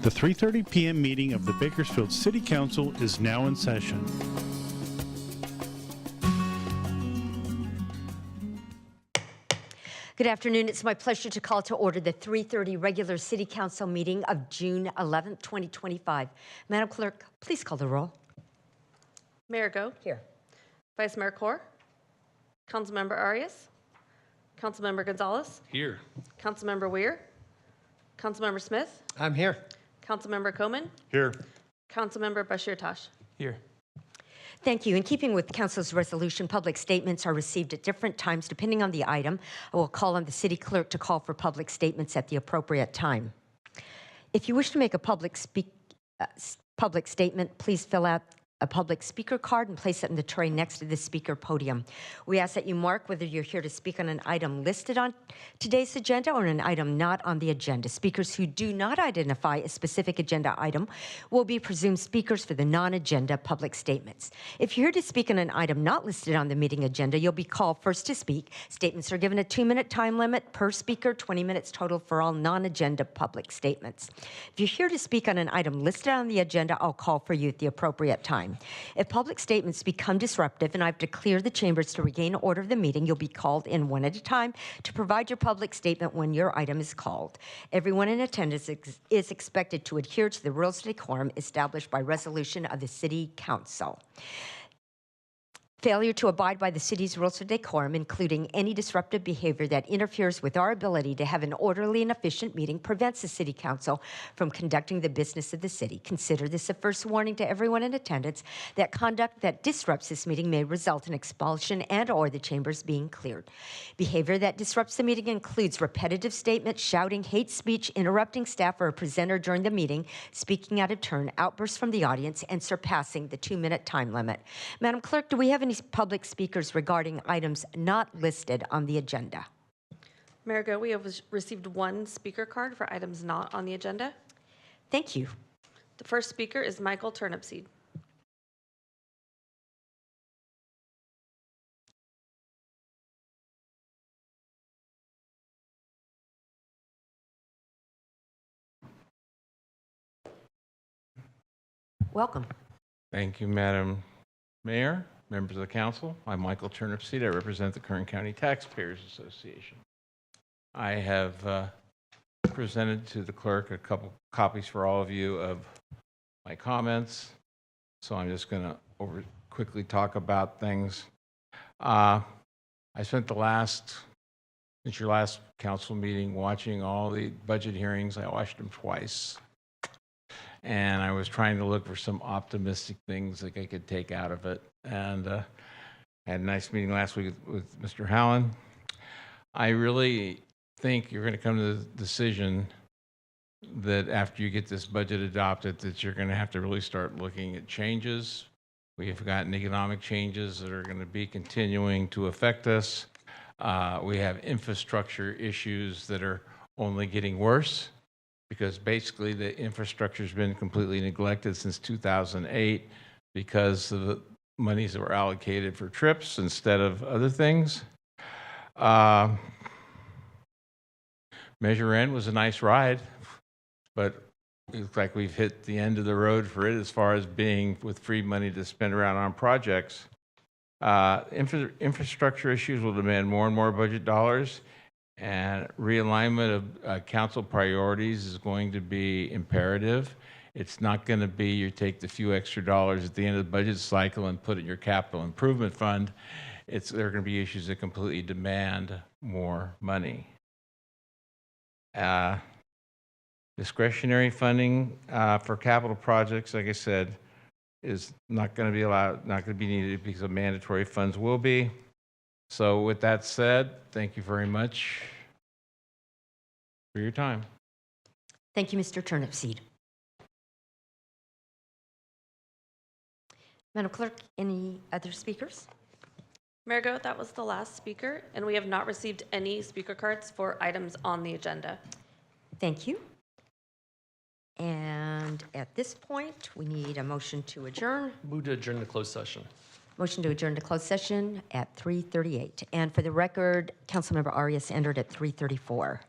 The 3:30 p.m. meeting of the Bakersfield City Council is now in session. Good afternoon. It's my pleasure to call to order the 3:30 regular City Council meeting of June 11th, 2025. Madam Clerk, please call the roll. Mayor Go. Here. Vice Mayor Core. Councilmember Arias. Councilmember Gonzalez. Here. Councilmember Weir. Councilmember Smith. I'm here. Councilmember Coman. Here. Councilmember Bashir Tosh. Here. Thank you. In keeping with Council's resolution, public statements are received at different times depending on the item. I will call on the City Clerk to call for public statements at the appropriate time. If you wish to make a public statement, please fill out a public speaker card and place it in the tray next to the speaker podium. We ask that you mark whether you're here to speak on an item listed on today's agenda or an item not on the agenda. Speakers who do not identify a specific agenda item will be presumed speakers for the non-agenda public statements. If you're here to speak on an item not listed on the meeting agenda, you'll be called first to speak. Statements are given a 2-minute time limit per speaker, 20 minutes total for all non-agenda public statements. If you're here to speak on an item listed on the agenda, I'll call for you at the appropriate time. If public statements become disruptive and I have to clear the chambers to regain order of the meeting, you'll be called in one at a time to provide your public statement when your item is called. Everyone in attendance is expected to adhere to the rules of decorum established by resolution of the City Council. Failure to abide by the city's rules of decorum, including any disruptive behavior that interferes with our ability to have an orderly and efficient meeting, prevents the City Council from conducting the business of the city. Consider this a first warning to everyone in attendance that conduct that disrupts this meeting may result in expulsion and/or the chambers being cleared. Behavior that disrupts the meeting includes repetitive statements, shouting, hate speech, interrupting staff or a presenter during the meeting, speaking out of turn, outbursts from the audience, and surpassing the 2-minute time limit. Madam Clerk, do we have any public speakers regarding items not listed on the agenda? Mayor Go, we have received one speaker card for items not on the agenda. Thank you. The first speaker is Michael Turnipseed. Welcome. Thank you, Madam Mayor, members of the council. I'm Michael Turnipseed. I represent the Kern County Taxpayers Association. I have presented to the clerk a couple copies for all of you of my comments, so I'm just going to quickly talk about things. I spent since your last council meeting, watching all the budget hearings. I watched them twice. And I was trying to look for some optimistic things that I could take out of it. And I had a nice meeting last week with Mr. Hallen. I really think you're going to come to the decision that after you get this budget adopted, that you're going to have to really start looking at changes. We have gotten economic changes that are going to be continuing to affect us. We have infrastructure issues that are only getting worse, because basically the infrastructure has been completely neglected since 2008 because of the monies that were allocated for trips instead of other things. Measure N was a nice ride, but it looks like we've hit the end of the road for it as far as being with free money to spend around on projects. Infrastructure issues will demand more and more budget dollars. And realignment of council priorities is going to be imperative. It's not going to be you take the few extra dollars at the end of the budget cycle and put it in your capital improvement fund. There are going to be issues that completely demand more money. Discretionary funding for capital projects, like I said, is not going to be allowed, not going to be needed because of mandatory funds will be. So with that said, thank you very much for your time. Thank you, Mr. Turnipseed. Madam Clerk, any other speakers? Mayor Go, that was the last speaker, and we have not received any speaker cards for items on the agenda. Thank you. And at this point, we need a motion to adjourn. Move to adjourn to closed session. Motion to adjourn to closed session at 3:38. And for the record, Councilmember Arias entered at 3:34.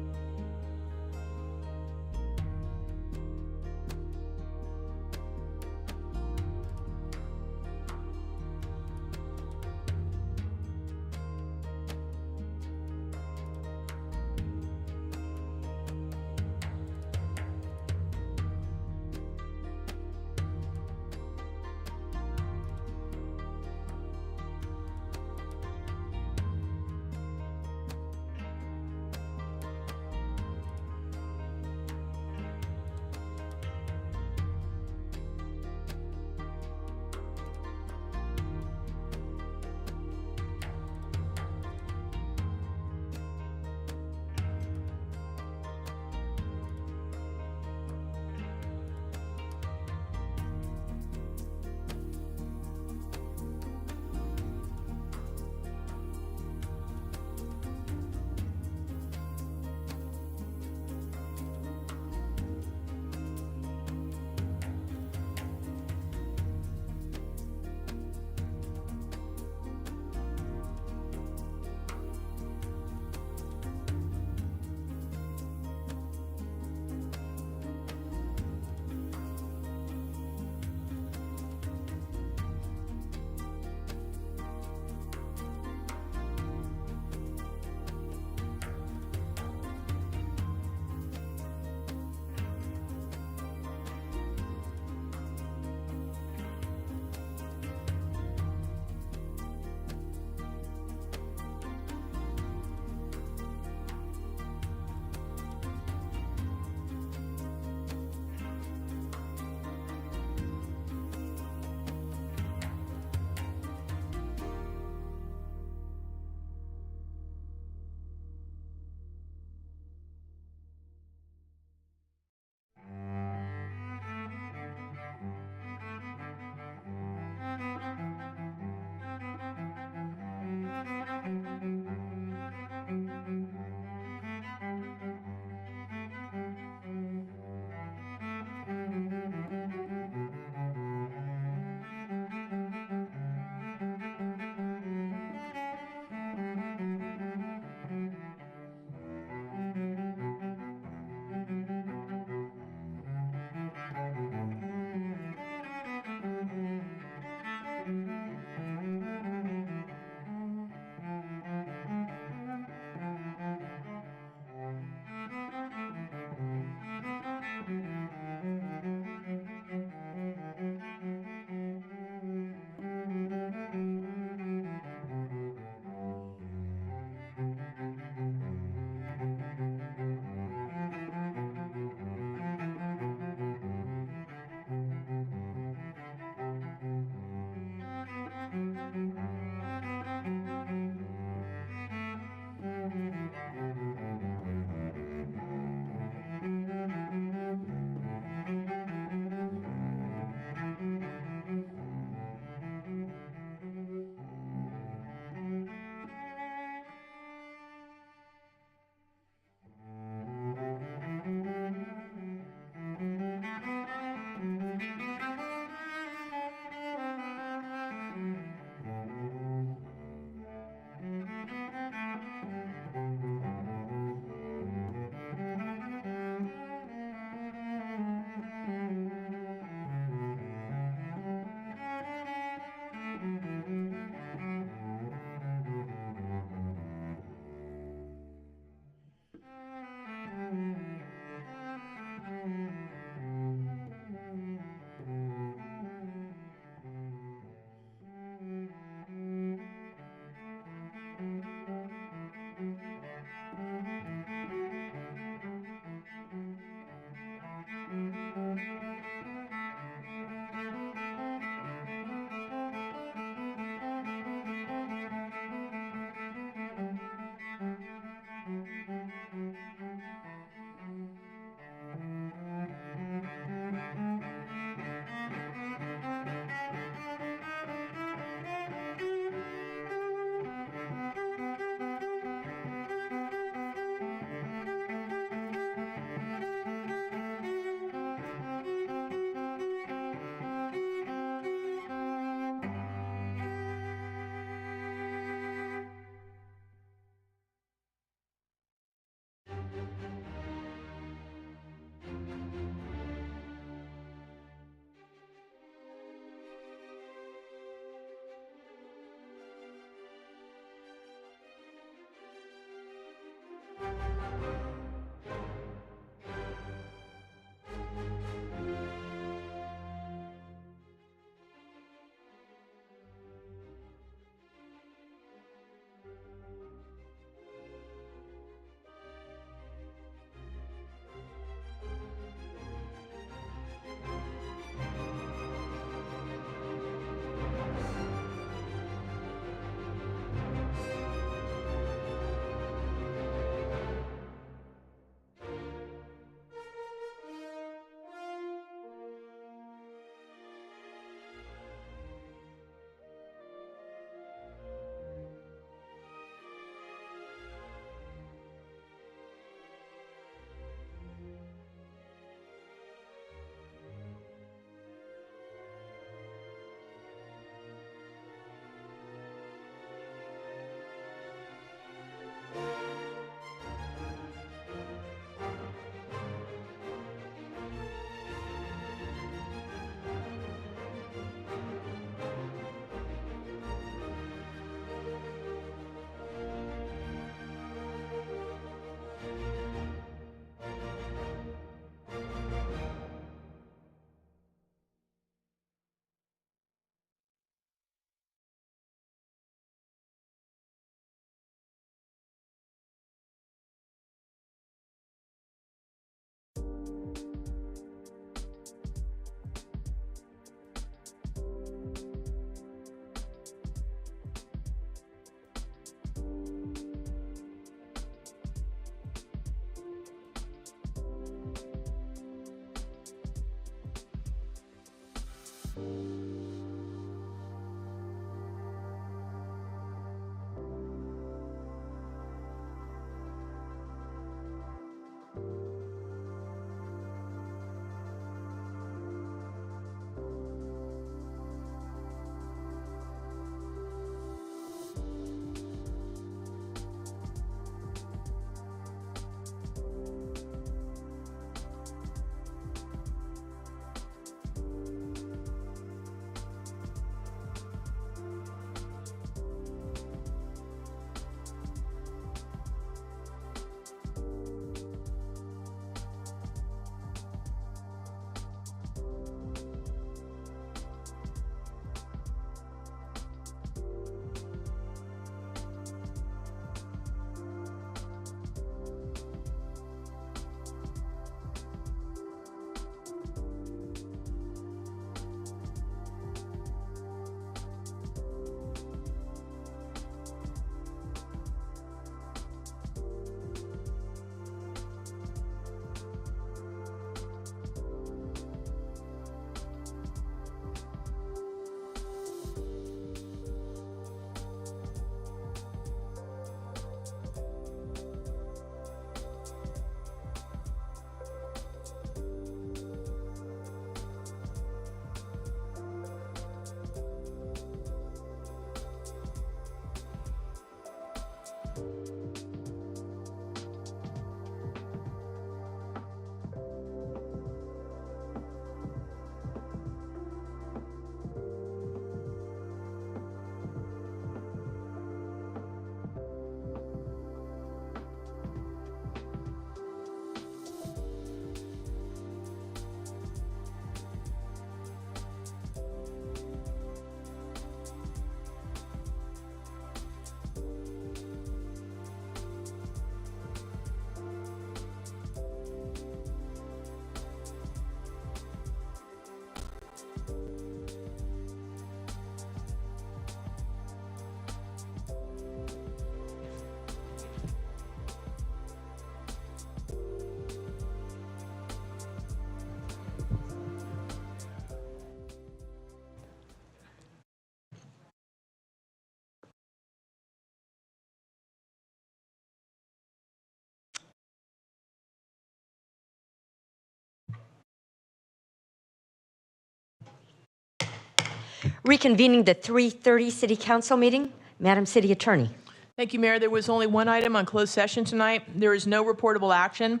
Reconvening the 3:30 City Council meeting, Madam City Attorney. Thank you, Mayor. There was only one item on closed session tonight. There is no reportable action,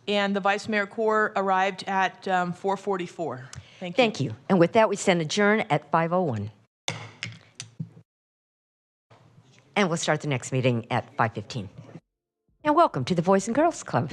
and the Vice Mayor Corr arrived at 4:44. Thank you. Thank you. And with that, we stand adjourned at 5:01. And we'll start the next meeting at 5:15. And welcome to the Boys and Girls Club.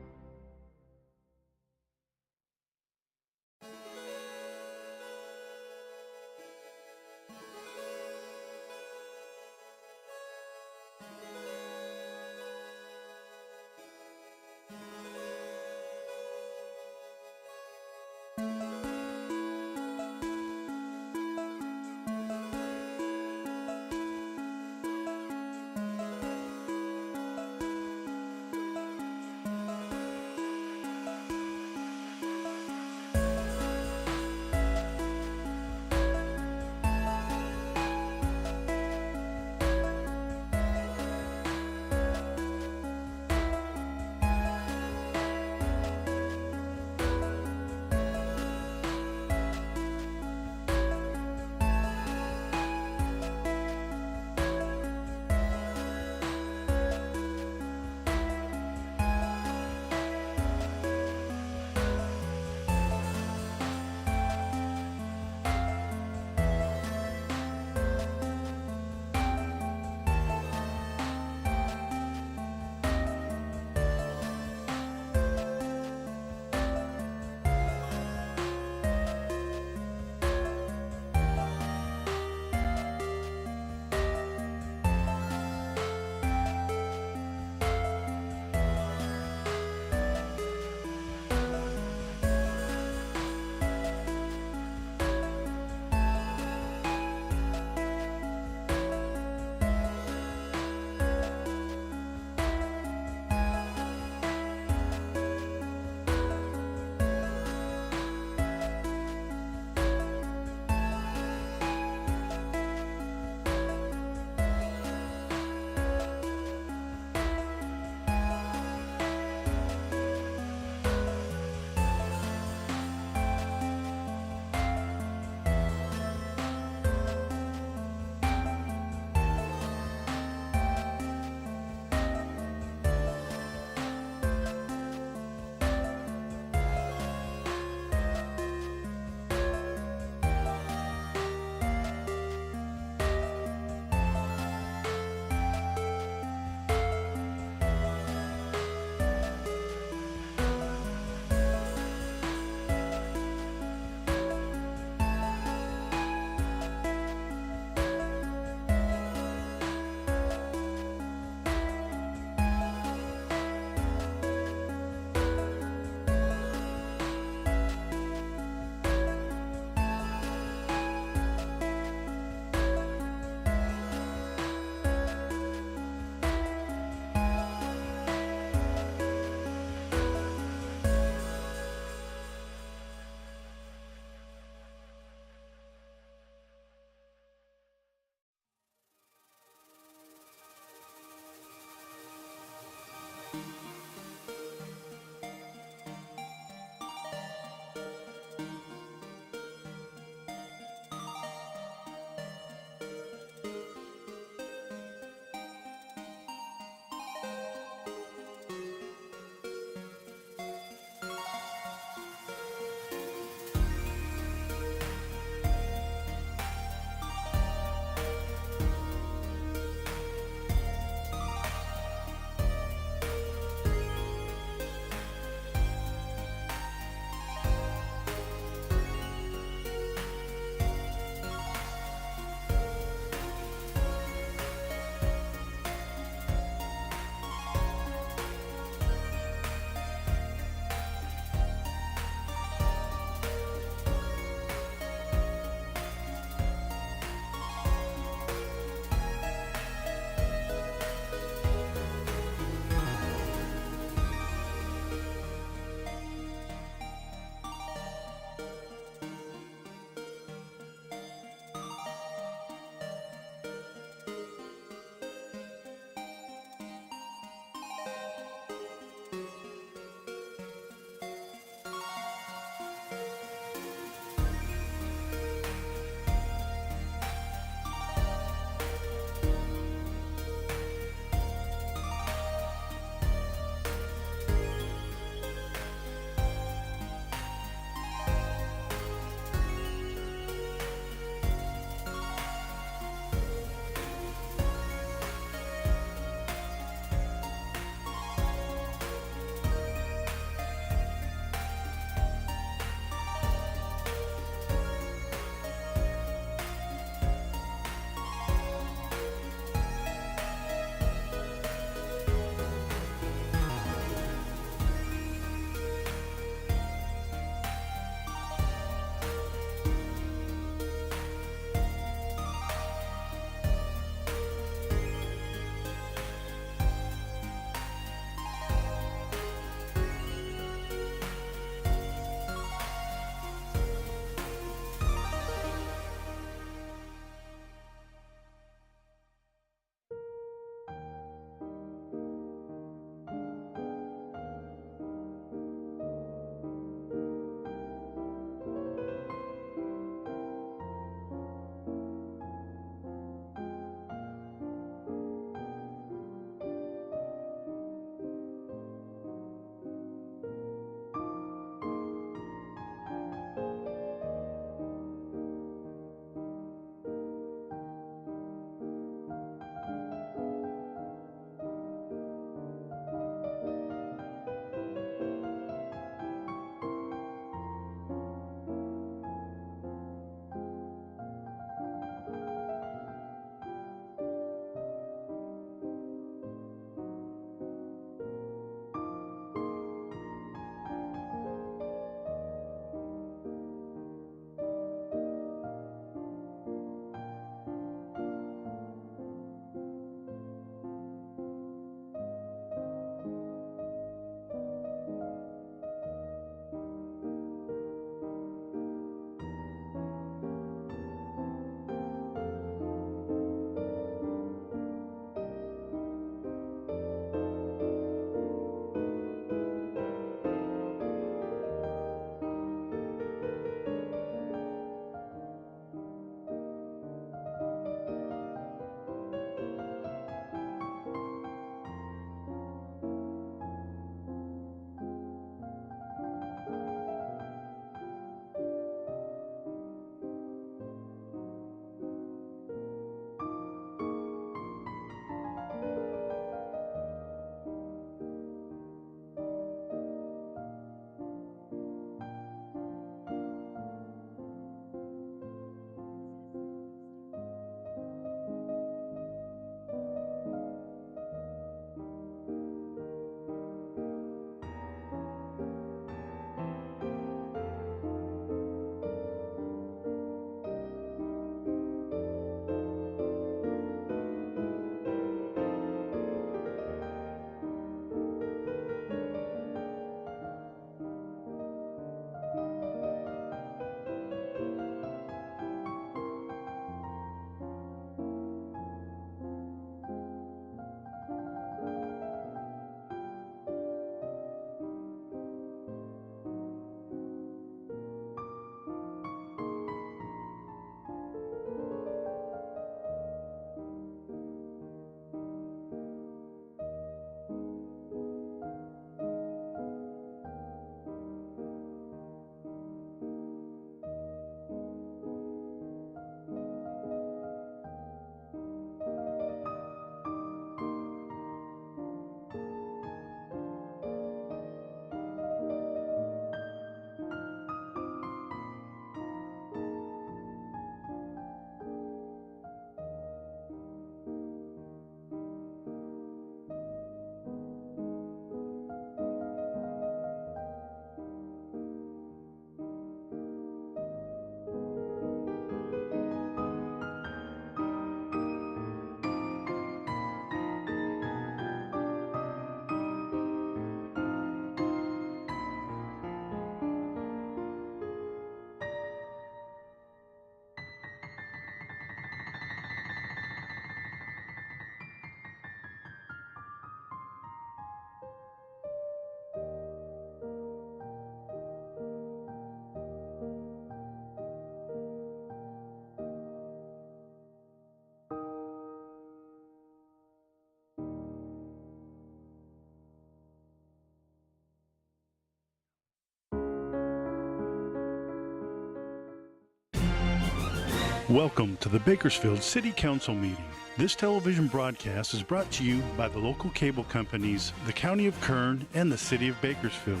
Welcome to the Bakersfield City Council meeting. This television broadcast is brought to you by the local cable companies, the County of Kern, and the City of Bakersfield.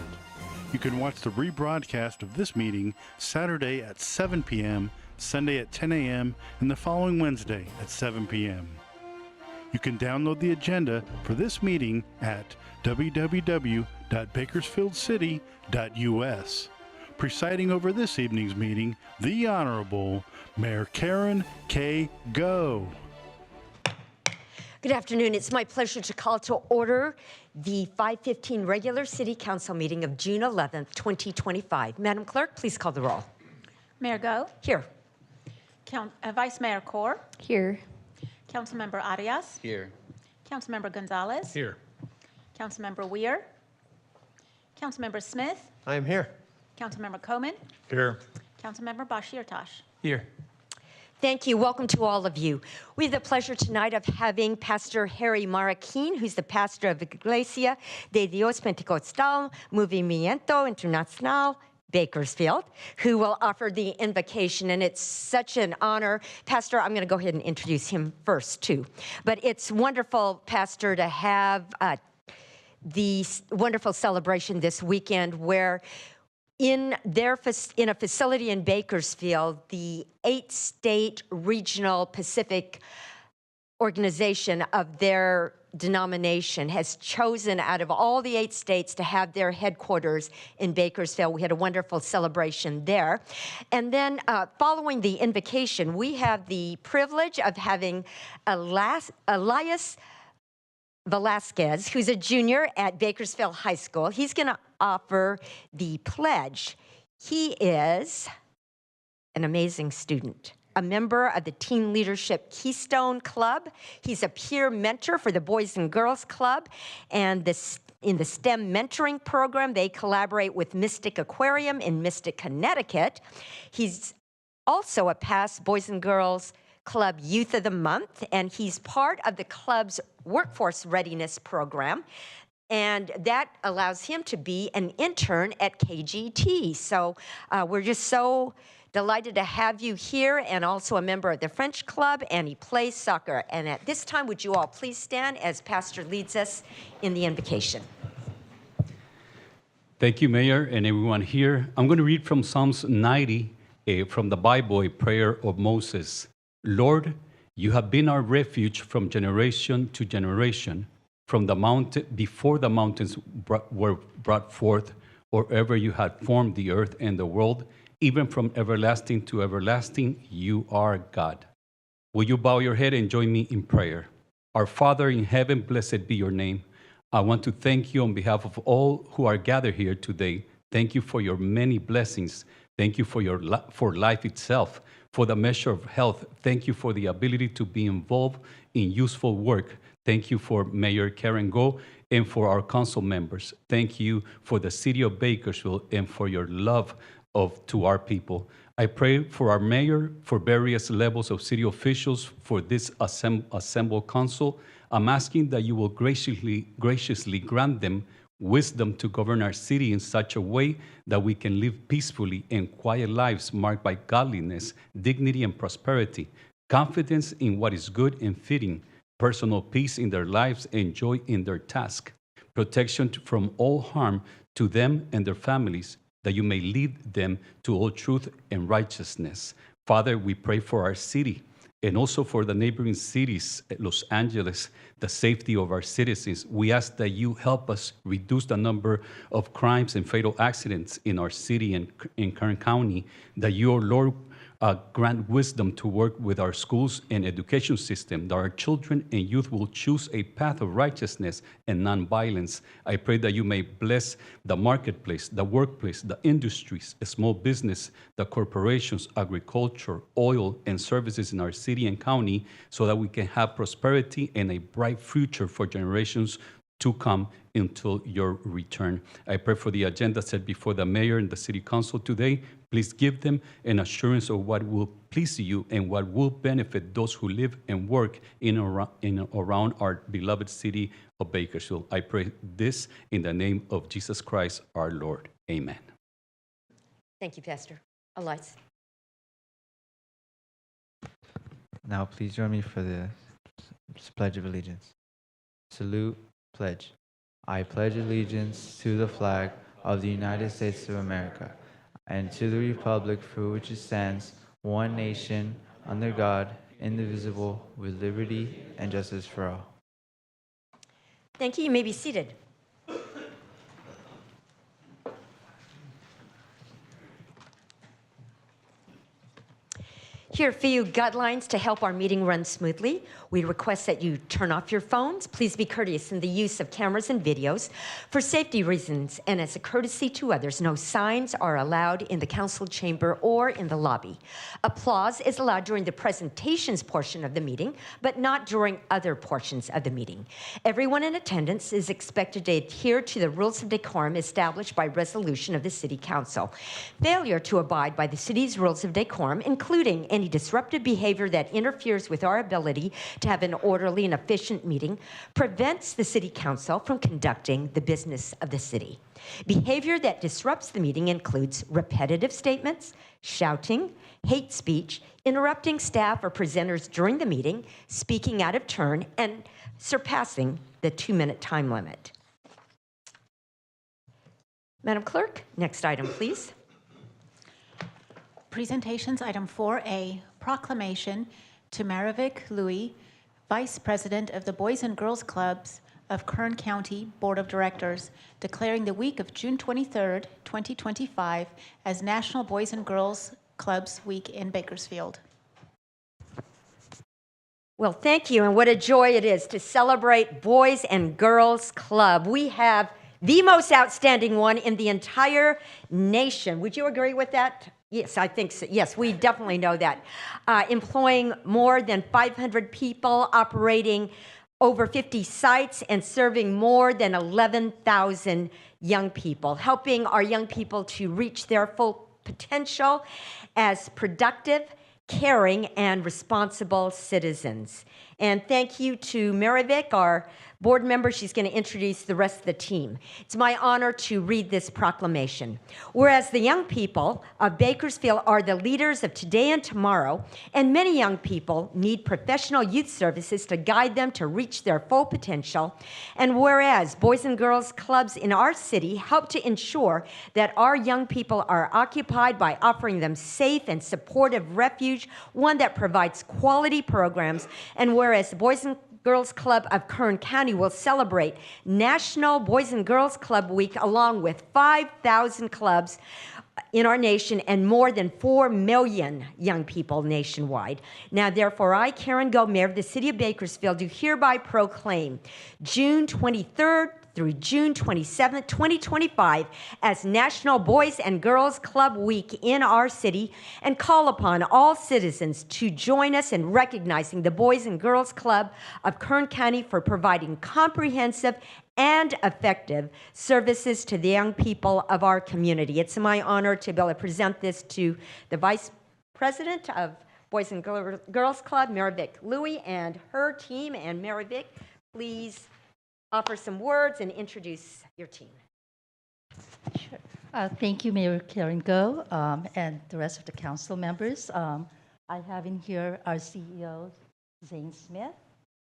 You can watch the rebroadcast of this meeting Saturday at 7 p.m., Sunday at 10 a.m., and the following Wednesday at 7 p.m. You can download the agenda for this meeting at www.bakersfieldcity.us. Presiding over this evening's meeting, the Honorable Mayor Karen K. Go. Good afternoon. It's my pleasure to call to order the 5:15 regular City Council meeting of June 11th, 2025. Madam Clerk, please call the roll. Mayor Go, Here. Vice Mayor Core, Here. Councilmember Arias, Here. Councilmember Gonzalez, Here. Councilmember Weir, Councilmember Smith, I am here. Councilmember Koman, Here. Councilmember Bashir Tosh. Here. Thank you. Welcome to all of you. We have the pleasure tonight of having Pastor Harry Marroquin, who's the pastor of Iglesia de Dios Pentecostal Movimiento Internacional Bakersfield, who will offer the invocation. And it's such an honor. Pastor, I'm going to go ahead and introduce him first, too. But it's wonderful, Pastor, to have the wonderful celebration this weekend where in a facility in Bakersfield, the 8-state regional Pacific organization of their denomination has chosen out of all the 8 states to have their headquarters in Bakersfield. We had a wonderful celebration there. And then following the invocation, we have the privilege of having Elias Velasquez, who's a junior at Bakersfield High School. He's going to offer the pledge. He is an amazing student, a member of the Teen Leadership Keystone Club. He's a peer mentor for the Boys and Girls Club. And in the STEM mentoring program, they collaborate with Mystic Aquarium in Mystic, Connecticut. He's also a past Boys and Girls Club Youth of the Month, and he's part of the club's workforce readiness program. And that allows him to be an intern at KGT. So we're just so delighted to have you here, and also a member of the French Club, and he plays soccer. And at this time, would you all please stand as Pastor leads us in the invocation? Thank you, Mayor, and everyone here. I'm going to read from Psalms 90 from the Bible, a prayer of Moses. Lord, you have been our refuge from generation to generation, from the mountain before the mountains were brought forth, or ever you had formed the earth and the world, even from everlasting to everlasting, you are God. Will you bow your head and join me in prayer? Our Father in heaven, blessed be your name. I want to thank you on behalf of all who are gathered here today. Thank you for your many blessings. Thank you for life itself, for the measure of health. Thank you for the ability to be involved in useful work. Thank you for Mayor Karen Go and for our council members. Thank you for the city of Bakersfield and for your love to our people. I pray for our mayor, for various levels of city officials, for this assembled council. I'm asking that you will graciously grant them wisdom to govern our city in such a way that we can live peacefully and quiet lives marked by godliness, dignity, and prosperity, confidence in what is good and fitting, personal peace in their lives, and joy in their task, protection from all harm to them and their families, that you may lead them to all truth and righteousness. Father, we pray for our city and also for the neighboring cities, Los Angeles, the safety of our citizens. We ask that you help us reduce the number of crimes and fatal accidents in our city and in Kern County, that your Lord grant wisdom to work with our schools and education system, that our children and youth will choose a path of righteousness and nonviolence. I pray that you may bless the marketplace, the workplace, the industries, small business, the corporations, agriculture, oil, and services in our city and county, so that we can have prosperity and a bright future for generations to come until your return. I pray for the agenda set before the mayor and the city council today. Please give them an assurance of what will please you and what will benefit those who live and work in and around our beloved city of Bakersfield. I pray this in the name of Jesus Christ, our Lord. Amen. Thank you, Pastor. Elias. Now please join me for the Pledge of Allegiance. Salute, pledge. I pledge allegiance to the flag of the United States of America and to the republic for which it stands, one nation, under God, indivisible, with liberty and justice for all. Thank you. You may be seated. Here are a few guidelines to help our meeting run smoothly. We request that you turn off your phones. Please be courteous in the use of cameras and videos. For safety reasons and as a courtesy to others, no signs are allowed in the council chamber or in the lobby. Applause is allowed during the presentations portion of the meeting, but not during other portions of the meeting. Everyone in attendance is expected to adhere to the rules of decorum established by resolution of the City Council. Failure to abide by the city's rules of decorum, including any disruptive behavior that interferes with our ability to have an orderly and efficient meeting, prevents the City Council from conducting the business of the city. Behavior that disrupts the meeting includes repetitive statements, shouting, hate speech, interrupting staff or presenters during the meeting, speaking out of turn, and surpassing the 2-minute time limit. Madam Clerk, next item, please. Presentations, item 4A, proclamation to Maravik Louis, Vice President of the Boys and Girls Clubs of Kern County Board of Directors, declaring the week of June 23rd, 2025 as National Boys and Girls Clubs Week in Bakersfield. Well, thank you, and what a joy it is to celebrate Boys and Girls Club. We have the most outstanding one in the entire nation. Would you agree with that? Yes, I think so. Yes, we definitely know that. Employing more than 500 people, operating over 50 sites, and serving more than 11,000 young people, helping our young people to reach their full potential as productive, caring, and responsible citizens. And thank you to Maravik, our board member. She's going to introduce the rest of the team. It's my honor to read this proclamation. Whereas the young people of Bakersfield are the leaders of today and tomorrow, and many young people need professional youth services to guide them to reach their full potential, and whereas Boys and Girls Clubs in our city help to ensure that our young people are occupied by offering them safe and supportive refuge, one that provides quality programs, and whereas the Boys and Girls Club of Kern County will celebrate National Boys and Girls Club Week along with 5,000 clubs in our nation and more than 4 million young people nationwide. Now, therefore, I, Karen Go, Mayor of the City of Bakersfield, do hereby proclaim June 23rd through June 27th, 2025 as National Boys and Girls Club Week in our city, and call upon all citizens to join us in recognizing the Boys and Girls Club of Kern County for providing comprehensive and effective services to the young people of our community. It's my honor to be able to present this to the Vice President of Boys and Girls Club, Maravik Louis, and her team. And Maravik, please offer some words and introduce your team. Sure. Thank you, Mayor Karen Go, and the rest of the council members. I have in here our CEO, Zane Smith,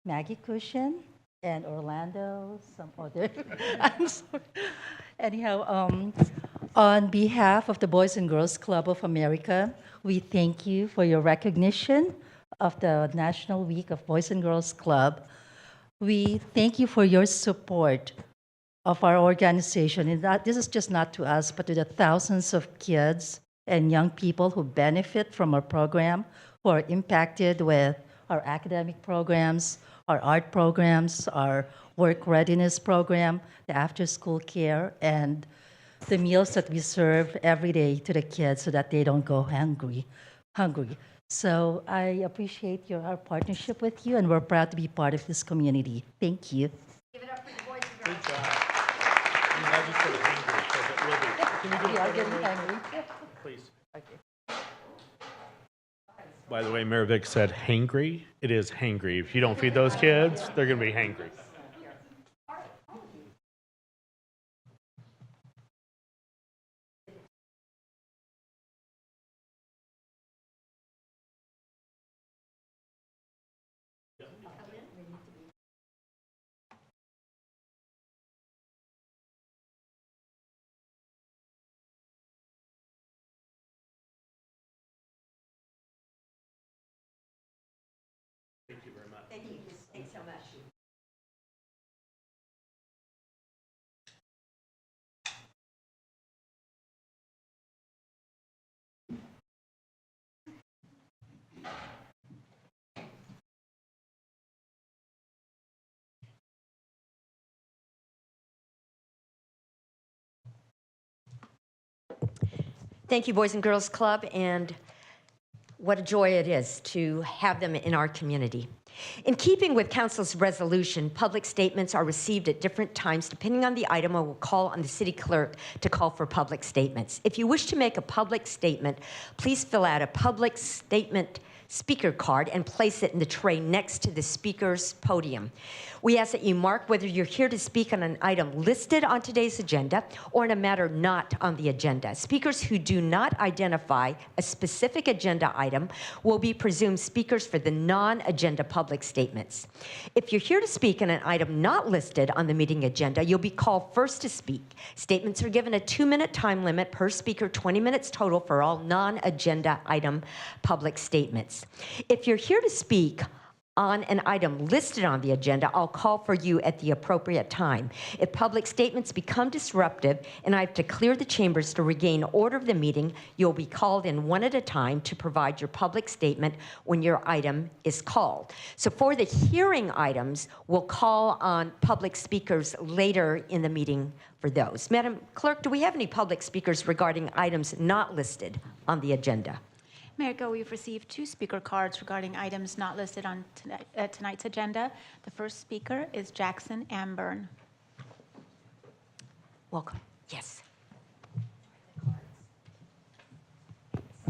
Maggie Cushion, and Orlando, some other. I'm sorry. Anyhow, on behalf of the Boys and Girls Club of America, we thank you for your recognition of the National Week of Boys and Girls Club. We thank you for your support of our organization. And that this is just not to us, but to the thousands of kids and young people who benefit from our program, who are impacted with our academic programs, our art programs, our work readiness program, the after-school care, and the meals that we serve every day to the kids so that they don't go hungry. So I appreciate our partnership with you, and we're proud to be part of this community. Thank you. Give it up for the Boys and Girls. Good job. I just said hungry, so it will be. Can you do We it are for getting me? hungry. Please. Okay. By the way, Maravik said hangry. It is hangry. If you don't feed those kids, they're going to be hangry. Thank you very much. Thank you. Thanks so much. Thank you, Boys and Girls Club, and what a joy it is to have them in our community. In keeping with Council's resolution, public statements are received at different times depending on the item. I will call on the city clerk to call for public statements. If you wish to make a public statement, please fill out a public statement speaker card and place it in the tray next to the speaker's podium. We ask that you mark whether you're here to speak on an item listed on today's agenda or in a matter not on the agenda. Speakers who do not identify a specific agenda item will be presumed speakers for the non-agenda public statements. If you're here to speak on an item not listed on the meeting agenda, you'll be called first to speak. Statements are given a 2-minute time limit per speaker, 20 minutes total for all non-agenda item public statements. If you're here to speak on an item listed on the agenda, I'll call for you at the appropriate time. If public statements become disruptive and I have to clear the chambers to regain order of the meeting, you'll be called in one at a time to provide your public statement when your item is called. So for the hearing items, we'll call on public speakers later in the meeting for those. Madam Clerk, do we have any public speakers regarding items not listed on the agenda? Mayor Go, we've received 2 speaker cards regarding items not listed on tonight's agenda. The first speaker is Jackson Amburn. Welcome. Yes.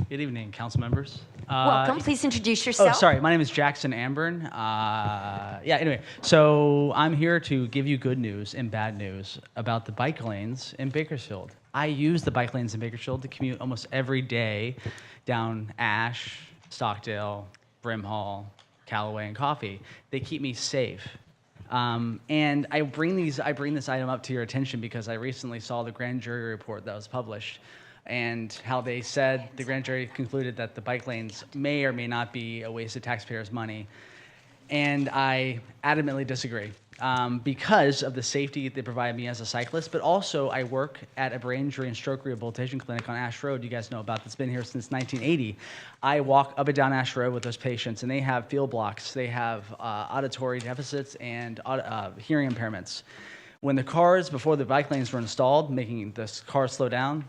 Good evening, council members. Welcome. Please introduce yourself. Oh, sorry. My name is Jackson Amburn. Anyway, so I'm here to give you good news and bad news about the bike lanes in Bakersfield. I use the bike lanes in Bakersfield to commute almost every day down Ash, Stockdale, Brimhall, Callaway, and Coffee. They keep me safe. And I bring this item up to your attention because I recently saw the grand jury report that was published and how they said the grand jury concluded that the bike lanes may or may not be a waste of taxpayers' money. And I adamantly disagree because of the safety they provide me as a cyclist, but also I work at a brain injury and stroke rehabilitation clinic on Ash Road. You guys know about that's been here since 1980. I walk up and down Ash Road with those patients, and they have field blocks. They have auditory deficits and hearing impairments. When the cars, before the bike lanes were installed, making the cars slow down,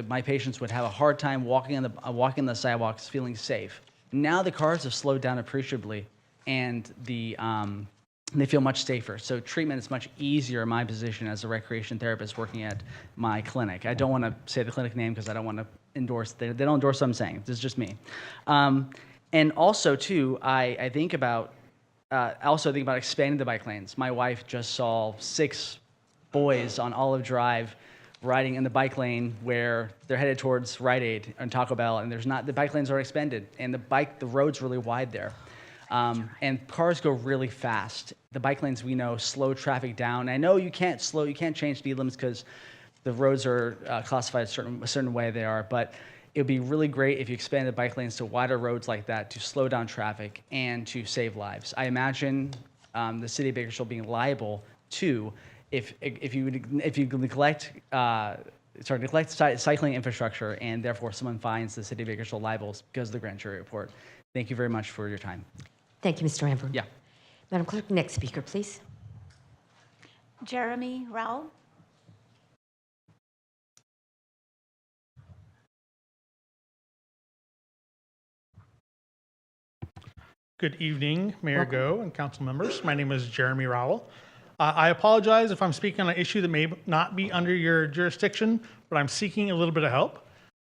my patients would have a hard time walking on the sidewalks feeling safe. Now the cars have slowed down appreciably, and they feel much safer. So treatment is much easier in my position as a recreation therapist working at my clinic. I don't want to say the clinic name because I don't want to endorse, they don't endorse what I'm saying. This is just me. And also too, I think about expanding the bike lanes. My wife just saw 6 boys on Olive Drive riding in the bike lane where they're headed towards Rite Aid and Taco Bell, and the bike lanes are expanded, and the road's really wide there. And cars go really fast. The bike lanes, we know, slow traffic down. I know you can't change speed limits because the roads are classified a certain way they are, but it would be really great if you expanded bike lanes to wider roads like that to slow down traffic and to save lives. I imagine the city of Bakersfield being liable to if you neglect cycling infrastructure, and therefore someone finds the city of Bakersfield liable because of the grand jury report. Thank you very much for your time. Thank you, Mr. Amber. Yeah. Madam Clerk, next speaker, please. Jeremy Rowell. Good evening, Mayor Go and council members. My name is Jeremy Rowell. I apologize if I'm speaking on an issue that may not be under your jurisdiction, but I'm seeking a little bit of help.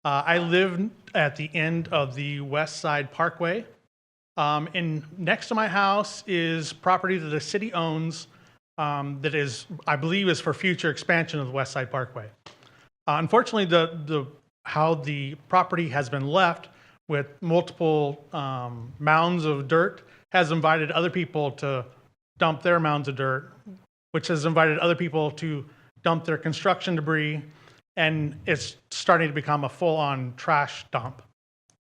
I live at the end of the West Side Parkway. And next to my house is property that the city owns that is, I believe, is for future expansion of the West Side Parkway. Unfortunately, how the property has been left with multiple mounds of dirt has invited other people to dump their mounds of dirt, which has invited other people to dump their construction debris, and it's starting to become a full-on trash dump.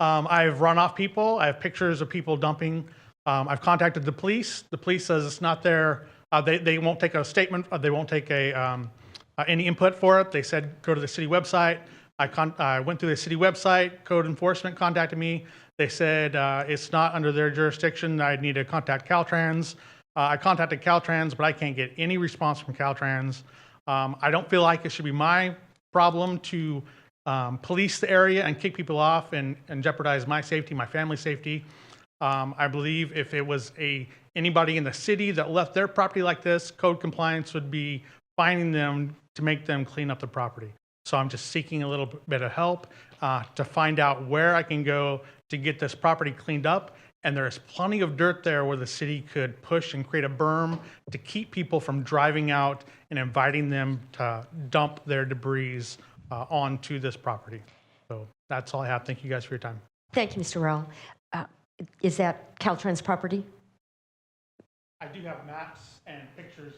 I've run off people. I have pictures of people dumping I've contacted the police. The police says it's not there. They won't take a statement. They won't take any input for it. They said go to the city website. I went through the city website. Code enforcement contacted me. They said it's not under their jurisdiction. I need to contact Caltrans. I contacted Caltrans, but I can't get any response from Caltrans. I don't feel like it should be my problem to police the area and kick people off and jeopardize my safety, my family's safety. I believe if it was anybody in the city that left their property like this, code compliance would be finding them to make them clean up the property. So I'm just seeking a little bit of help to find out where I can go to get this property cleaned up. And there's plenty of dirt there where the city could push and create a berm to keep people from driving out and inviting them to dump their debris onto this property. So that's all I have. Thank you guys for your time. Thank you, Mr. Rowell. Is that Caltrans property? I do have maps and pictures.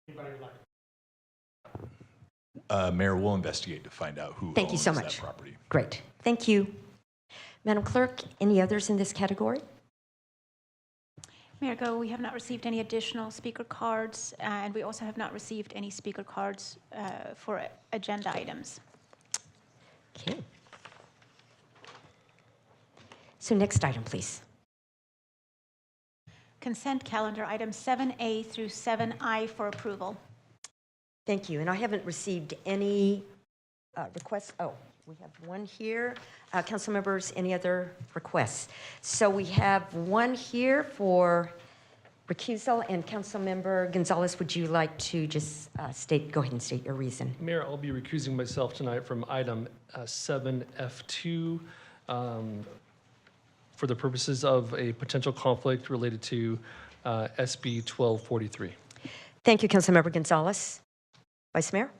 Anybody would like? Mayor will investigate to find out who Thank you owns so that much. property. Great. Thank you. Madam Clerk, any others in this category? Mayor Go, we have not received any additional speaker cards, and we also have not received any speaker cards for agenda items. Okay. So next item, please. Consent calendar items 7A through 7I for approval. Thank you. And I haven't received any requests. Oh, we have one here. Council members, any other requests? So we have one here for recusal, and Council Member Gonzalez, would you like to just go ahead and state your reason? Mayor, I'll be recusing myself tonight from item 7F2 for the purposes of a potential conflict related to SB 1243. Thank you, Council Member Gonzalez. Vice Mayor?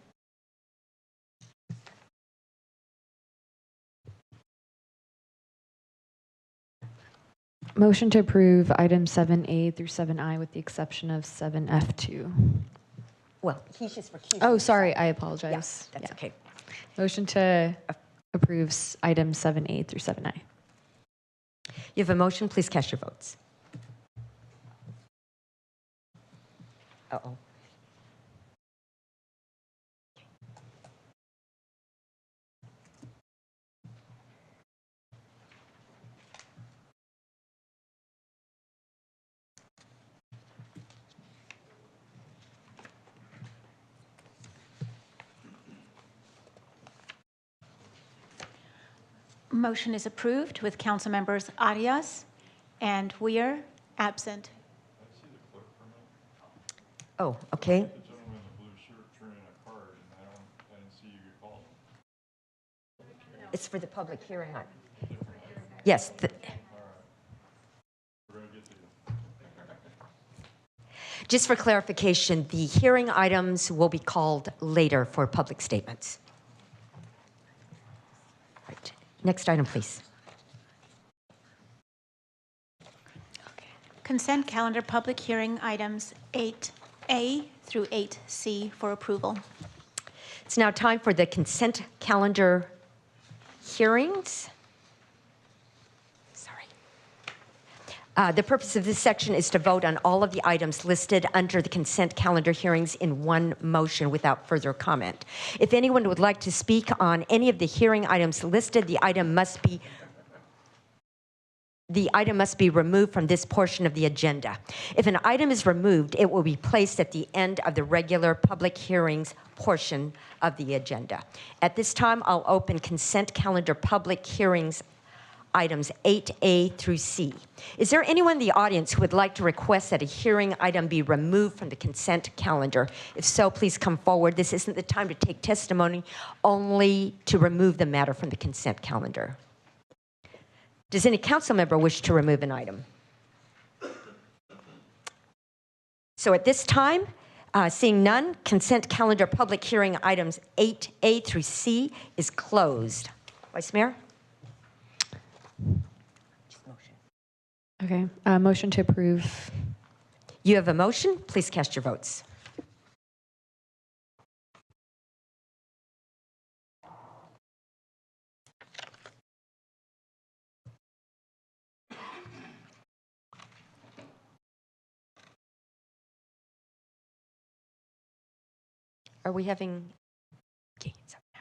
Motion to approve items 7A through 7I with the exception of 7F2. Well, he's just recusing. Oh, sorry, I apologize. Yes, that's okay. Motion to approve items 7A through 7I. You have a motion. Please cast your votes. Uh-oh. Motion is approved with council members Arias and Weir absent. Oh, okay. It's for the public hearing. Yes. Just for clarification, the hearing items will be called later for public statements. Right. Next item, please. Consent calendar public hearing items 8A through 8C for approval. It's now time for the consent calendar hearings. Sorry. The purpose of this section is to vote on all of the items listed under the consent calendar hearings in one motion without further comment. If anyone would like to speak on any of the hearing items listed, the item must be removed from this portion of the agenda. If an item is removed, it will be placed at the end of the regular public hearings portion of the agenda. At this time, I'll open consent calendar public hearings items 8A through C. Is there anyone in the audience who would like to request that a hearing item be removed from the consent calendar? If so, please come forward. This isn't the time to take testimony, only to remove the matter from the consent calendar. Does any council member wish to remove an item? So at this time, seeing none, consent calendar public hearing items 8A through C is closed. Vice Mayor? Okay, motion to approve. You have a motion. Please cast your votes. Are we having? Okay, it's up now.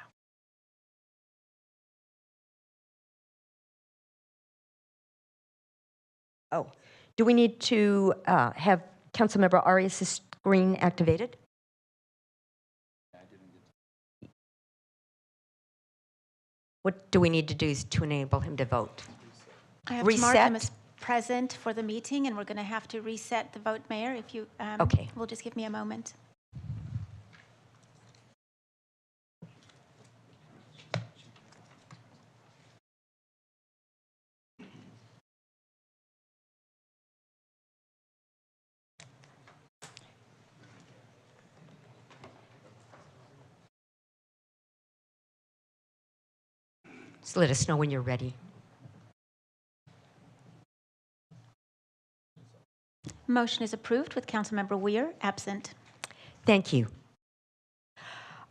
Oh, do we need to have Councilmember Arias' screen activated? What do we need to do to enable him to vote? I have to mark him Reset? as present for the meeting, and we're going to have to reset the vote, Mayor, if you Okay. will just give me a moment. Just let us know when you're ready. Motion is approved with Councilmember Weir absent. Thank you.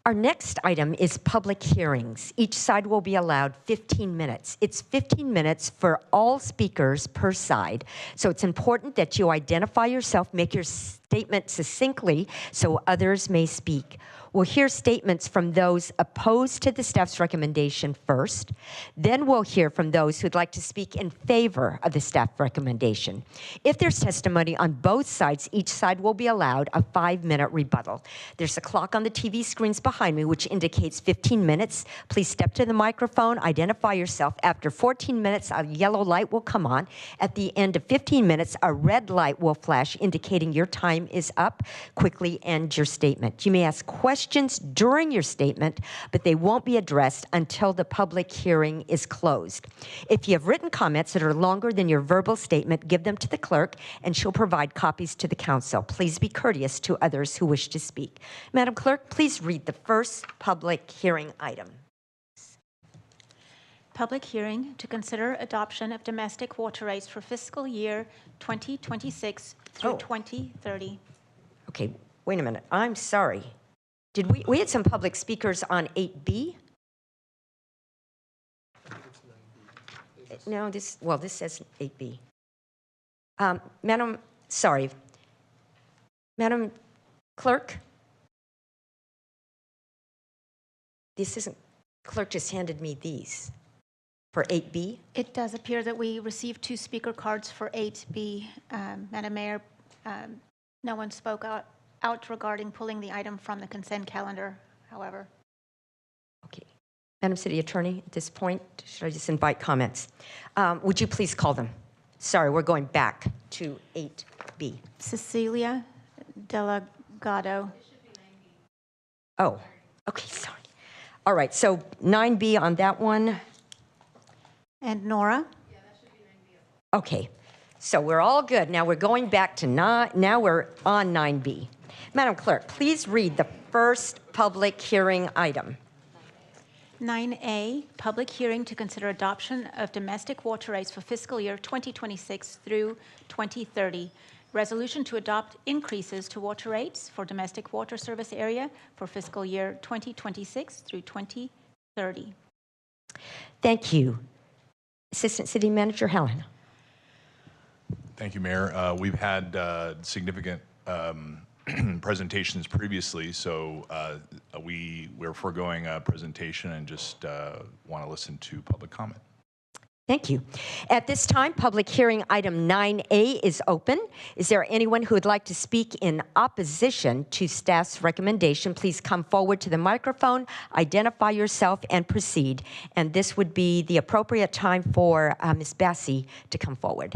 Our next item is public hearings. Each side will be allowed 15 minutes. It's 15 minutes for all speakers per side. So it's important that you identify yourself, make your statement succinctly so others may speak. We'll hear statements from those opposed to the staff's recommendation first. Then we'll hear from those who'd like to speak in favor of the staff recommendation. If there's testimony on both sides, each side will be allowed a 5-minute rebuttal. There's a clock on the TV screens behind me which indicates 15 minutes. Please step to the microphone, identify yourself. After 14 minutes, a yellow light will come on. At the end of 15 minutes, a red light will flash indicating your time is up. Quickly end your statement. You may ask questions during your statement, but they won't be addressed until the public hearing is closed. If you have written comments that are longer than your verbal statement, give them to the clerk and she'll provide copies to the council. Please be courteous to others who wish to speak. Madam Clerk, please read the first public hearing item. Public hearing to consider adoption of domestic water rates for fiscal year 2026 through 2030. Okay, wait a minute. I'm sorry. Did we had some public speakers on 8B? No, this says 8B. Madam Clerk? This isn't, clerk just handed me these for 8B. It does appear that we received 2 speaker cards for 8B. Madam Mayor, no one spoke out regarding pulling the item from the consent calendar, however. Okay. Madam City Attorney, at this point, should I just invite comments? Would you please call them? Sorry, we're going back to 8B. Cecilia Delgado. Oh, okay, sorry. All right, so 9B on that one. And Nora? Okay, so we're all good. Now we're going back to now we're on 9B. Madam Clerk, please read the first public hearing item. 9A, public hearing to consider adoption of domestic water rates for fiscal year 2026 through 2030. Resolution to adopt increases to water rates for domestic water service area for fiscal year 2026 through 2030. Thank you. Assistant City Manager Helen. Thank you, Mayor. We've had significant presentations previously, so we're foregoing a presentation and just want to listen to public comment. Thank you. At this time, public hearing item 9A is open. Is there anyone who would like to speak in opposition to staff's recommendation? Please come forward to the microphone, identify yourself, and proceed. And this would be the appropriate time for Ms. Bassi to come forward.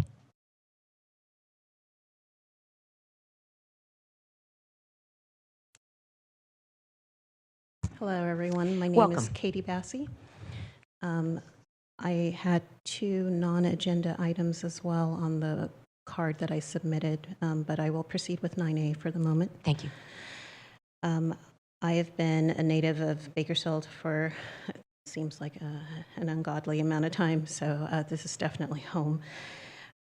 Hello, everyone. My name Welcome. is Katie Bassi. I had 2 non-agenda items as well on the card that I submitted, but I will proceed with 9A for the moment. Thank you. I have been a native of Bakersfield for, it seems like an ungodly amount of time, so this is definitely home.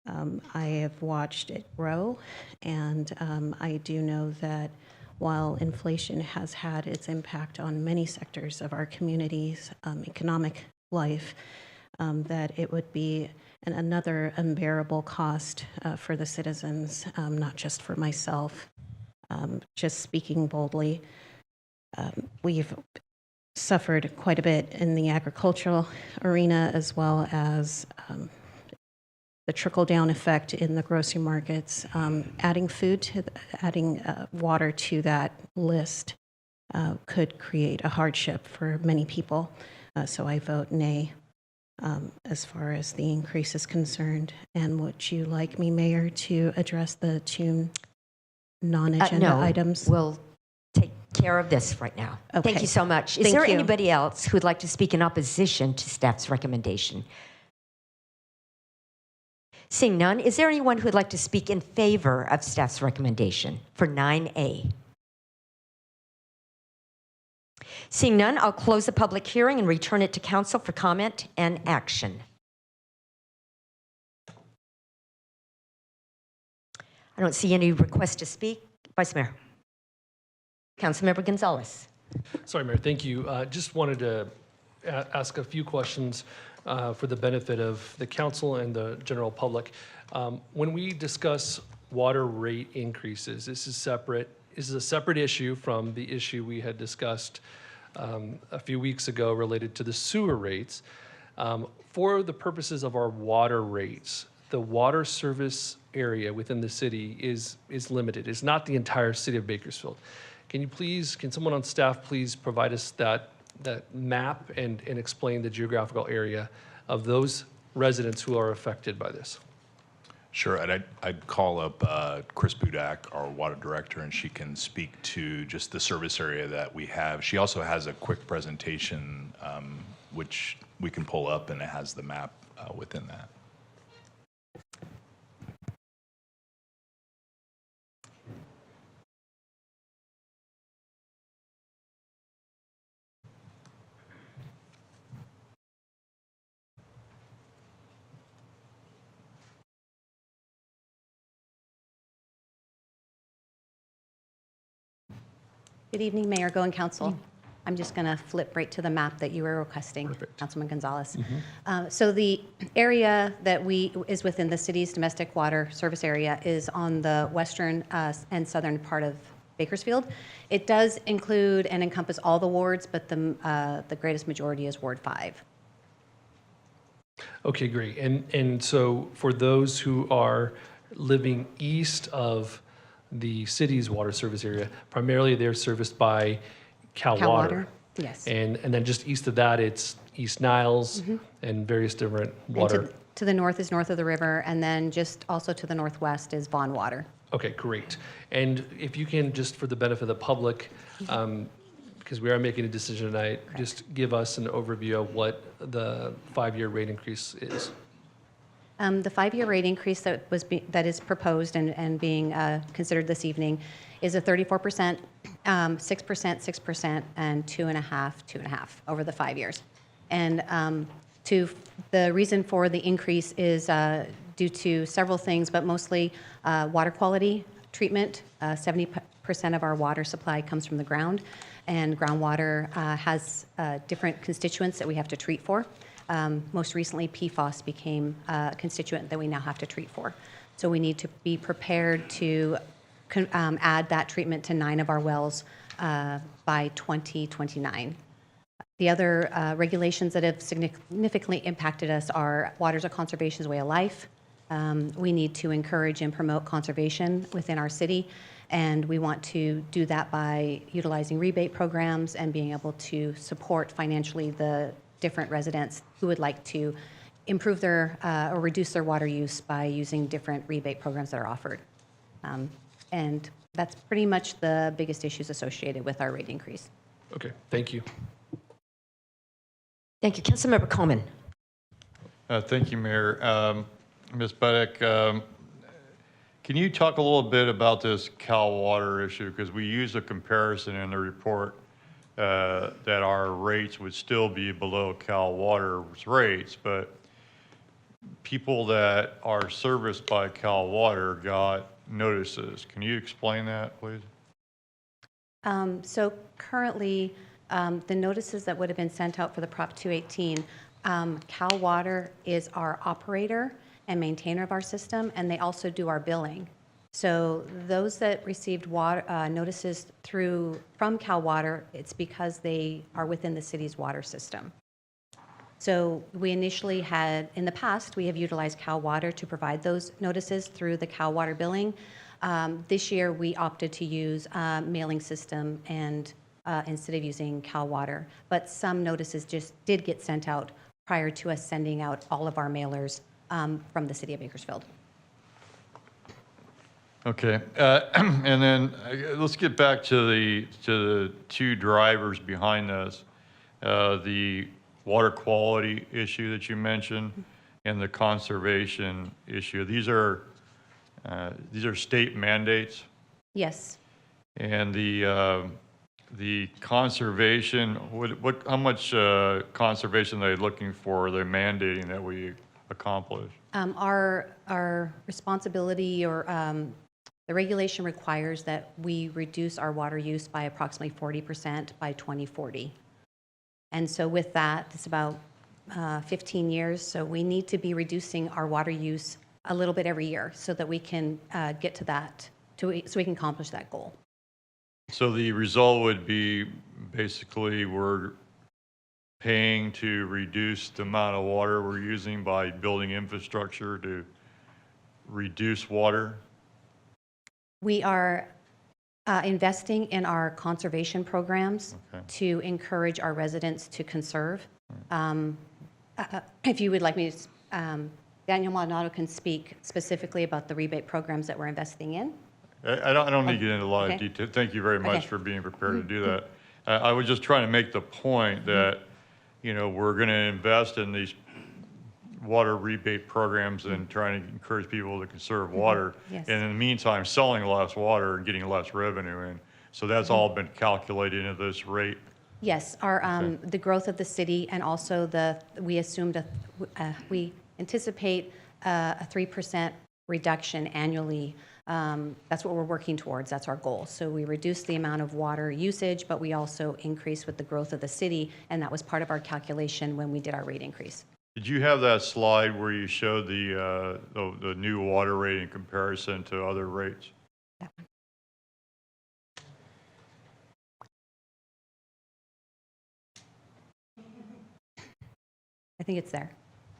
I have watched it grow, and I do know that while inflation has had its impact on many sectors of our community's economic life, that it would be another unbearable cost for the citizens, not just for myself. Just speaking boldly, We've suffered quite a bit in the agricultural arena, as well as the trickle-down effect in the grocery markets. Adding water to that list could create a hardship for many people. So I vote nay as far as the increase is concerned. And would you like me, Mayor, to address the two non-agenda items? We'll take care of this right now. Okay. Thank you so much. Is Thank there you. anybody else who'd like to speak in opposition to staff's recommendation? Seeing none, is there anyone who'd like to speak in favor of staff's recommendation for 9A? Seeing none, I'll close the public hearing and return it to council for comment and action. I don't see any requests to speak. Vice Mayor. Councilmember Gonzalez. Sorry, Mayor. Thank you. Just wanted to ask a few questions for the benefit of the council and the general public. When we discuss water rate increases, this is a separate issue from the issue we had discussed a few weeks ago related to the sewer rates. For the purposes of our water rates, the water service area within the city is limited. It's not the entire city of Bakersfield. Can someone on staff please provide us that map and explain the geographical area of those residents who are affected by this? Sure, and I'd call up Chris Budak, our water director, and she can speak to just the service area that we have. She also has a quick presentation, which we can pull up, and it has the map within that. Good evening, Mayor, Go and Council. I'm just going to flip right to the map that you were requesting, Councilman Gonzalez. So the area that is within the city's domestic water service area is on the western and southern part of Bakersfield. It does include and encompass all the wards, but the greatest majority is Ward 5. Okay, great. And so for those who are living east of the city's water service area, primarily they're serviced by Cal Water. Yes. And then just east of that, it's East Niles and various different water. And to the north is north of the river, and then just also to the northwest is Vaughn Water. Okay, great. And if you can, just for the benefit of the public, because we are making a decision tonight, just give us an overview of what the 5-year rate increase is. The 5-year rate increase that is proposed and being considered this evening is a 34%, 6%, 6%, and 2.5% over the 5 years. And the reason for the increase is due to several things, but mostly water quality treatment. 70% of our water supply comes from the ground, and groundwater has different constituents that we have to treat for. Most recently, PFAS became a constituent that we now have to treat for. So we need to be prepared to add that treatment to 9 of our wells by 2029. The other regulations that have significantly impacted us are water's a conservation's way of life. We need to encourage and promote conservation within our city, and we want to do that by utilizing rebate programs and being able to support financially the different residents who would like to improve their or reduce their water use by using different rebate programs that are offered. And that's pretty much the biggest issues associated with our rate increase. Okay, thank you. Thank you. Councilmember Coleman. Thank you, Mayor. Ms. Budak, can you talk a little bit about this Cal Water issue? Because we use a comparison in the report that our rates would still be below Cal Water's rates, but people that are serviced by Cal Water got notices. Can you explain that, please? So currently, the notices that would have been sent out for the Prop 218, Cal Water is our operator and maintainer of our system, and they also do our billing. So those that received water, notices from Cal Water, it's because they are within the city's water system. So we initially had, in the past, we have utilized Cal Water to provide those notices through the Cal Water billing. This year, we opted to use a mailing system and instead of using Cal Water. But some notices just did get sent out prior to us sending out all of our mailers from the city of Bakersfield. Okay, and then let's get back to the two drivers behind this, the water quality issue that you mentioned and the conservation issue. These are state mandates. Yes. And the conservation, how much conservation are they looking for? Are they mandating that we accomplish? Our responsibility or the regulation requires that we reduce our water use by approximately 40% by 2040. And so with that, it's about 15 years. So we need to be reducing our water use a little bit every year so that we can get to that, so we can accomplish that goal. So the result would be basically we're paying to reduce the amount of water we're using by building infrastructure to reduce water? We are investing in our conservation programs to encourage our residents to conserve. If you would like me to, Daniel Maldonado can speak specifically about the rebate programs that we're investing in. I don't need to get into a lot of detail. Thank you very much for being prepared to do that. I was just trying to make the point that, you know, we're going to invest in these water rebate programs and trying to encourage people to conserve water. Yes. And in the meantime, selling less water and getting less revenue in. So that's all been calculated into this rate. Yes, our the growth of the city, and also we anticipate a 3% reduction annually. That's what we're working towards. That's our goal. So we reduce the amount of water usage, but we also increase with the growth of the city, and that was part of our calculation when we did our rate increase. Did you have that slide where you showed the new water rate in comparison to other rates? I think it's there.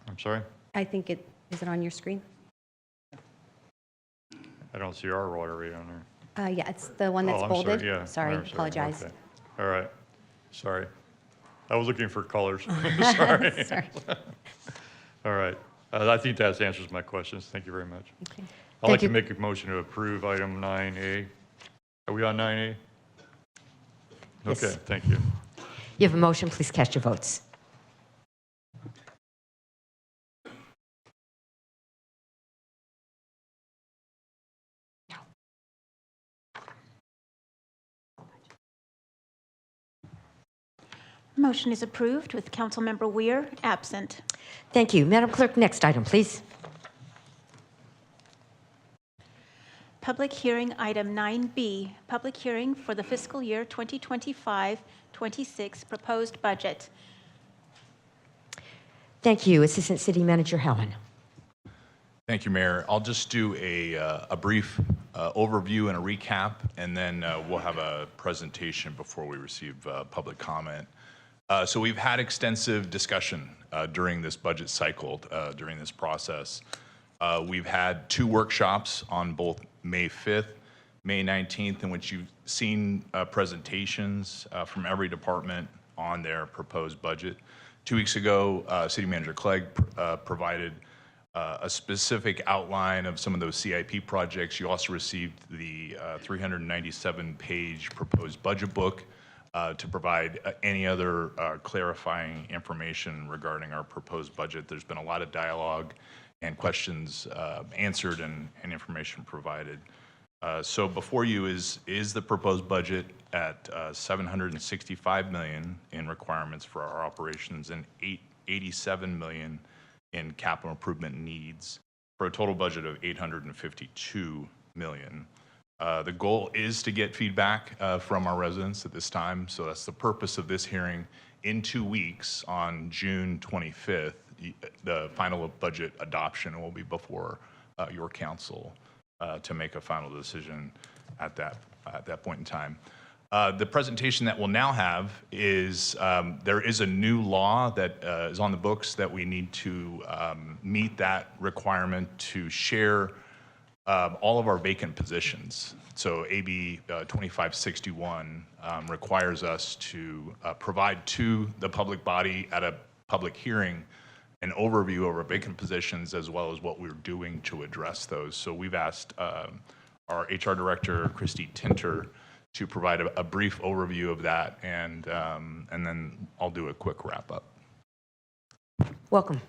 I'm sorry? I think is it on your screen? I don't see our water rate on there. Yeah, it's the one that's I'm bolded. Sorry, yeah. Sorry, I'm apologize. Okay. All right. Sorry. I was looking for colors. Sorry. Sorry. All right. I think that answers my questions. Thank you very much. Okay. I'd like to make a motion to approve item 9A. Are we on 9A? Yes. Okay, thank you. You have a motion. Please cast your votes. Motion is approved with Councilmember Weir absent. Thank you. Madam Clerk, next item, please. Public hearing item 9B, public hearing for the fiscal year 2025-26 proposed budget. Thank you. Assistant City Manager Helen. Thank you, Mayor. I'll just do a brief overview and a recap, and then we'll have a presentation before we receive public comment. So we've had extensive discussion during this budget cycle, during this process. We've had 2 workshops on both May 5th, May 19th, in which you've seen presentations from every department on their proposed budget. 2 weeks ago, City Manager Clegg provided a specific outline of some of those CIP projects. You also received the 397-page proposed budget book to provide any other clarifying information regarding our proposed budget. There's been a lot of dialogue and questions answered and information provided. So before you is the proposed budget at $765 million in requirements for our operations and $87 million in capital improvement needs for a total budget of $852 million. The goal is to get feedback from our residents at this time, so that's the purpose of this hearing. In 2 weeks, on June 25th, the final budget adoption will be before your council. to make a final decision at that point in time. The presentation that we'll now have is there is a new law that is on the books that we need to meet that requirement to share all of our vacant positions. So AB 2561 requires us to provide to the public body at a public hearing an overview of our vacant positions as well as what we're doing to address those. So we've asked our HR director, Christy Tinter, to provide a brief overview of that, and then I'll do a quick wrap up. Welcome.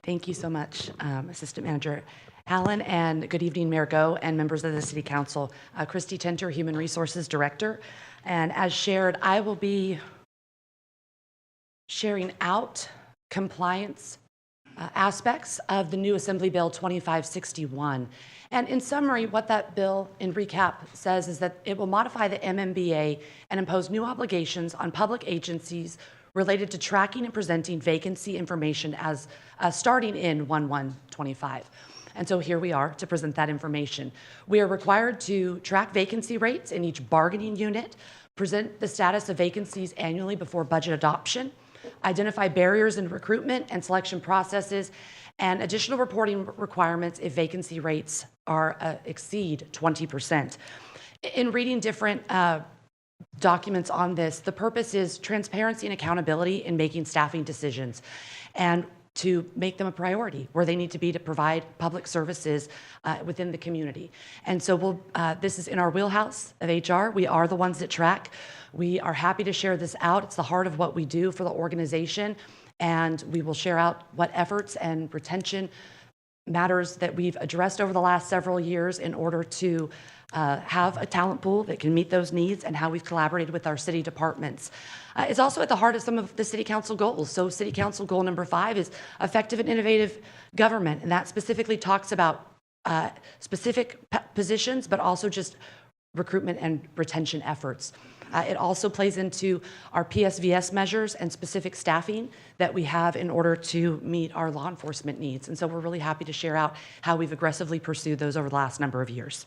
Thank you so much, Assistant Manager Allen, and good evening, Mayor Go and members of the City Council. Christy Tinter, Human Resources Director, and as shared, I will be sharing out compliance aspects of the new Assembly Bill 2561. And in summary, what that bill, in recap, says is that it will modify the MMBA and impose new obligations on public agencies related to tracking and presenting vacancy information as starting in 1/1/25. And so here we are to present that information. We are required to track vacancy rates in each bargaining unit, present the status of vacancies annually before budget adoption, identify barriers in recruitment and selection processes, and additional reporting requirements if vacancy rates are exceed 20%. In reading different documents on this, the purpose is transparency and accountability in making staffing decisions, and to make them a priority where they need to be to provide public services within the community. And so this is in our wheelhouse of HR. We are the ones that track. We are happy to share this out. It's the heart of what we do for the organization, and we will share out what efforts and retention matters that we've addressed over the last several years in order to have a talent pool that can meet those needs, and how we've collaborated with our city departments. It's also at the heart of some of the City Council goals. So City Council goal number 5 is effective and innovative government, and that specifically talks about specific positions, but also just recruitment and retention efforts. It also plays into our PSVS measures and specific staffing that we have in order to meet our law enforcement needs. And so we're really happy to share out how we've aggressively pursued those over the last number of years.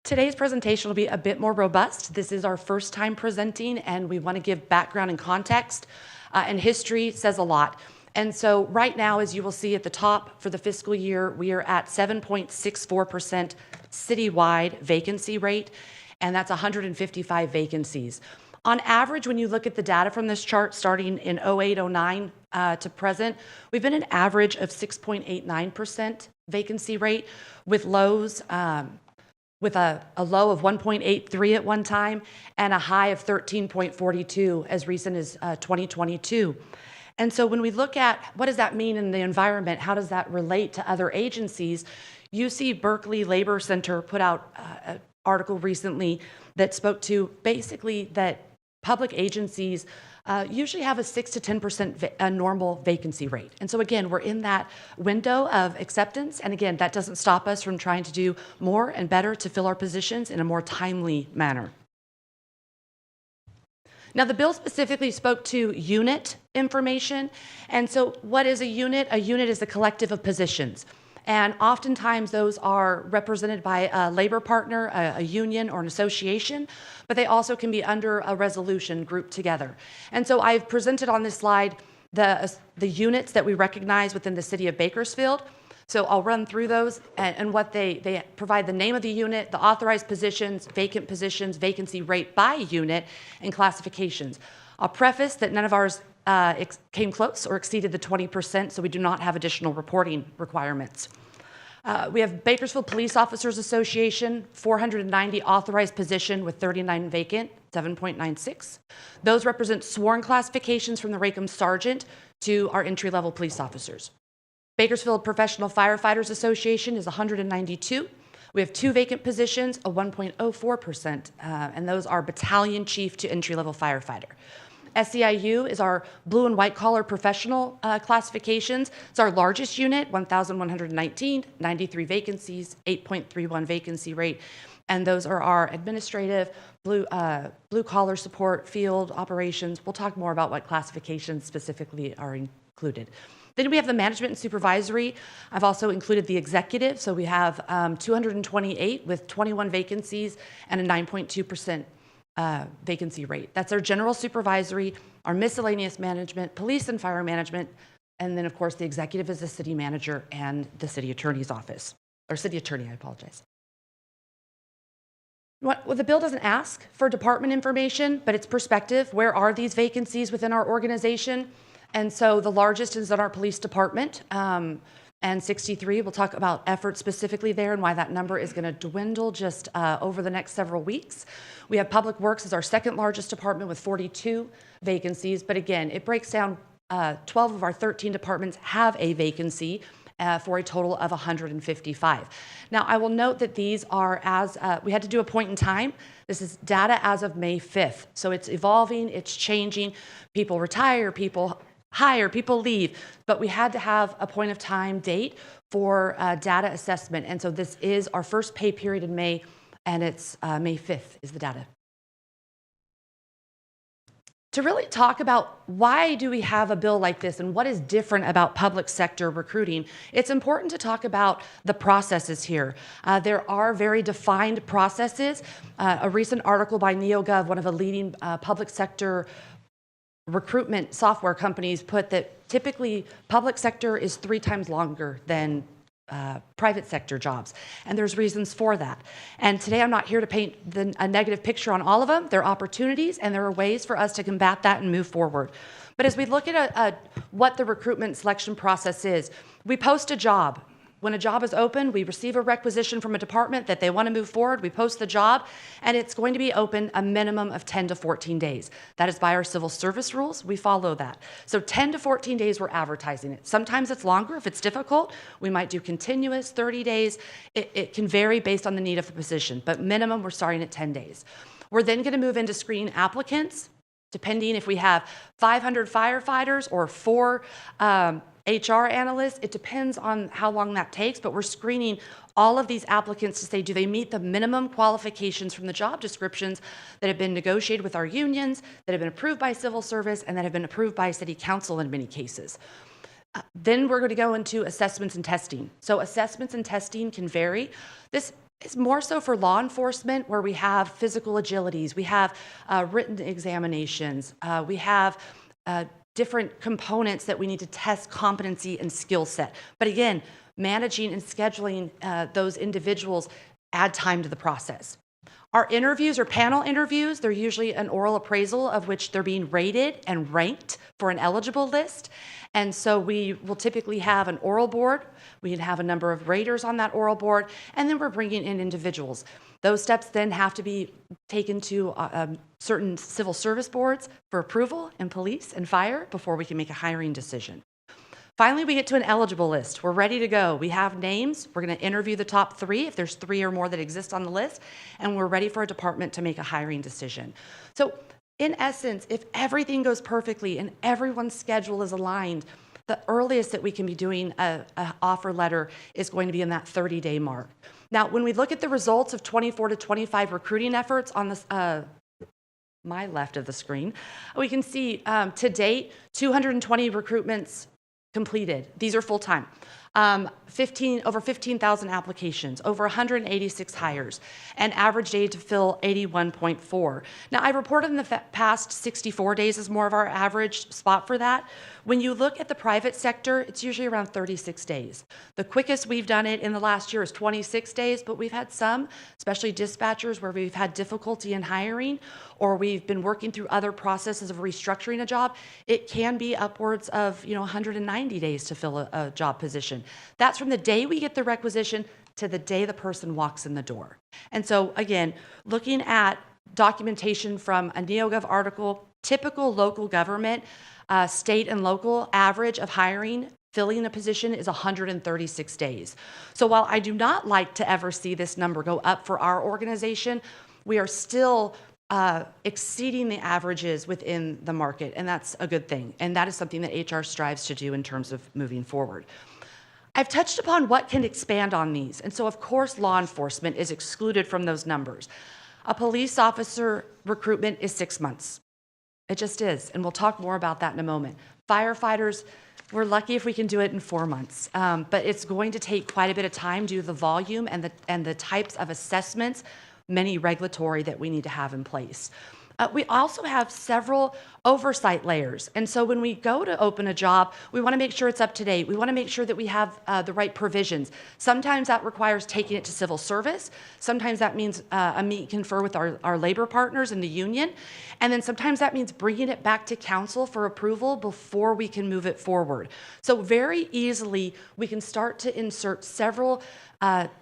Today's presentation will be a bit more robust. This is our first time presenting, and we want to give background and context, and history says a lot. And so right now, as you will see at the top, for the fiscal year, we are at 7.64% citywide vacancy rate, and that's 155 vacancies. On average, when you look at the data from this chart starting in 08-09 to present, we've been an average of 6.89% vacancy rate, with lows, with a low of 1.83 at one time and a high of 13.42 as recent as 2022. And so when we look at what does that mean in the environment, how does that relate to other agencies, you see Berkeley Labor Center put out an article recently that spoke to basically that public agencies usually have a 6 to 10% normal vacancy rate. And so again, we're in that window of acceptance. And again, that doesn't stop us from trying to do more and better to fill our positions in a more timely manner. Now, the bill specifically spoke to unit information. And so what is a unit? A unit is a collective of positions. And oftentimes those are represented by a labor partner, a union, or an association, but they also can be under a resolution grouped together. And so I've presented on this slide the units that we recognize within the city of Bakersfield. So I'll run through those and what they provide: the name of the unit, the authorized positions, vacancy rate by unit, and classifications. I'll preface that none of ours came close or exceeded the 20%, so we do not have additional reporting requirements. We have Bakersfield Police Officers Association, 490 authorized position with 39 vacant, 7.96. Those represent sworn classifications from the Rackham Sergeant to our entry-level police officers. Bakersfield Professional Firefighters Association is 192. We have 2 vacant positions, a 1.04%, and those are battalion chief to entry-level firefighter. SEIU is our blue and white collar professional classifications. It's our largest unit, 1,119, 93 vacancies, 8.31 vacancy rate. And those are our administrative, blue collar support, field operations. We'll talk more about what classifications specifically are included. Then we have the management and supervisory. I've also included the executive. So we have 228 with 21 vacancies and a 9.2% vacancy rate. That's our general supervisory, our miscellaneous management, police and fire management, and then of course the executive is the city manager and the city attorney's office, or city attorney, I apologize. Well, the bill doesn't ask for department information, but it's perspective. Where are these vacancies within our organization? And so the largest is in our police department, and 63. We'll talk about effort specifically there and why that number is going to dwindle just over the next several weeks. We have Public Works as our second largest department with 42 vacancies, but again, it breaks down 12 of our 13 departments have a vacancy for a total of 155. Now, I will note that these are as, we had to do a point in time. This is data as of May 5th. So it's evolving, it's changing. People retire, people hire, people leave. But we had to have a point of time date for data assessment. And so this is our first pay period in May, and it's May 5th is the data. To really talk about why do we have a bill like this and what is different about public sector recruiting, it's important to talk about the processes here. There are very defined processes. A recent article by NeoGov, one of the leading public sector recruitment software companies, put that typically public sector is 3 times longer than private sector jobs, and there's reasons for that. And today I'm not here to paint a negative picture on all of them. There are opportunities and there are ways for us to combat that and move forward. But as we look at what the recruitment selection process is, we post a job. When a job is open, we receive a requisition from a department that they want to move forward. We post the job, and it's going to be open a minimum of 10 to 14 days. That is by our civil service rules. We follow that. So 10 to 14 days, we're advertising it. Sometimes it's longer. If it's difficult, we might do continuous 30 days. It can vary based on the need of the position, but minimum, we're starting at 10 days. We're then going to move into screen applicants, depending if we have 500 firefighters or 4 HR analysts. It depends on how long that takes, but we're screening all of these applicants to say, do they meet the minimum qualifications from the job descriptions that have been negotiated with our unions, that have been approved by civil service, and that have been approved by city council in many cases. Then we're going to go into assessments and testing. So assessments and testing can vary. This is more so for law enforcement, where we have physical agilities, we have written examinations, we have different components that we need to test competency and skill set. But again, managing and scheduling those individuals add time to the process. Our interviews are panel interviews. They're usually an oral appraisal of which they're being rated and ranked for an eligible list. And so we will typically have an oral board. We can have a number of raters on that oral board, and then we're bringing in individuals. Those steps then have to be taken to certain civil service boards for approval in police and fire before we can make a hiring decision. Finally, we get to an eligible list. We're ready to go. We have names. We're going to interview the top 3 if there's 3 or more that exist on the list, and we're ready for a department to make a hiring decision. So in essence, if everything goes perfectly and everyone's schedule is aligned, the earliest that we can be doing an offer letter is going to be in that 30-day mark. Now, when we look at the results of 24 to 25 recruiting efforts on this, my left of the screen, we can see to date, 220 recruitments completed. These are full-time. Over 15,000 applications, over 186 hires, and average day to fill 81.4. Now, I reported in the past 64 days is more of our average spot for that. When you look at the private sector, it's usually around 36 days. The quickest we've done it in the last year is 26 days, but we've had some, especially dispatchers, where we've had difficulty in hiring, or we've been working through other processes of restructuring a job. It can be upwards of 190 days to fill a job position. That's from the day we get the requisition to the day the person walks in the door. And so again, looking at documentation from a NeoGov article, typical local government, state and local average of hiring, filling a position is 136 days. So while I do not like to ever see this number go up for our organization, we are still exceeding the averages within the market, and that's a good thing. And that is something that HR strives to do in terms of moving forward. I've touched upon what can expand on these, and so of course law enforcement is excluded from those numbers. A police officer recruitment is 6 months. It just is, and we'll talk more about that in a moment. Firefighters, We're lucky if we can do it in 4 months, but it's going to take quite a bit of time due to the volume and the types of assessments, many regulatory that we need to have in place. We also have several oversight layers. And so when we go to open a job, we want to make sure it's up to date. We want to make sure that we have the right provisions. Sometimes that requires taking it to civil service. Sometimes that means a meet and confer with our labor partners in the union. And then sometimes that means bringing it back to council for approval before we can move it forward. So very easily, we can start to insert several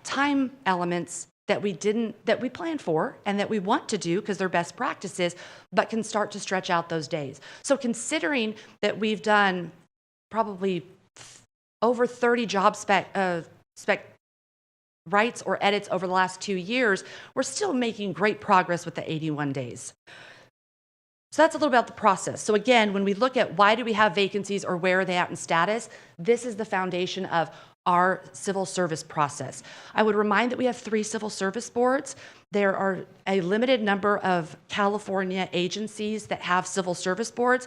time elements that we planned for and that we want to do because they're best practices, but can start to stretch out those days. So considering that we've done probably over 30 job spec rights or edits over the last 2 years, we're still making great progress with the 81 days. So that's a little about the process. So again, when we look at why do we have vacancies or where are they at in status, this is the foundation of our civil service process. I would remind that we have 3 civil service boards. There are a limited number of California agencies that have civil service boards.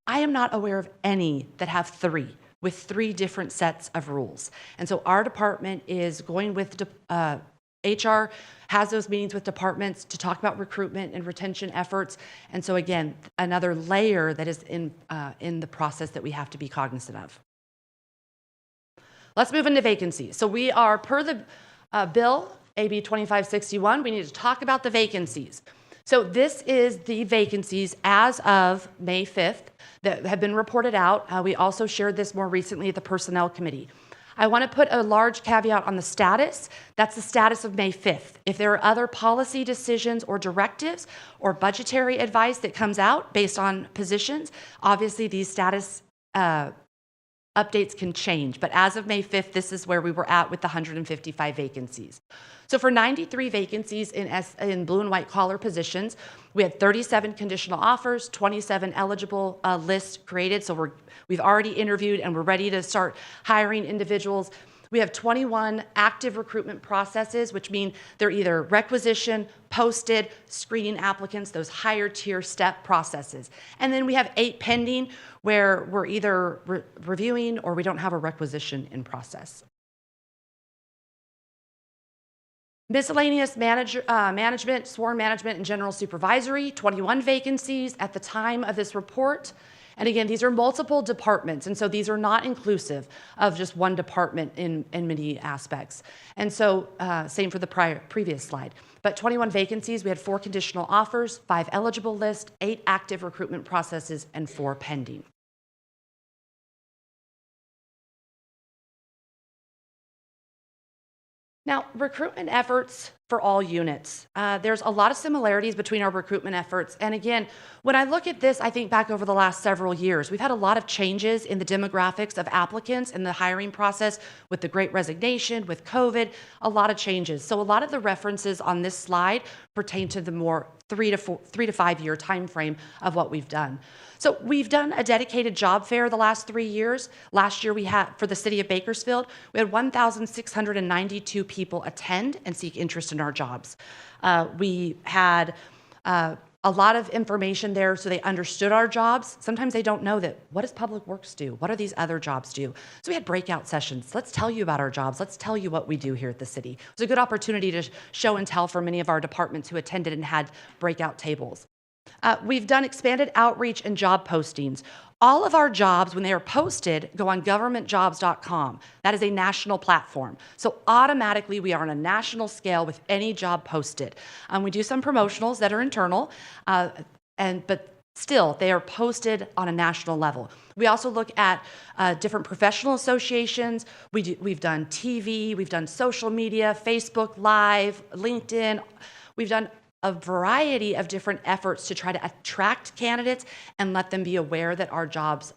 I am not aware of any that have 3 with 3 different sets of rules. And so our department is going with HR, has those meetings with departments to talk about recruitment and retention efforts. And so again, another layer that is in the process that we have to be cognizant of. Let's move into vacancies. So we are, per the bill, AB 2561, we need to talk about the vacancies. So this is the vacancies as of May 5th that have been reported out. We also shared this more recently at the Personnel Committee. I want to put a large caveat on the status. That's the status of May 5th. If there are other policy decisions or directives or budgetary advice that comes out based on positions, obviously these status updates can change, but as of May 5th, this is where we were at with the 155 vacancies. So for 93 vacancies in blue and white collar positions, we had 37 conditional offers, 27 eligible lists created. So we've already interviewed and we're ready to start hiring individuals. We have 21 active recruitment processes, which mean they're either requisition, posted, screening applicants, those higher tier step processes. And then we have 8 pending where we're either reviewing or we don't have a requisition in process. Miscellaneous management, sworn management, and general supervisory, 21 vacancies at the time of this report. And again, these are multiple departments, and so these are not inclusive of just one department in many aspects. And so same for the previous slide. But 21 vacancies, we had 4 conditional offers, 5 eligible lists, 8 active recruitment processes, and 4 pending. Now, recruitment efforts for all units. There's a lot of similarities between our recruitment efforts. And again, when I look at this, I think back over the last several years. We've had a lot of changes in the demographics of applicants in the hiring process with the Great Resignation, with COVID, a lot of changes. So a lot of the references on this slide pertain to the more 3 to 5 year time frame of what we've done. So we've done a dedicated job fair the last 3 years. Last year we had, for the city of Bakersfield, we had 1,692 people attend and seek interest in our jobs. We had a lot of information there so they understood our jobs. Sometimes they don't know that. What does Public Works do? What do these other jobs do? So we had breakout sessions. Let's tell you about our jobs. Let's tell you what we do here at the city. It was a good opportunity to show and tell for many of our departments who attended and had breakout tables. We've done expanded outreach and job postings. All of our jobs, when they are posted, go on governmentjobs.com. That is a national platform. So automatically, we are on a national scale with any job posted. We do some promotionals that are internal, but still, they are posted on a national level. We also look at different professional associations. We've done TV, we've done social media, Facebook Live, LinkedIn. We've done a variety of different efforts to try to attract candidates and let them be aware that our jobs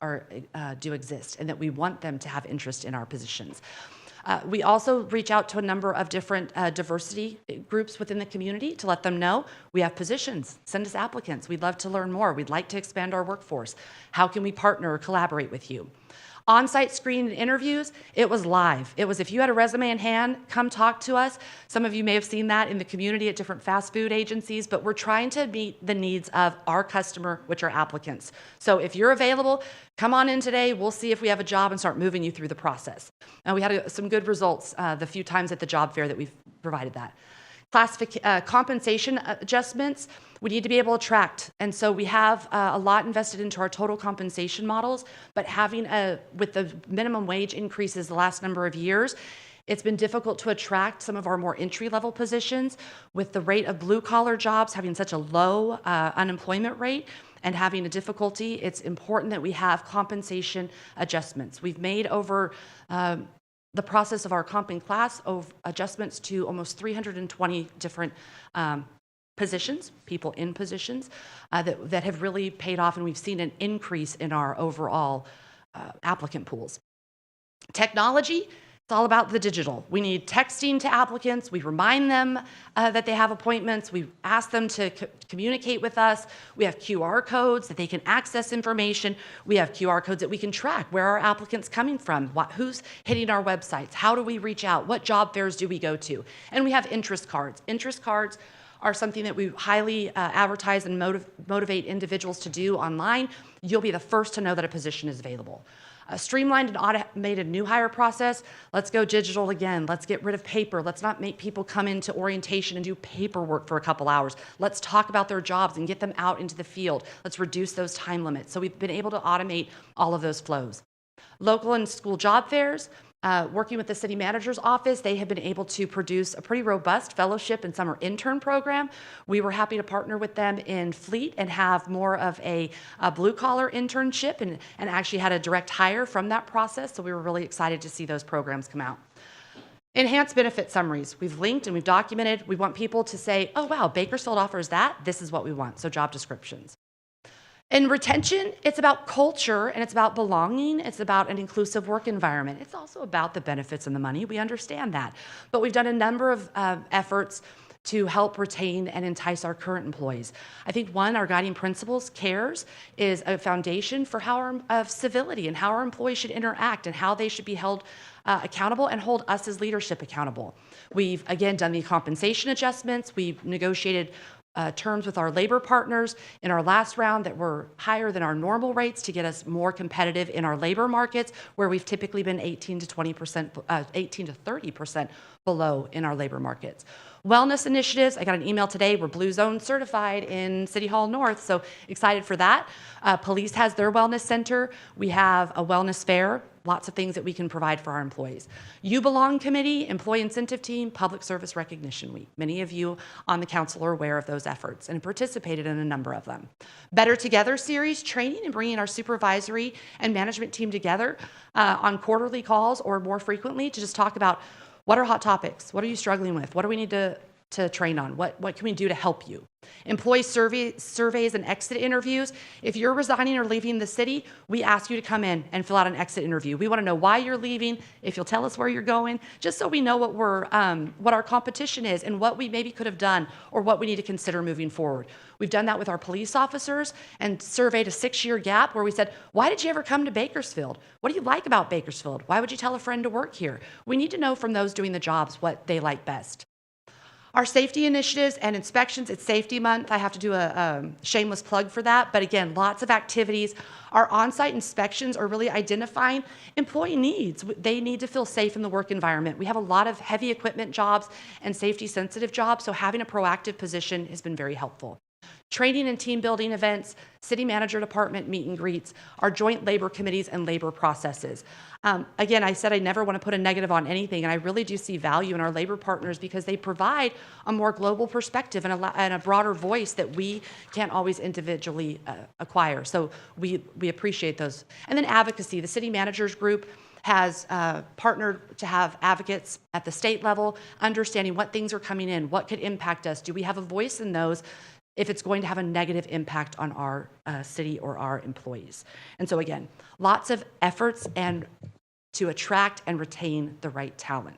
do exist and that we want them to have interest in our positions. We also reach out to a number of different diversity groups within the community to let them know we have positions. Send us applicants. We'd love to learn more. We'd like to expand our workforce. How can we partner or collaborate with you? On-site screening and interviews, it was live. It was if you had a resume in hand, come talk to us. Some of you may have seen that in the community at different fast food agencies, but we're trying to meet the needs of our customer, which are applicants. So if you're available, come on in today. We'll see if we have a job and start moving you through the process. And we had some good results the few times at the job fair that we've provided that. Compensation adjustments, we need to be able to attract. And so we have a lot invested into our total compensation models, but with the minimum wage increases the last number of years, it's been difficult to attract some of our more entry-level positions with the rate of blue-collar jobs having such a low unemployment rate and having a difficulty. It's important that we have compensation adjustments. We've made over the process of our comping class of adjustments to almost 320 different positions, people in positions that have really paid off, and we've seen an increase in our overall applicant pools. Technology, it's all about the digital. We need texting to applicants. We remind them that they have appointments. We ask them to communicate with us. We have QR codes that they can access information. We have QR codes that we can track where our applicants coming from, who's hitting our websites, how do we reach out, what job fairs do we go to, and we have interest cards. Interest cards are something that we highly advertise and motivate individuals to do online. You'll be the first to know that a position is available. A streamlined and automated new hire process. Let's go digital again. Let's get rid of paper. Let's not make people come into orientation and do paperwork for a couple hours. Let's talk about their jobs and get them out into the field. Let's reduce those time limits. So we've been able to automate all of those flows. Local and school job fairs. Working with the city manager's office, they have been able to produce a pretty robust fellowship and summer intern program. We were happy to partner with them in Fleet and have more of a blue-collar internship and actually had a direct hire from that process. So we were really excited to see those programs come out. Enhanced benefit summaries. We've linked and we've documented. We want people to say, oh, wow, Bakersfield offers that. This is what we want. So job descriptions. In retention, it's about culture and it's about belonging. It's about an inclusive work environment. It's also about the benefits and the money. We understand that. But we've done a number of efforts to help retain and entice our current employees. I think one, our guiding principles, CARES, is a foundation for of civility and how our employees should interact and how they should be held accountable and hold us as leadership accountable. We've, again, done the compensation adjustments. We've negotiated terms with our labor partners in our last round that were higher than our normal rates to get us more competitive in our labor markets, where we've typically been 18 to 30% below in our labor markets. Wellness initiatives, I got an email today, we're Blue Zone certified in City Hall North, so excited for that. Police has their wellness center. We have a wellness fair, lots of things that we can provide for our employees. You Belong Committee, Employee Incentive Team, Public Service Recognition Week. Many of you on the council are aware of those efforts and participated in a number of them. Better Together series, training and bringing our supervisory and management team together on quarterly calls or more frequently to just talk about what are hot topics, what are you struggling with, what do we need to train on, what can we do to help you. Employee surveys and exit interviews. If you're resigning or leaving the city, we ask you to come in and fill out an exit interview. We want to know why you're leaving, if you'll tell us where you're going, just so we know what our competition is and what we maybe could have done or what we need to consider moving forward. We've done that with our police officers and surveyed a 6-year gap where we said, why did you ever come to Bakersfield? What do you like about Bakersfield? Why would you tell a friend to work here? We need to know from those doing the jobs what they like best. Our safety initiatives and inspections, it's Safety Month. I have to do a shameless plug for that. But again, lots of activities. Our on-site inspections are really identifying employee needs. They need to feel safe in the work environment. We have a lot of heavy equipment jobs and safety-sensitive jobs, so having a proactive position has been very helpful. Training and team building events, city manager department meet and greets, our joint labor committees and labor processes. Again, I said I never want to put a negative on anything, and I really do see value in our labor partners because they provide a more global perspective and a broader voice that we can't always individually acquire. So we appreciate those. And then advocacy, the city managers group has partnered to have advocates at the state level, understanding what things are coming in, what could impact us. Do we have a voice in those if it's going to have a negative impact on our city or our employees? And so again, lots of efforts and to attract and retain the right talent.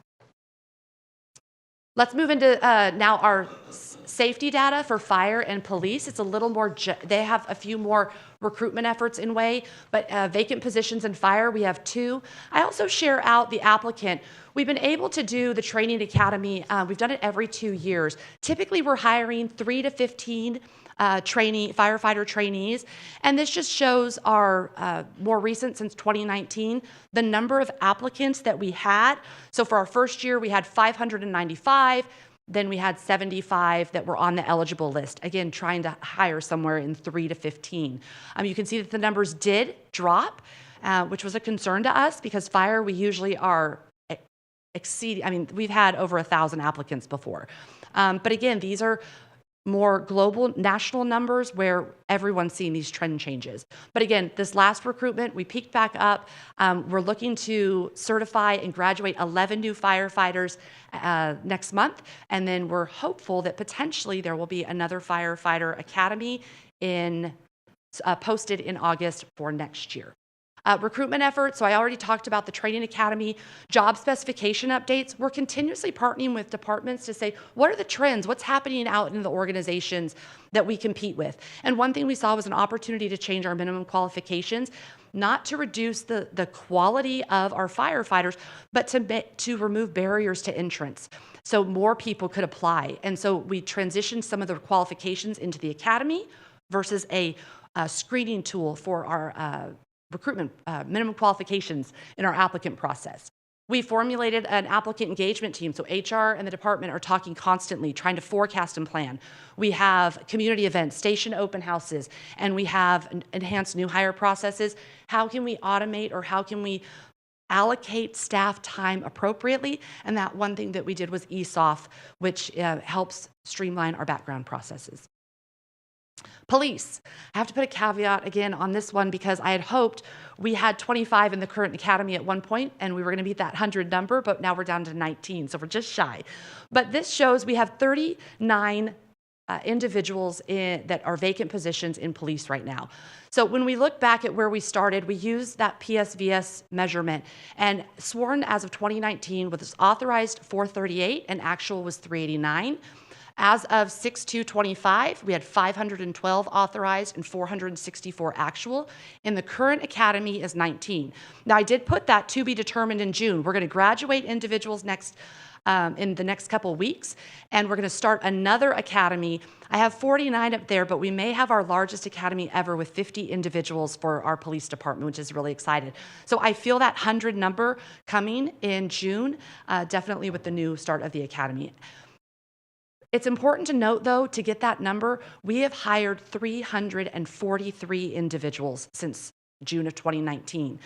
Let's move into now our safety data for fire and police. It's a little more, they have a few more recruitment efforts in way, but vacant positions in fire, we have 2. I also share out the applicant. We've been able to do the training academy. We've done it every 2 years. Typically, we're hiring 3 to 15 firefighter trainees. And this just shows our more recent, since 2019, the number of applicants that we had. So for our first year, we had 595. Then we had 75 that were on the eligible list. Again, trying to hire somewhere in 3 to 15. You can see that the numbers did drop, which was a concern to us because fire, we usually are exceeding, we've had over 1,000 applicants before. But again, these are more global, national numbers where everyone's seeing these trend changes. But again, this last recruitment, we peaked back up. We're looking to certify and graduate 11 new firefighters next month. And then we're hopeful that potentially there will be another firefighter academy posted in August for next year. Recruitment efforts, so I already talked about the training academy, job specification updates. We're continuously partnering with departments to say, what are the trends? What's happening out in the organizations that we compete with? And one thing we saw was an opportunity to change our minimum qualifications, not to reduce the quality of our firefighters, but to remove barriers to entrance so more people could apply. And so we transitioned some of the qualifications into the academy versus a screening tool for our recruitment minimum qualifications in our applicant process. We formulated an applicant engagement team, so HR and the department are talking constantly, trying to forecast and plan. We have community events, station open houses, and we have enhanced new hire processes. How can we automate or how can we allocate staff time appropriately? And that one thing that we did was ESOF, which helps streamline our background processes. Police. I have to put a caveat again on this one because I had hoped we had 25 in the current academy at one point and we were going to meet that 100 number, but now we're down to 19, so we're just shy. But this shows we have 39 individuals that are vacant positions in police right now. So when we look back at where we started, we used that PSVS measurement, and sworn as of 2019 was authorized 438 and actual was 389. As of 6/2/25, we had 512 authorized and 464 actual. In the current academy is 19. Now, I did put that to be determined in June. We're going to graduate individuals in the next couple of weeks, and we're going to start another academy. I have 49 up there, but we may have our largest academy ever with 50 individuals for our police department, which is really excited. So I feel that 100 number coming in June, definitely with the new start of the academy. It's important to note, though, to get that number, we have hired 343 individuals since June of 2019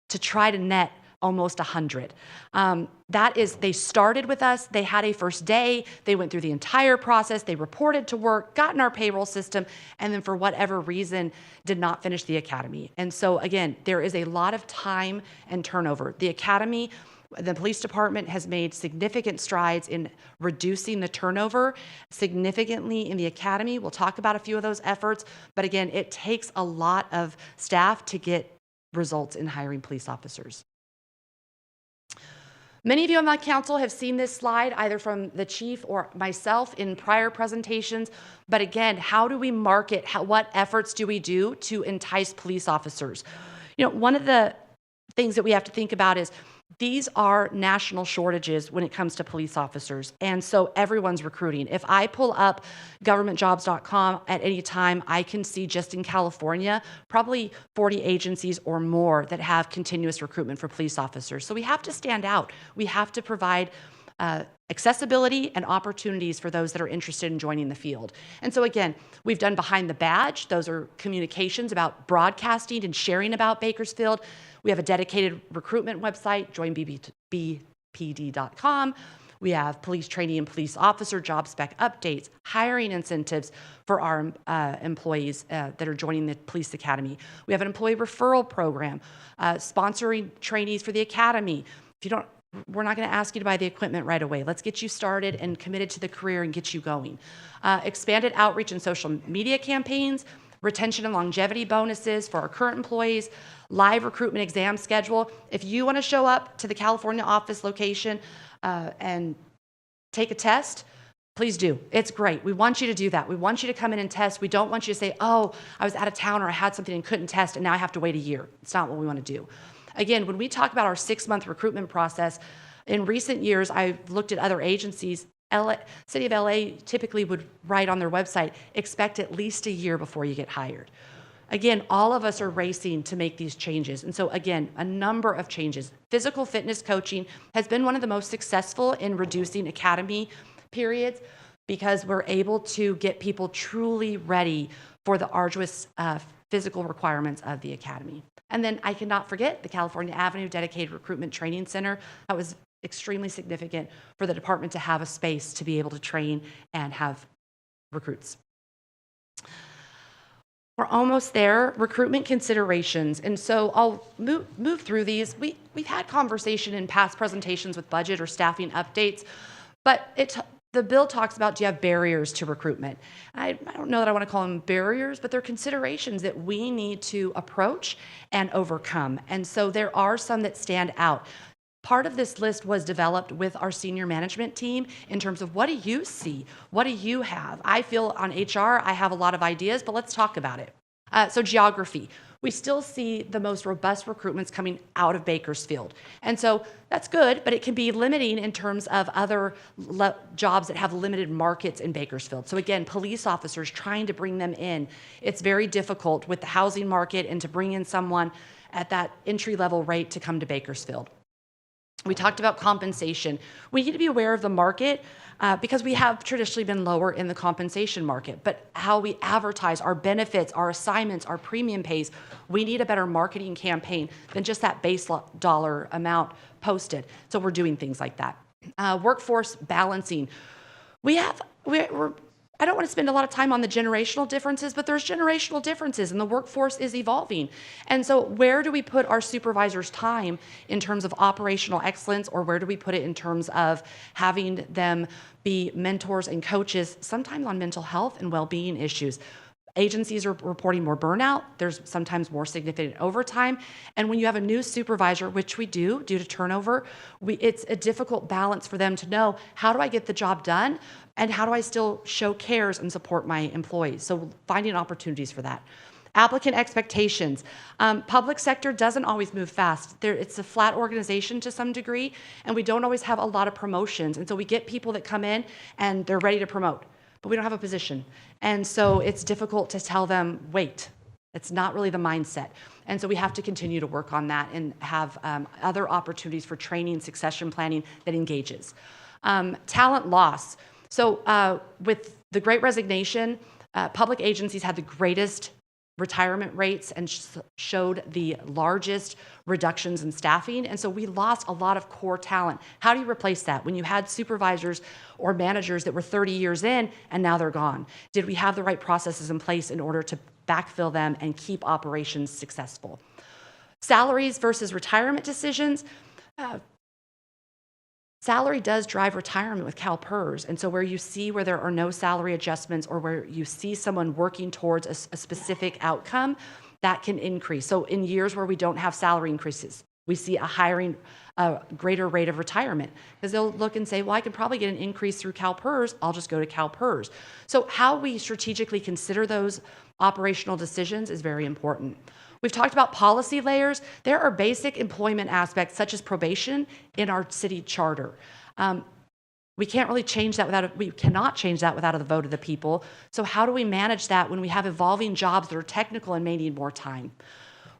to try to net almost 100. They started with us, they had a first day, they went through the entire process, they reported to work, got in our payroll system, and then for whatever reason did not finish the academy. And so again, there is a lot of time and turnover. The academy, the police department has made significant strides in reducing the turnover significantly in the academy. We'll talk about a few of those efforts, but again, it takes a lot of staff to get results in hiring police officers. Many of you on my council have seen this slide either from the chief or myself in prior presentations, but again, how do we market? What efforts do we do to entice police officers? One of the things that we have to think about is these are national shortages when it comes to police officers, and so everyone's recruiting. If I pull up governmentjobs.com at any time, I can see just in California, probably 40 agencies or more that have continuous recruitment for police officers. So we have to stand out. We have to provide accessibility and opportunities for those that are interested in joining the field. And so again, we've done Behind the Badge. Those are communications about broadcasting and sharing about Bakersfield. We have a dedicated recruitment website, joinbbpd.com. We have police training and police officer job spec updates, hiring incentives for our employees that are joining the police academy. We have an employee referral program, sponsoring trainees for the academy. We're not going to ask you to buy the equipment right away. Let's get you started and committed to the career and get you going. Expanded outreach and social media campaigns, retention and longevity bonuses for our current employees, live recruitment exam schedule. If you want to show up to the California office location and take a test, please do. It's great. We want you to do that. We want you to come in and test. We don't want you to say, oh, I was out of town or I had something and couldn't test and now I have to wait a year. It's not what we want to do. Again, when we talk about our 6-month recruitment process, in recent years, I've looked at other agencies. City of LA typically would write on their website, expect at least a year before you get hired. Again, all of us are racing to make these changes. And so again, a number of changes. Physical fitness coaching has been one of the most successful in reducing academy periods because we're able to get people truly ready for the arduous physical requirements of the academy. And then I cannot forget the California Avenue Dedicated Recruitment Training Center. That was extremely significant for the department to have a space to be able to train and have recruits. We're almost there. Recruitment considerations. And so I'll move through these. We've had conversation in past presentations with budget or staffing updates, but the bill talks about, do you have barriers to recruitment? I don't know that I want to call them barriers, but they're considerations that we need to approach and overcome. And so there are some that stand out. Part of this list was developed with our senior management team in terms of what do you see? What do you have? I feel on HR, I have a lot of ideas, but let's talk about it. So geography. We still see the most robust recruitments coming out of Bakersfield. And so that's good, but it can be limiting in terms of other jobs that have limited markets in Bakersfield. So again, police officers trying to bring them in. It's very difficult with the housing market and to bring in someone at that entry-level rate to come to Bakersfield. We talked about compensation. We need to be aware of the market because we have traditionally been lower in the compensation market, but how we advertise our benefits, our assignments, our premium pays, we need a better marketing campaign than just that base dollar amount posted. So we're doing things like that. Workforce balancing. I don't want to spend a lot of time on the generational differences, but there's generational differences and the workforce is evolving. And so where do we put our supervisors' time in terms of operational excellence, or where do we put it in terms of having them be mentors and coaches, sometimes on mental health and well-being issues? Agencies are reporting more burnout. There's sometimes more significant overtime. And when you have a new supervisor, which we do due to turnover, it's a difficult balance for them to know, how do I get the job done? And how do I still show cares and support my employees? So finding opportunities for that. Applicant expectations. Public sector doesn't always move fast. It's a flat organization to some degree, and we don't always have a lot of promotions. And so we get people that come in and they're ready to promote, but we don't have a position. And so it's difficult to tell them, wait. It's not really the mindset. And so we have to continue to work on that and have other opportunities for training, succession planning that engages. Talent loss. So with the Great Resignation, public agencies had the greatest retirement rates and showed the largest reductions in staffing. And so we lost a lot of core talent. How do you replace that when you had supervisors or managers that were 30 years in and now they're gone? Did we have the right processes in place in order to backfill them and keep operations successful? Salaries versus retirement decisions. Salary does drive retirement with CalPERS. And so where you see where there are no salary adjustments or where you see someone working towards a specific outcome, that can increase. So in years where we don't have salary increases, we see a greater rate of retirement because they'll look and say, well, I can probably get an increase through CalPERS. I'll just go to CalPERS. So how we strategically consider those operational decisions is very important. We've talked about policy layers. There are basic employment aspects such as probation in our city charter. We can't really change that we cannot change that without the vote of the people. So how do we manage that when we have evolving jobs that are technical and may need more time?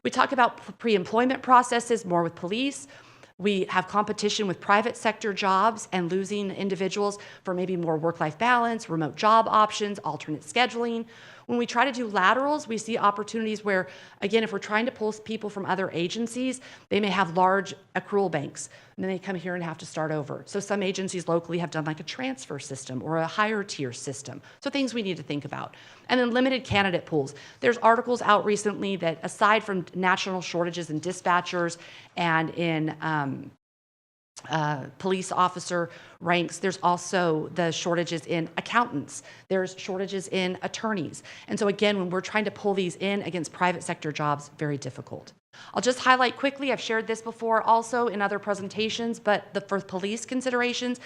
We talk about pre-employment processes more with police. We have competition with private sector jobs and losing individuals for maybe more work-life balance, remote job options, alternate scheduling. When we try to do laterals, we see opportunities where, again, if we're trying to pull people from other agencies, they may have large accrual banks, and then they come here and have to start over. So some agencies locally have done like a transfer system or a higher tier system. So things we need to think about. And then limited candidate pools. There's articles out recently that aside from national shortages in dispatchers and in police officer ranks, there's also the shortages in accountants. There's shortages in attorneys. And so again, when we're trying to pull these in against private sector jobs, very difficult. I'll just highlight quickly, I've shared this before also in other presentations, but for police considerations,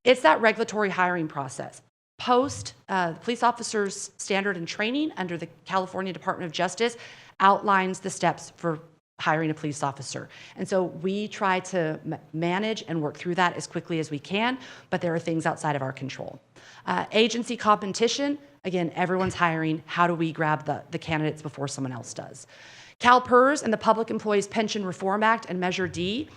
It's that regulatory hiring process. Post police officers standard and training under the California Department of Justice outlines the steps for hiring a police officer. And so we try to manage and work through that as quickly as we can, but there are things outside of our control. Agency competition, again, everyone's hiring. How do we grab the candidates before someone else does? CalPERS and the Public Employees Pension Reform Act and Measure D,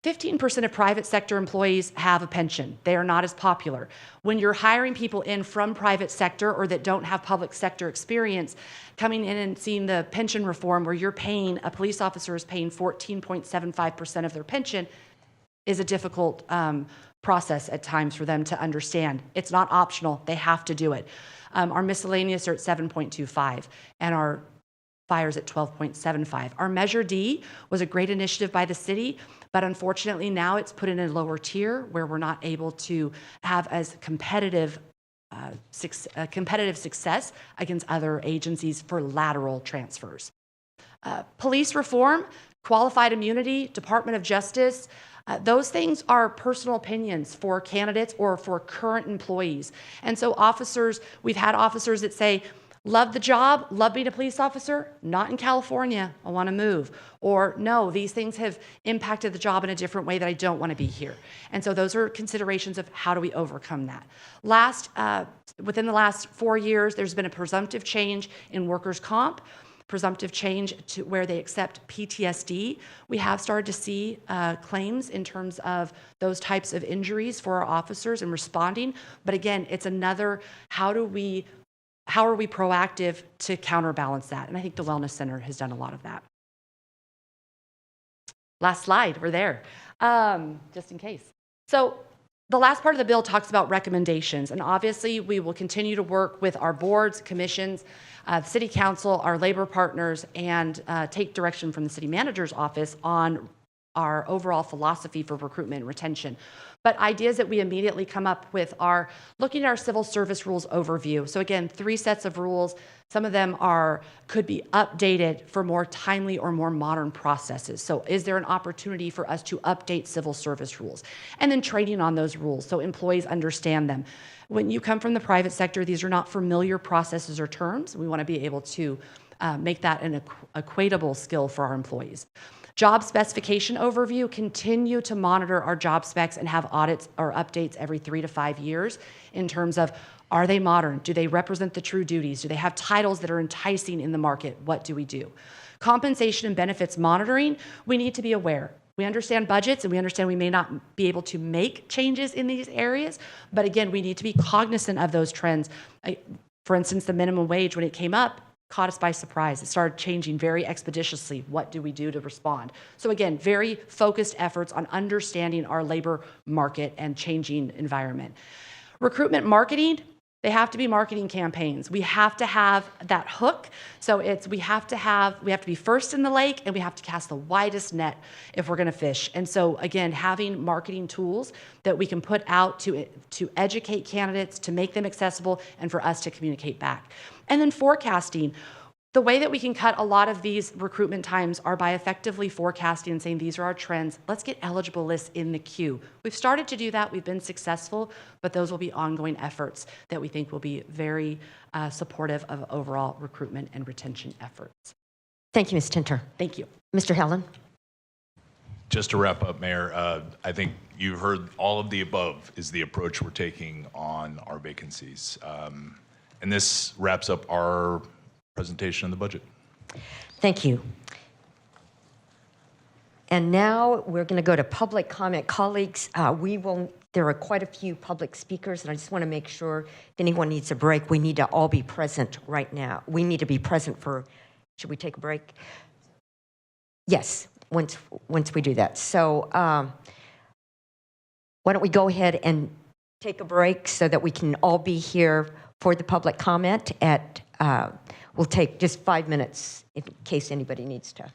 15% of private sector employees have a pension. They are not as popular. When you're hiring people in from private sector or that don't have public sector experience, coming in and seeing the pension reform where you're paying, a police officer is paying 14.75% of their pension is a difficult process at times for them to understand. It's not optional. They have to do it. Our miscellaneous are at 7.25 and our fires at 12.75. Our Measure D was a great initiative by the city, but unfortunately now it's put in a lower tier where we're not able to have as competitive success against other agencies for lateral transfers. Police reform, qualified immunity, Department of Justice, those things are personal opinions for candidates or for current employees. And so officers, we've had officers that say, love the job, love being a police officer, not in California, I want to move. Or no, these things have impacted the job in a different way that I don't want to be here. And so those are considerations of how do we overcome that. Within the last 4 years, there's been a presumptive change in workers' comp, presumptive change to where they accept PTSD. We have started to see claims in terms of those types of injuries for our officers and responding. But again, it's another, how are we proactive to counterbalance that? And I think the Wellness Center has done a lot of that. Last slide, we're there, just in case. So the last part of the bill talks about recommendations, and obviously we will continue to work with our boards, commissions, city council, our labor partners, and take direction from the city manager's office on our overall philosophy for recruitment and retention. But ideas that we immediately come up with are looking at our civil service rules overview. So again, 3 sets of rules. Some of them could be updated for more timely or more modern processes. So is there an opportunity for us to update civil service rules? And then training on those rules so employees understand them. When you come from the private sector, these are not familiar processes or terms. We want to be able to make that an equatable skill for our employees. Job specification overview, continue to monitor our job specs and have audits or updates every 3 to 5 years in terms of, are they modern? Do they represent the true duties? Do they have titles that are enticing in the market? What do we do? Compensation and benefits monitoring, we need to be aware. We understand budgets and we understand we may not be able to make changes in these areas, but again, we need to be cognizant of those trends. For instance, the minimum wage, when it came up, caught us by surprise. It started changing very expeditiously. What do we do to respond? So again, very focused efforts on understanding our labor market and changing environment. Recruitment marketing, they have to be marketing campaigns. We have to have that hook. So we have to be first in the lake and we have to cast the widest net if we're going to fish. And so again, having marketing tools that we can put out to educate candidates, to make them accessible, and for us to communicate back. And then forecasting. The way that we can cut a lot of these recruitment times are by effectively forecasting and saying, these are our trends. Let's get eligible lists in the queue. We've started to do that. We've been successful, but those will be ongoing efforts that we think will be very supportive of overall recruitment and retention efforts. Thank you, Ms. Tinter. Thank you. Mr. Helen? Just to wrap up, Mayor, I think you've heard all of the above is the approach we're taking on our vacancies. And this wraps up our presentation on the budget. Thank you. And now we're going to go to public comment. Colleagues, there are quite a few public speakers, and I just want to make sure if anyone needs a break, we need to all be present right now. We need to be present should we take a break? Yes, once we do that. So why don't we go ahead and take a break so that we can all be here for the public comment we'll take just 5 minutes in case anybody needs to.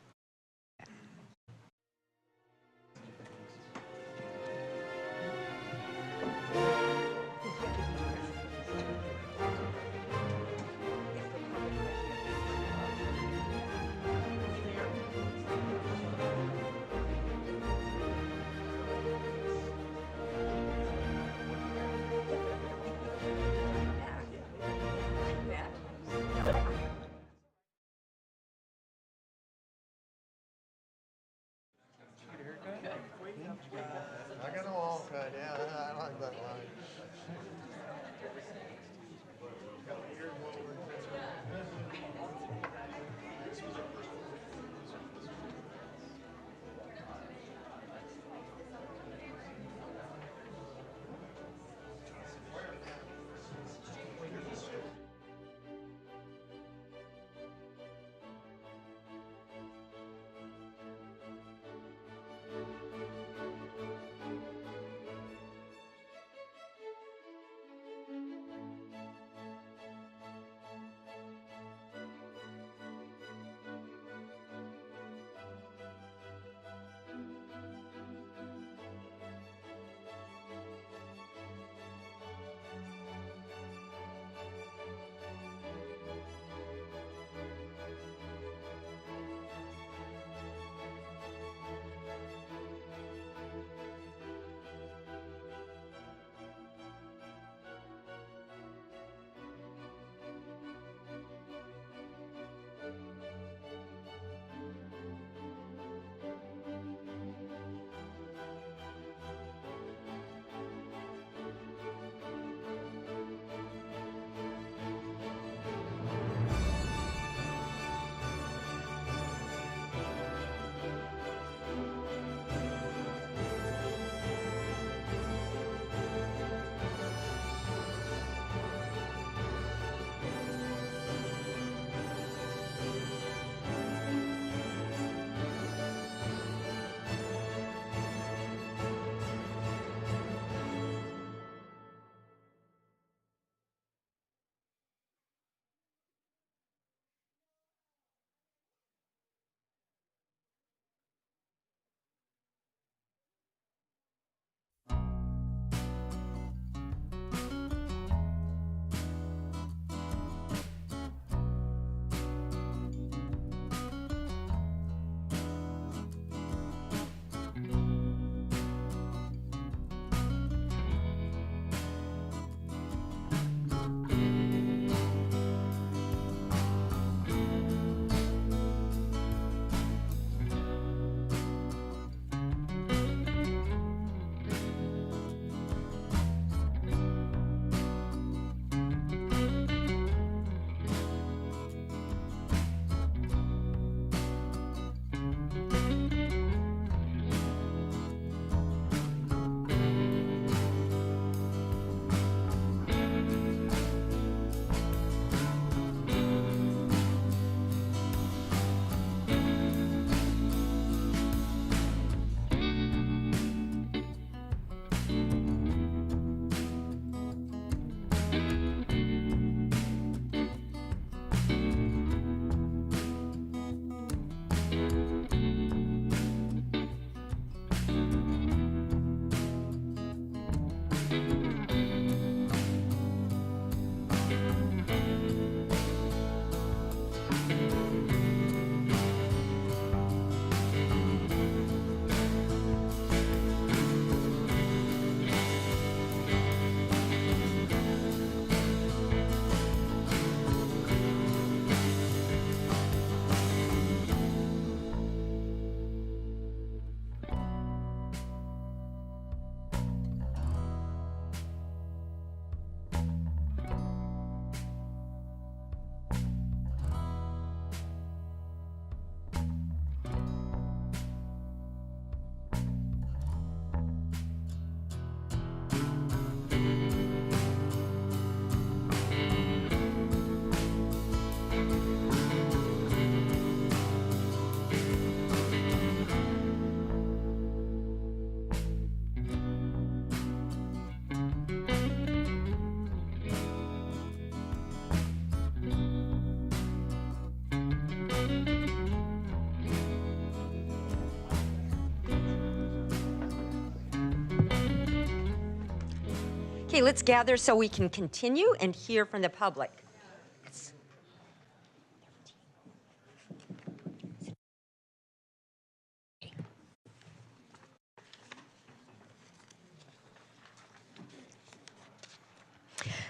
Okay, let's gather so we can continue and hear from the public.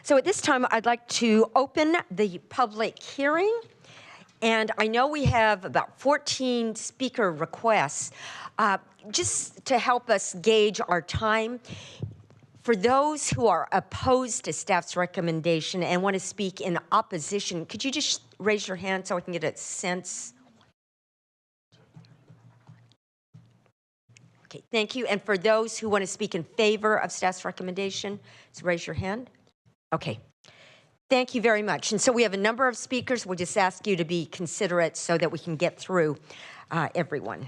So at this time, I'd like to open the public hearing. And I know we have about 14 speaker requests. Just to help us gauge our time, for those who are opposed to staff's recommendation and want to speak in opposition, could you just raise your hand so I can get a sense? Okay, thank you. And for those who want to speak in favor of staff's recommendation, just raise your hand. Okay. Thank you very much. And so we have a number of speakers. We'll just ask you to be considerate so that we can get through everyone.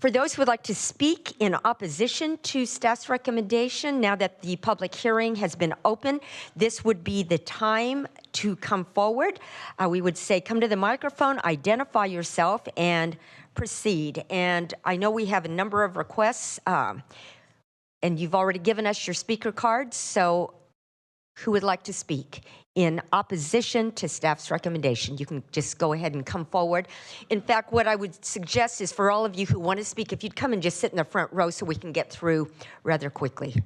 For those who would like to speak in opposition to staff's recommendation, now that the public hearing has been open, this would be the time to come forward. We would say, come to the microphone, identify yourself, and proceed. And I know we have a number of requests, and you've already given us your speaker cards, so who would like to speak in opposition to staff's recommendation? You can just go ahead and come forward. In fact, what I would suggest is for all of you who want to speak, if you'd come and just sit in the front row so we can get through rather quickly.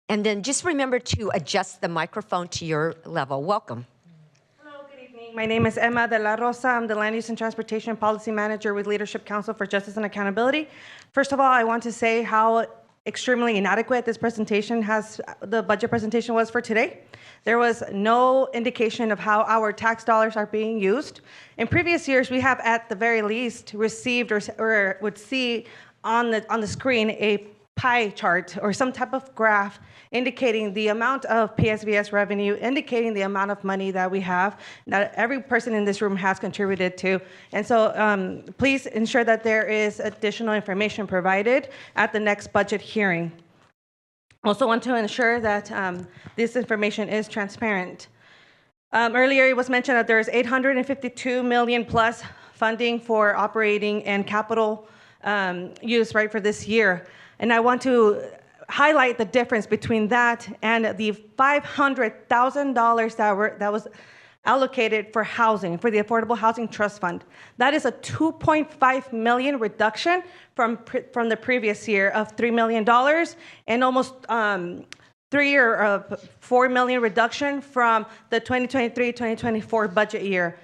And then just remember to adjust the microphone to your level. Welcome. My name is Emma de la Rosa. I'm the Land Use and Transportation Policy Manager with Leadership Council for Justice and Accountability. First of all, I want to say how extremely inadequate this presentation the budget presentation was for today. There was no indication of how our tax dollars are being used. In previous years, we have at the very least received or would see on the screen a pie chart or some type of graph indicating the amount of PSVS revenue, indicating the amount of money that we have, that every person in this room has contributed to. And so please ensure that there is additional information provided at the next budget hearing. Also want to ensure that this information is transparent. Earlier it was mentioned that there's $852 million plus funding for operating and capital use right for this year. And I want to highlight the difference between that and the $500,000 that was allocated for housing, for the Affordable Housing Trust Fund. That is a $2.5 million reduction from the previous year of $3 million and almost $4 million reduction from the 2023-2024 budget year.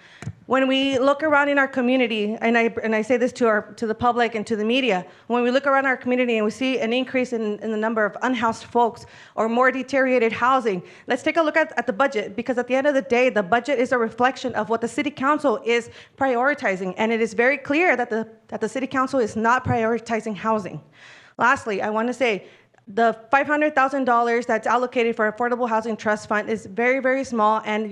When we look around in our community, and I say this to the public and to the media, when we look around our community and we see an increase in the number of unhoused folks or more deteriorated housing, let's take a look at the budget, because at the end of the day, the budget is a reflection of what the City Council is prioritizing, and it is very clear that the City Council is not prioritizing housing. Lastly, I want to say, the $500,000 that's allocated for Affordable Housing Trust Fund is very, very small, and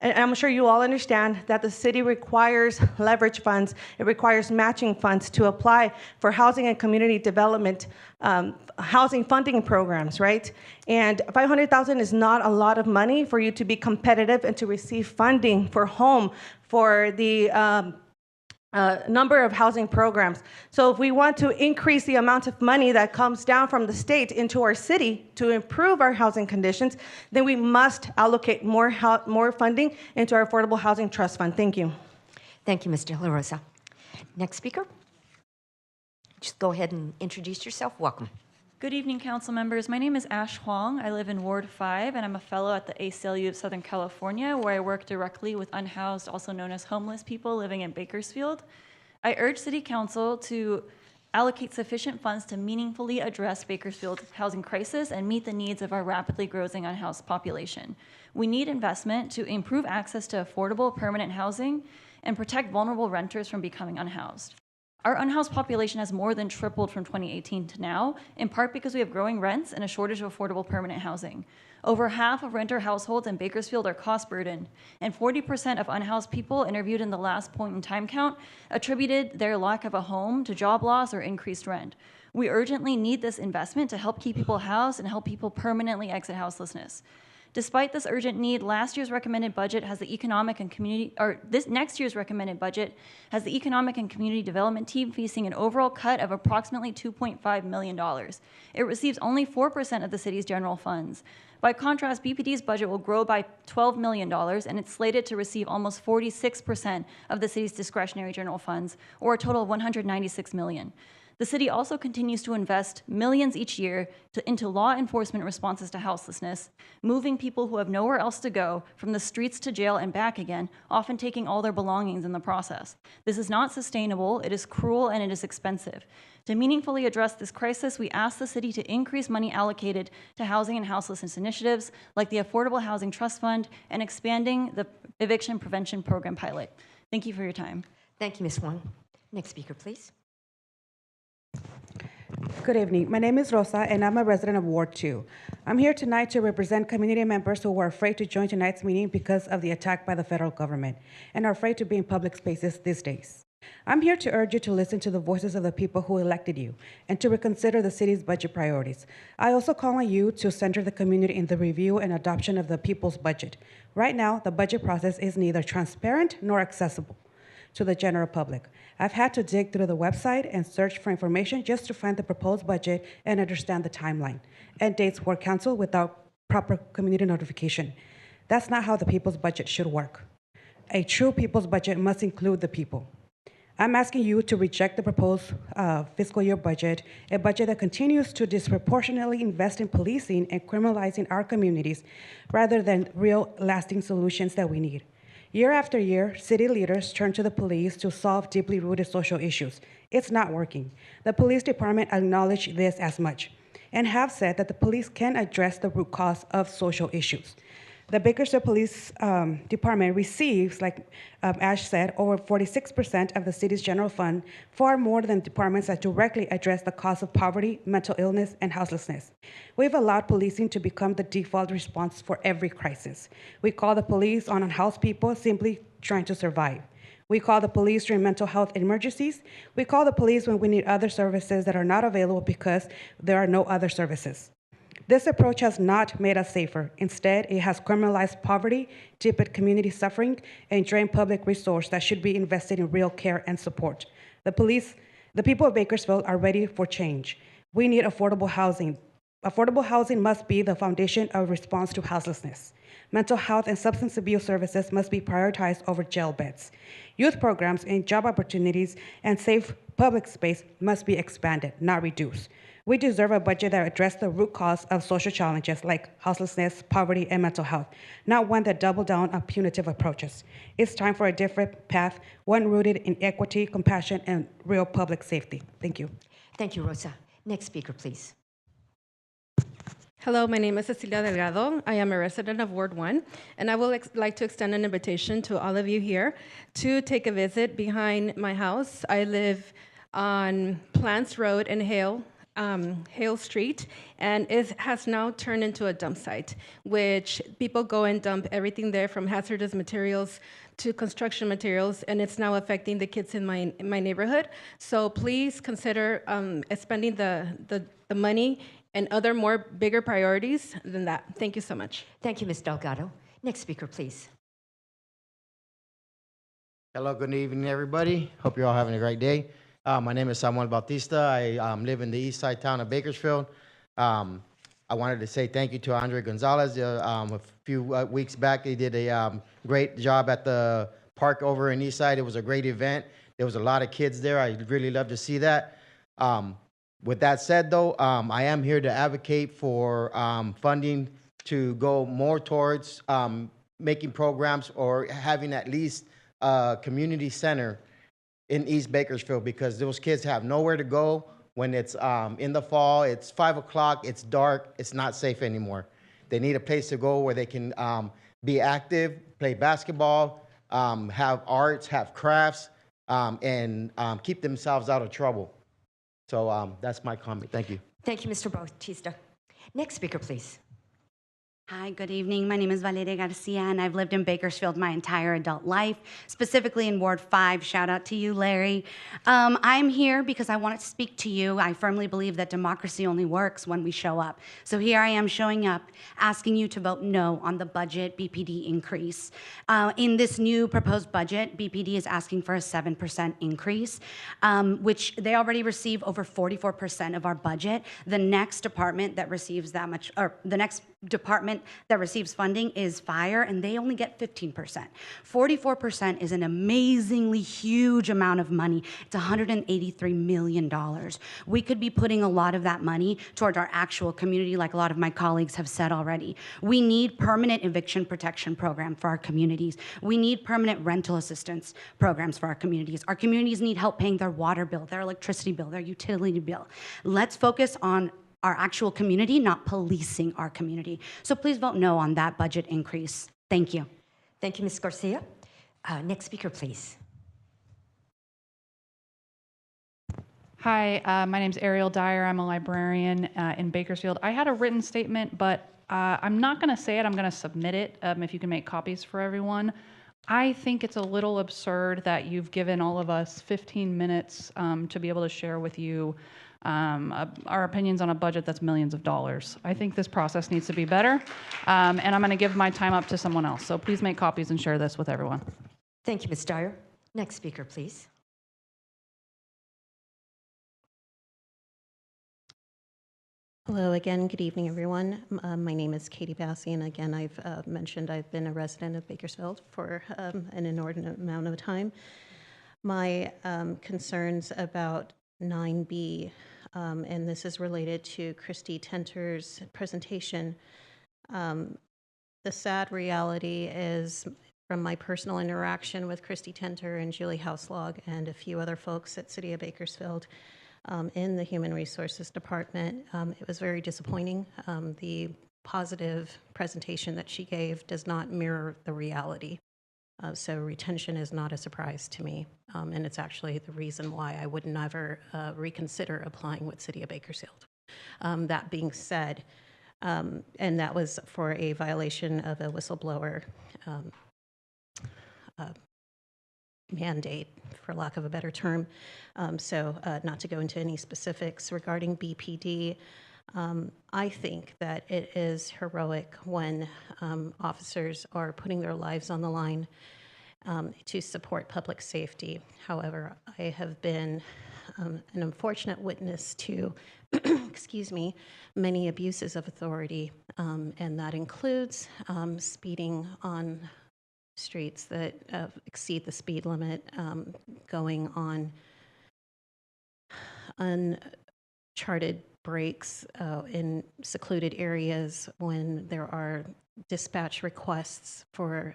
I'm sure you all understand that the city requires leverage funds. It requires matching funds to apply for housing and community development, housing funding programs, right? And $500,000 is not a lot of money for you to be competitive and to receive funding for home for the number of housing programs. So if we want to increase the amount of money that comes down from the state into our city to improve our housing conditions, then we must allocate more funding into our Affordable Housing Trust Fund. Thank you. Thank you, Ms. De La Rosa. Next speaker. Just go ahead and introduce yourself. Welcome. Good evening, council members. My name is Ash Huang. I live in Ward 5, and I'm a fellow at the ACLU of Southern California, where I work directly with unhoused, also known as homeless people living in Bakersfield. I urge City Council to allocate sufficient funds to meaningfully address Bakersfield's housing crisis and meet the needs of our rapidly growing unhoused population. We need investment to improve access to affordable permanent housing and protect vulnerable renters from becoming unhoused. Our unhoused population has more than tripled from 2018 to now, in part because we have growing rents and a shortage of affordable permanent housing. Over half of renter households in Bakersfield are cost burdened, and 40% of unhoused people interviewed in the last point in time count attributed their lack of a home to job loss or increased rent. We urgently need this investment to help keep people housed and help people permanently exit houselessness. Despite this urgent need, last year's recommended budget has the economic and community, or this next year's recommended budget has the economic and community development team facing an overall cut of approximately $2.5 million. It receives only 4% of the city's general funds. By contrast, BPD's budget will grow by $12 million, and it's slated to receive almost 46% of the city's discretionary general funds, or a total of $196 million. The city also continues to invest millions each year into law enforcement responses to houselessness, moving people who have nowhere else to go from the streets to jail and back again, often taking all their belongings in the process. This is not sustainable, it is cruel, and it is expensive. To meaningfully address this crisis, we ask the city to increase money allocated to housing and houselessness initiatives like the Affordable Housing Trust Fund and expanding the eviction prevention program pilot. Thank you for your time. Thank you, Ms. Wong. Next speaker, please. Good evening. My name is Rosa, and I'm a resident of Ward 2. I'm here tonight to represent community members who were afraid to join tonight's meeting because of the attack by the federal government and are afraid to be in public spaces these days. I'm here to urge you to listen to the voices of the people who elected you and to reconsider the city's budget priorities. I also call on you to center the community in the review and adoption of the people's budget. Right now, the budget process is neither transparent nor accessible to the general public. I've had to dig through the website and search for information just to find the proposed budget and understand the timeline and dates for council without proper community notification. That's not how the people's budget should work. A true people's budget must include the people. I'm asking you to reject the proposed fiscal year budget, a budget that continues to disproportionately invest in policing and criminalizing our communities rather than real lasting solutions that we need. Year after year, city leaders turn to the police to solve deeply rooted social issues. It's not working. The police department acknowledged this as much and have said that the police can address the root cause of social issues. The Bakersfield Police Department receives, like Ash said, over 46% of the city's general fund, far more than departments that directly address the cause of poverty, mental illness, and houselessness. We've allowed policing to become the default response for every crisis. We call the police on unhoused people simply trying to survive. We call the police during mental health emergencies. We call the police when we need other services that are not available because there are no other services. This approach has not made us safer. Instead, it has criminalized poverty, deepened community suffering, and drained public resources that should be invested in real care and support. The people of Bakersfield are ready for change. We need affordable housing. Affordable housing must be the foundation of response to houselessness. Mental health and substance abuse services must be prioritized over jail beds. Youth programs and job opportunities and safe public space must be expanded, not reduced. We deserve a budget that addresses the root cause of social challenges like houselessness, poverty, and mental health, not one that doubles down on punitive approaches. It's time for a different path, one rooted in equity, compassion, and real public safety. Thank you. Thank you, Rosa. Next speaker, please. Hello, my name is Cecilia Delgado. I am a resident of Ward 1, and I would like to extend an invitation to all of you here to take a visit behind my house. I live on Plants Road in Hale Street, and it has now turned into a dump site, which people go and dump everything there from hazardous materials to construction materials, and it's now affecting the kids in my neighborhood. So please consider spending the money and other more bigger priorities than that. Thank you so much. Thank you, Ms. Delgado. Next speaker, please. Hello, good evening, everybody. Hope you're all having a great day. My name is Samuel Bautista. I live in the east side town of Bakersfield. I wanted to say thank you to Andre Gonzalez. A few weeks back, he did a great job at the park over in East Side. It was a great event. There was a lot of kids there. I really love to see that. With that said, though, I am here to advocate for funding to go more towards making programs or having at least a community center in East Bakersfield, because those kids have nowhere to go when it's in the fall. It's 5 o'clock, it's dark, it's not safe anymore. They need a place to go where they can be active, play basketball, have arts, have crafts, and keep themselves out of trouble. So that's my comment. Thank you. Thank you, Mr. Bautista. Next speaker, please. Hi, good evening. My name is Valeria Garcia, and I've lived in Bakersfield my entire adult life, specifically in Ward 5. Shout out to you, Larry. I'm here because I wanted to speak to you. I firmly believe that democracy only works when we show up. So here I am showing up, asking you to vote no on the budget BPD increase. In this new proposed budget, BPD is asking for a 7% increase, which they already receive over 44% of our budget. The next department that receives that much, or the next department that receives funding is fire, and they only get 15%. 44% is an amazingly huge amount of money. It's $183 million. We could be putting a lot of that money towards our actual community, like a lot of my colleagues have said already. We need permanent eviction protection program for our communities. We need permanent rental assistance programs for our communities. Our communities need help paying their water bill, their electricity bill, their utility bill. Let's focus on our actual community, not policing our community. So please vote no on that budget increase. Thank you. Thank you, Ms. Garcia. Next speaker, please. Hi, my name's Ariel Dyer. I'm a librarian in Bakersfield. I had a written statement, but I'm not going to say it. I'm going to submit it if you can make copies for everyone. I think it's a little absurd that you've given all of us 15 minutes to be able to share with you our opinions on a budget that's millions of dollars. I think this process needs to be better, and I'm going to give my time up to someone else. So please make copies and share this with everyone. Thank you, Ms. Dyer. Next speaker, please. Hello again. Good evening, everyone. My name is Katie Bassi, and again, I've mentioned I've been a resident of Bakersfield for an inordinate amount of time. My concerns about 9B, and this is related to Christy Tenter's presentation. The sad reality is, from my personal interaction with Christy Tenter and Julie Houselog and a few other folks at City of Bakersfield in the Human Resources Department, it was very disappointing. The positive presentation that she gave does not mirror the reality. So retention is not a surprise to me, and it's actually the reason why I would never reconsider applying with City of Bakersfield. That being said, and that was for a violation of a whistleblower mandate, for lack of a better term. So not to go into any specifics regarding BPD, I think that it is heroic when officers are putting their lives on the line to support public safety. However, I have been an unfortunate witness to, excuse me, many abuses of authority, and that includes speeding on streets that exceed the speed limit, going on uncharted breaks in secluded areas when there are dispatch requests for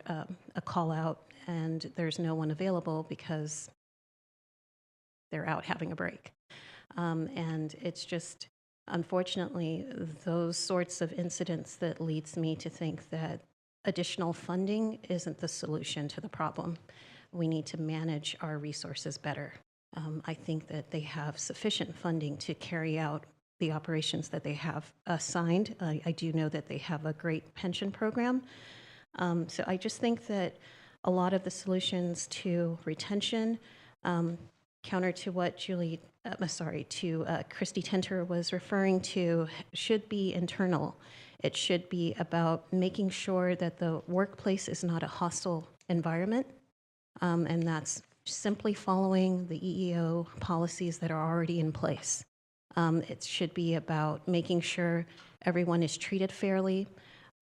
a call out and there's no one available because they're out having a break. And it's just, unfortunately, those sorts of incidents that leads me to think that additional funding isn't the solution to the problem. We need to manage our resources better. I think that they have sufficient funding to carry out the operations that they have assigned. I do know that they have a great pension program. So I just think that a lot of the solutions to retention, counter to what Christy Tenter was referring to, should be internal. It should be about making sure that the workplace is not a hostile environment, and that's simply following the EEO policies that are already in place. It should be about making sure everyone is treated fairly,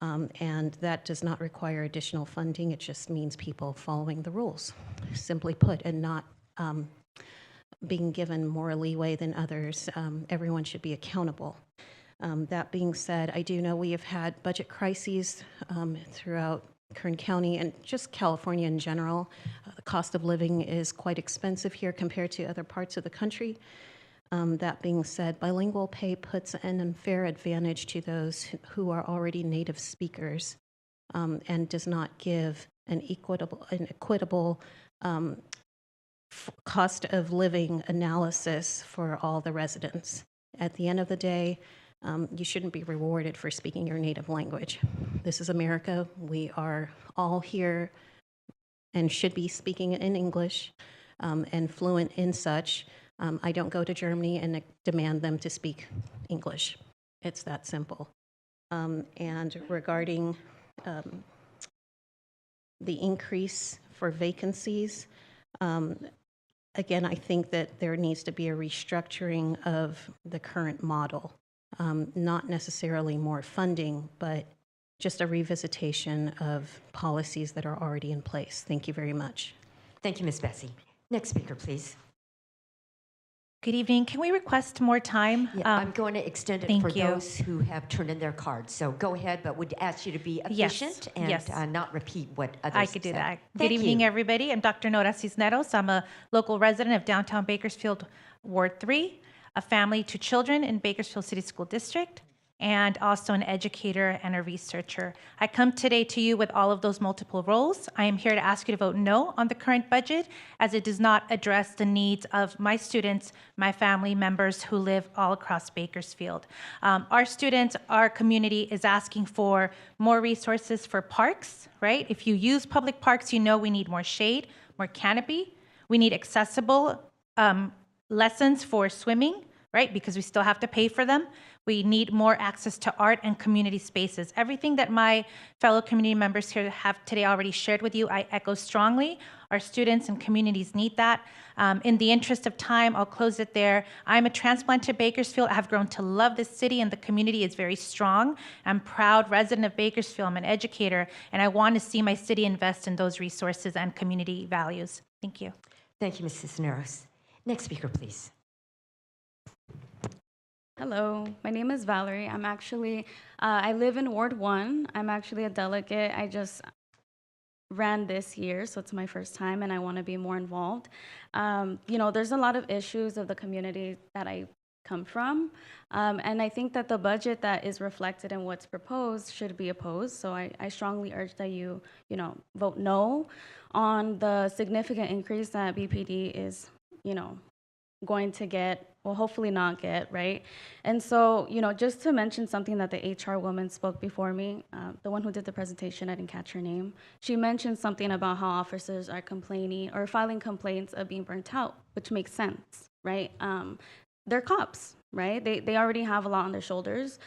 and that does not require additional funding. It just means people following the rules, simply put, and not being given more leeway than others. Everyone should be accountable. That being said, I do know we have had budget crises throughout Kern County and just California in general. The cost of living is quite expensive here compared to other parts of the country. That being said, bilingual pay puts an unfair advantage to those who are already native speakers and does not give an equitable cost of living analysis for all the residents. At the end of the day, You shouldn't be rewarded for speaking your native language. This is America. We are all here and should be speaking in English and fluent in such. I don't go to Germany and demand them to speak English. It's that simple. And regarding the increase for vacancies, again, I think that there needs to be a restructuring of the current model. Not necessarily more funding, but just a revisitation of policies that are already in place. Thank you very much. Thank you, Ms. Bessie. Next speaker, please. Good evening. Can we request more time? I'm going to extend it thank for you. those who have turned in their cards. So go ahead, but would ask you to be efficient and not repeat what others I could do said. that. Thank Good evening, you. everybody. I'm Dr. Nora Cisneros. I'm a local resident of downtown Bakersfield, Ward 3, a family to children in Bakersfield City School District, and also an educator and a researcher. I come today to you with all of those multiple roles. I am here to ask you to vote no on the current budget, as it does not address the needs of my students, my family members who live all across Bakersfield. Our students, our community is asking for more resources for parks, right? If you use public parks, you know we need more shade, more canopy. We need accessible lessons for swimming, right? Because we still have to pay for them. We need more access to art and community spaces. Everything that my fellow community members here have today already shared with you, I echo strongly. Our students and communities need that. In the interest of time, I'll close it there. I'm a transplant to Bakersfield. I have grown to love this city, and the community is very strong. I'm proud resident of Bakersfield. I'm an educator, and I want to see my city invest in those resources and community values. Thank you. Thank you, Ms. Cisneros. Next speaker, please. Hello, my name is Valerie. I'm actually, I live in Ward 1. I'm actually a delegate. I just ran this year, so it's my first time, and I want to be more involved. You know, there's a lot of issues of the community that I come from, and I think that the budget that is reflected in what's proposed should be opposed, so I strongly urge that you know, vote no on the significant increase that BPD is, you know, going to get, well, hopefully not get, right? And so, you know, just to mention something that the HR woman spoke before me, the one who did the presentation, I didn't catch her name. She mentioned something about how officers are complaining or filing complaints of being burnt out, which makes sense, right? They're cops, right? They already have a lot on their shoulders.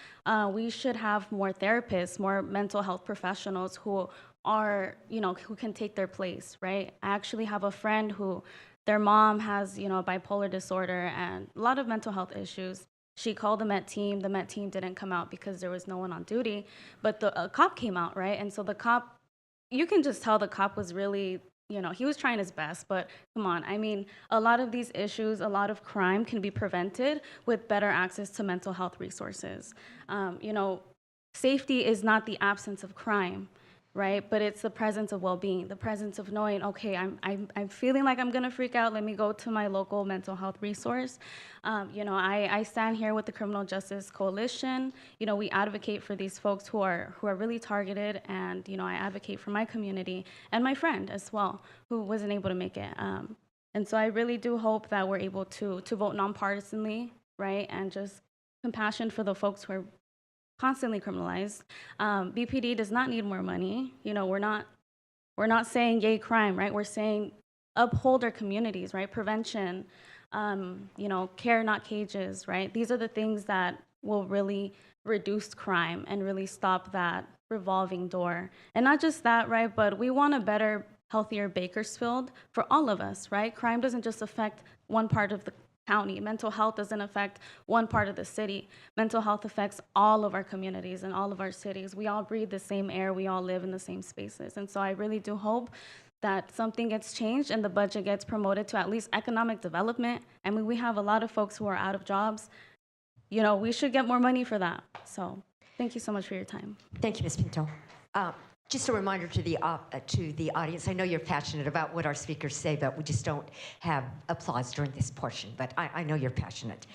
We should have more therapists, more mental health professionals who are, you know, who can take their place, right? I actually have a friend who their mom has, you know, bipolar disorder and a lot of mental health issues. She called the Met team. The Met team didn't come out because there was no one on duty, but the cop came out, right? And so the cop, you can just tell the cop was really, you know, he was trying his best, but come on. I mean, a lot of these issues, a lot of crime can be prevented with better access to mental health resources. You know, safety is not the absence of crime, right? But it's the presence of well-being, the presence of knowing, okay, I'm feeling like I'm gonna freak out. Let me go to my local mental health resource. You know, I stand here with the Criminal Justice Coalition. You know, we advocate for these folks who are really targeted, and you know, I advocate for my community and my friend as well, who wasn't able to make it. And so I really do hope that we're able to vote nonpartisanly, right? And just compassion for the folks who are constantly criminalized. BPD does not need more money. You know, we're not saying yay crime, right? We're saying uphold our communities, right? Prevention, you know, care, not cages, right? These are the things that will really reduce crime and really stop that revolving door. And not just that, right? But we want a better, healthier Bakersfield for all of us, right? Crime doesn't just affect one part of the county. Mental health doesn't affect one part of the city. Mental health affects all of our communities and all of our cities. We all breathe the same air. We all live in the same spaces. And so I really do hope that something gets changed and the budget gets promoted to at least economic development. I mean, we have a lot of folks who are out of jobs. You know, we should get more money for that. So thank you so much for your time. Thank you, Ms. Pinto. Just a reminder to the audience, I know you're passionate about what our speakers say, but we just don't have applause during this portion, but I know you're passionate.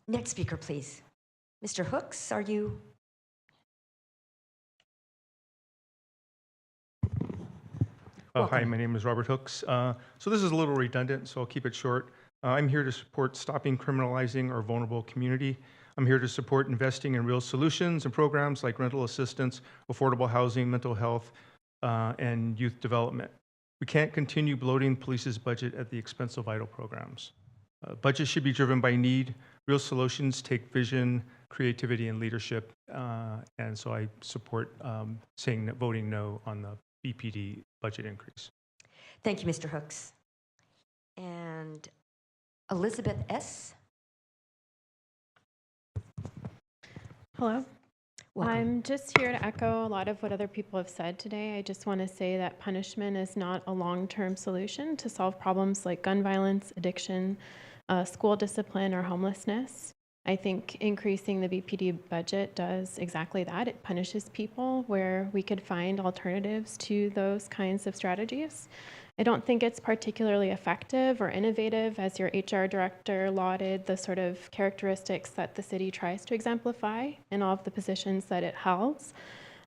Next speaker, please. Mr. Hooks, are you? Hi, my name is Robert Hooks. So this is a little redundant, so I'll keep it short. I'm here to support stopping criminalizing our vulnerable community. I'm here to support investing in real solutions and programs like rental assistance, affordable housing, mental health, and youth development. We can't continue bloating police's budget at the expense of vital programs. Budgets should be driven by need. Real solutions take vision, creativity, and leadership. And so I support voting no on the BPD budget increase. Thank you, Mr. Hooks. And Elizabeth S. Hello. Welcome. I'm just here to echo a lot of what other people have said today. I just want to say that punishment is not a long-term solution to solve problems like gun violence, addiction, school discipline, or homelessness. I think increasing the BPD budget does exactly that. It punishes people where we could find alternatives to those kinds of strategies. I don't think it's particularly effective or innovative, as your HR director lauded the sort of characteristics that the city tries to exemplify in all of the positions that it holds.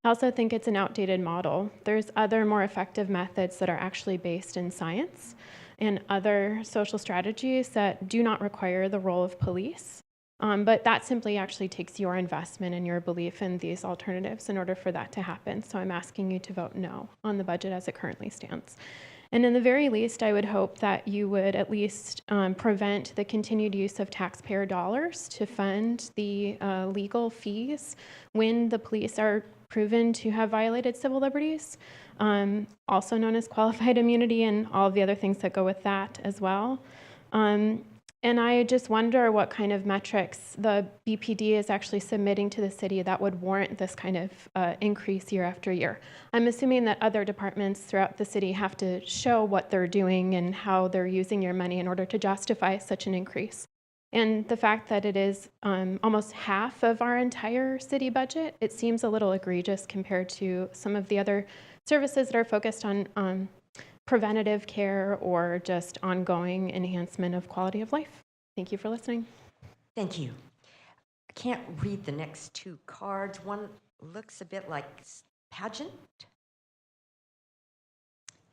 I also think it's an outdated model. There's other more effective methods that are actually based in science and other social strategies that do not require the role of police. But that simply actually takes your investment and your belief in these alternatives in order for that to happen. So I'm asking you to vote no on the budget as it currently stands. And in the very least, I would hope that you would at least prevent the continued use of taxpayer dollars to fund the legal fees when the police are proven to have violated civil liberties, also known as qualified immunity and all of the other things that go with that as well. And I just wonder what kind of metrics the BPD is actually submitting to the city that would warrant this kind of increase year after year. I'm assuming that other departments throughout the city have to show what they're doing and how they're using your money in order to justify such an increase. And the fact that it is almost half of our entire city budget, it seems a little egregious compared to some of the other services that are focused on preventative care or just ongoing enhancement of quality of life. Thank you for listening. Thank you. I can't read the next two cards. One looks a bit like pageant.